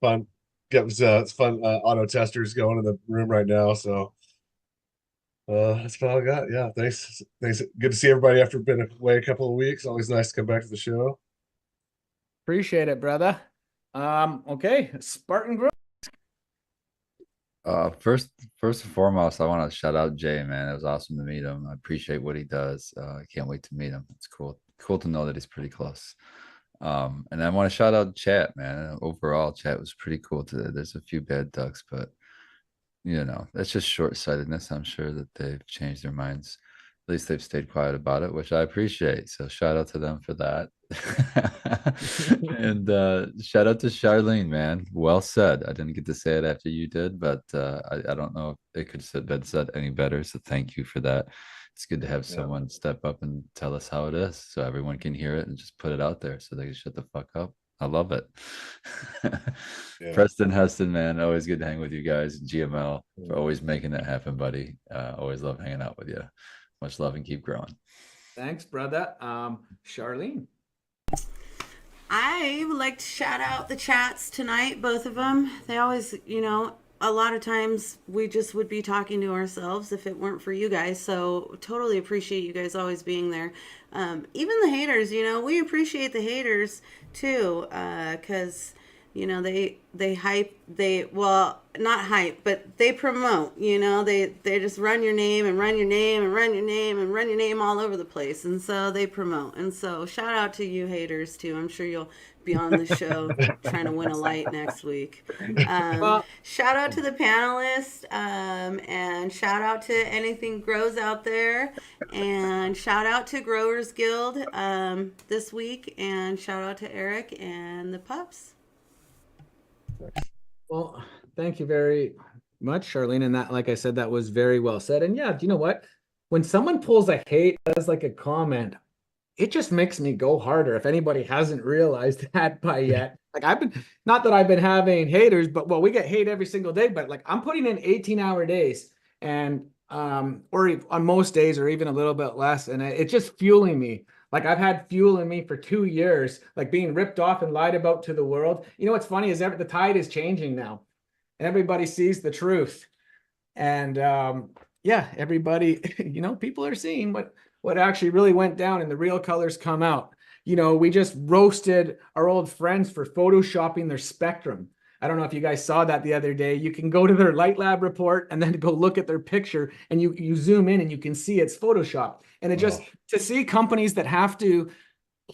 Fun. It's fun auto testers going in the room right now. So that's all I got. Yeah, thanks. Good to see everybody after been away a couple of weeks. Always nice to come back to the show. Appreciate it, brother. Okay, Spartan Grove. First and foremost, I want to shout out Jay, man. It was awesome to meet him. I appreciate what he does. I can't wait to meet him. It's cool to know that he's pretty close. And I want to shout out Chat, man. Overall, Chat was pretty cool today. There's a few bad ducks, but you know, that's just short-sightedness. I'm sure that they've changed their minds. At least they've stayed quiet about it, which I appreciate. So shout out to them for that. And shout out to Charlene, man. Well said. I didn't get to say it after you did, but I don't know if it could have been said any better. So thank you for that. It's good to have someone step up and tell us how it is so everyone can hear it and just put it out there so they can shut the fuck up. I love it. Preston Heston, man, always good to hang with you guys. GML for always making that happen, buddy. Always love hanging out with you. Much love and keep growing. Thanks, brother. Charlene. I would like to shout out the chats tonight, both of them. They always, a lot of times we just would be talking to ourselves if it weren't for you guys. So totally appreciate you guys always being there. Even the haters, we appreciate the haters too, because they hype, not hype, but they promote, they just run your name and run your name and run your name and run your name all over the place. And so they promote. And so shout out to you haters too. I'm sure you'll be on the show trying to win a light next week. Shout out to the panelists, and shout out to Anything Grows out there, and shout out to Growers Guild this week, and shout out to Eric and the pups. Well, thank you very much, Charlene. And that, like I said, that was very well said. And yeah, do you know what? When someone pulls a hate as like a comment, it just makes me go harder. If anybody hasn't realized that by yet, like not that I've been having haters, but we get hate every single day, but like I'm putting in 18-hour days and, or on most days, or even a little bit less. And it's just fueling me. Like I've had fuel in me for 2 years, like being ripped off and lied about to the world. What's funny is the tide is changing now. Everybody sees the truth. And everybody, people are seeing what actually really went down and the real colors come out. We just roasted our old friends for photoshopping their spectrum. I don't know if you guys saw that the other day. You can go to their Light Lab report and then go look at their picture and you zoom in and you can see it's photoshopped. And to see companies that have to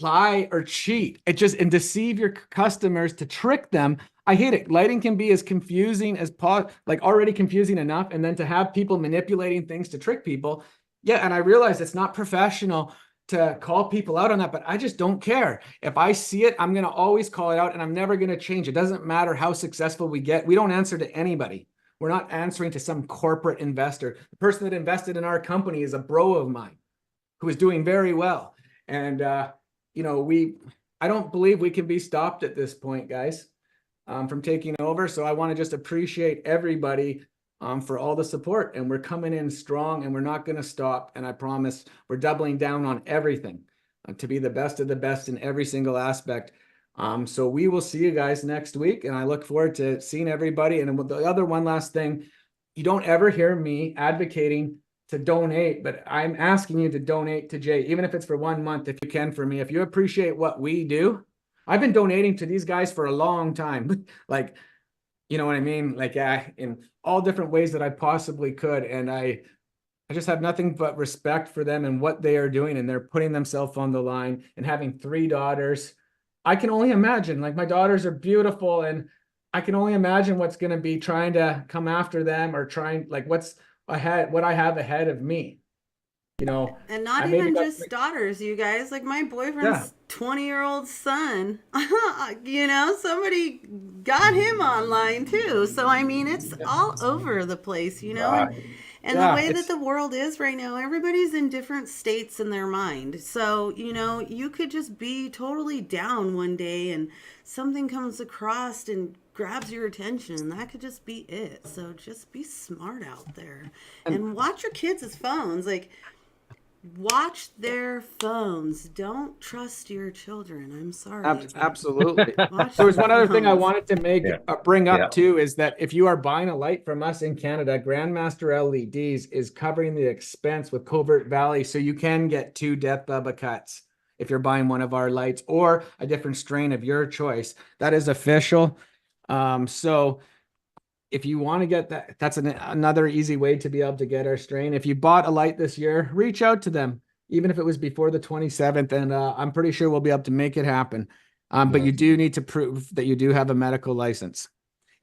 lie or cheat, and deceive your customers to trick them. I hate it. Lighting can be as confusing as already confusing enough. And then to have people manipulating things to trick people. Yeah. And I realize it's not professional to call people out on that, but I just don't care. If I see it, I'm going to always call it out and I'm never going to change. It doesn't matter how successful we get. We don't answer to anybody. We're not answering to some corporate investor. The person that invested in our company is a bro of mine who is doing very well. And, I don't believe we can be stopped at this point, guys, from taking over. So I want to just appreciate everybody for all the support, and we're coming in strong and we're not going to stop. And I promise we're doubling down on everything to be the best of the best in every single aspect. So we will see you guys next week, and I look forward to seeing everybody. And the other one last thing, you don't ever hear me advocating to donate, but I'm asking you to donate to Jay, even if it's for 1 month, if you can, for me. If you appreciate what we do, I've been donating to these guys for a long time. Like, you know what I mean? Like, in all different ways that I possibly could. And I just have nothing but respect for them and what they are doing. And they're putting themselves on the line, and having 3 daughters. I can only imagine, like, my daughters are beautiful, and I can only imagine what's going to be trying to come after them, or trying, like, what I have ahead of me, you know. And not I maybe even got- just daughters, you guys. Like my boyfriend's 20-year-old son, you know, somebody got him online too. So I mean, it's all over the place, you know. And Yeah, the way it's- that the world is right now, everybody's in different states in their mind. So, you know, you could just be totally down one day and something comes across and grabs your attention. That could just be it. So just be smart out there and watch your kids' phones. Like, watch their phones. Don't trust your children. I'm sorry. but Absolutely. watch There was their one other thing I phones. wanted to Yeah. bring up Yeah. too, is that if you are buying a light from us in Canada, Grandmaster LEDs is covering the expense with Covert Valley, so you can get 2 Death Bubba cuts if you're buying one of our lights, or a different strain of your choice. That is official. So if you want to get that, that's another easy way to be able to get our strain. If you bought a light this year, reach out to them, even if it was before the 27th, and I'm pretty sure we'll be able to make it happen. But you do need to prove that you do have a medical license.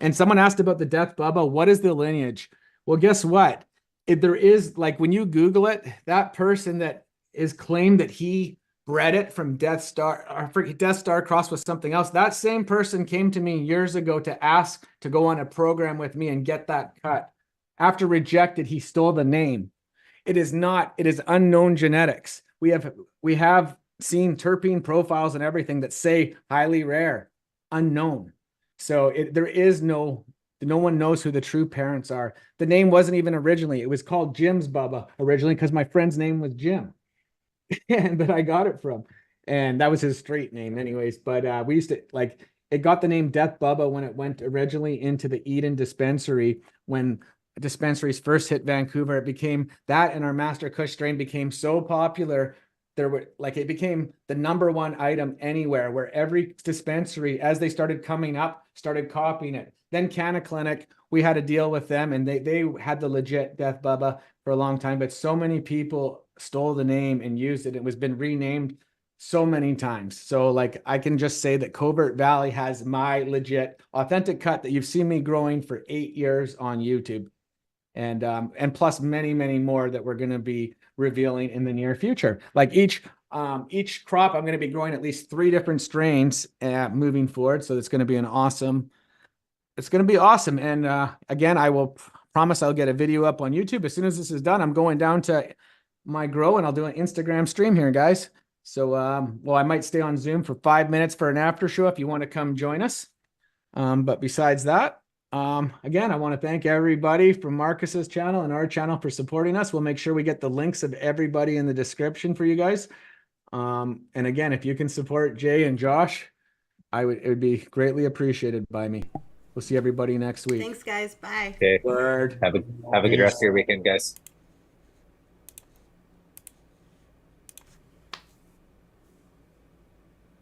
And someone asked about the Death Bubba. What is the lineage? Well, guess what? If there is, like, when you Google it, that person that is claimed that he bred it from Death Star, or Death Star crossed with something else, that same person came to me years ago to ask to go on a program with me and get that cut. After rejected, he stole the name. It is unknown genetics. We have seen terpene profiles and everything that say highly rare, unknown. So no one knows who the true parents are. The name wasn't even originally, it was called Jim's Bubba originally, because my friend's name was Jim. And that I got it from, and that was his street name anyways. But we used to, like, it got the name Death Bubba when it went originally into the Eden dispensary. When dispensaries first hit Vancouver, it became that, and our Master Kush strain became so popular, it became the #1 item anywhere, where every dispensary, as they started coming up, started copying it. Then Canna Clinic, we had a deal with them, and they had the legit Death Bubba for a long time, but so many people stole the name and used it. It was been renamed so many times. So, like, I can just say that Covert Valley has my legit authentic cut that you've seen me growing for 8 years on YouTube. And plus many, many more that we're going to be revealing in the near future. Like each crop, I'm going to be growing at least 3 different strains moving forward. So it's going to be it's going to be awesome. And again, I will promise I'll get a video up on YouTube. As soon as this is done, I'm going down to my grow and I'll do an Instagram stream here, guys. So, well, I might stay on Zoom for 5 minutes for an after show if you want to come join us. But besides that, again, I want to thank everybody from Marcus's channel and our channel for supporting us. We'll make sure we get the links of everybody in the description for you guys. And again, if you can support Jay and Josh, it would be greatly appreciated by me. We'll see everybody next week. Thanks, guys. Bye. Okay. Word. Have a good rest of your weekend, guys.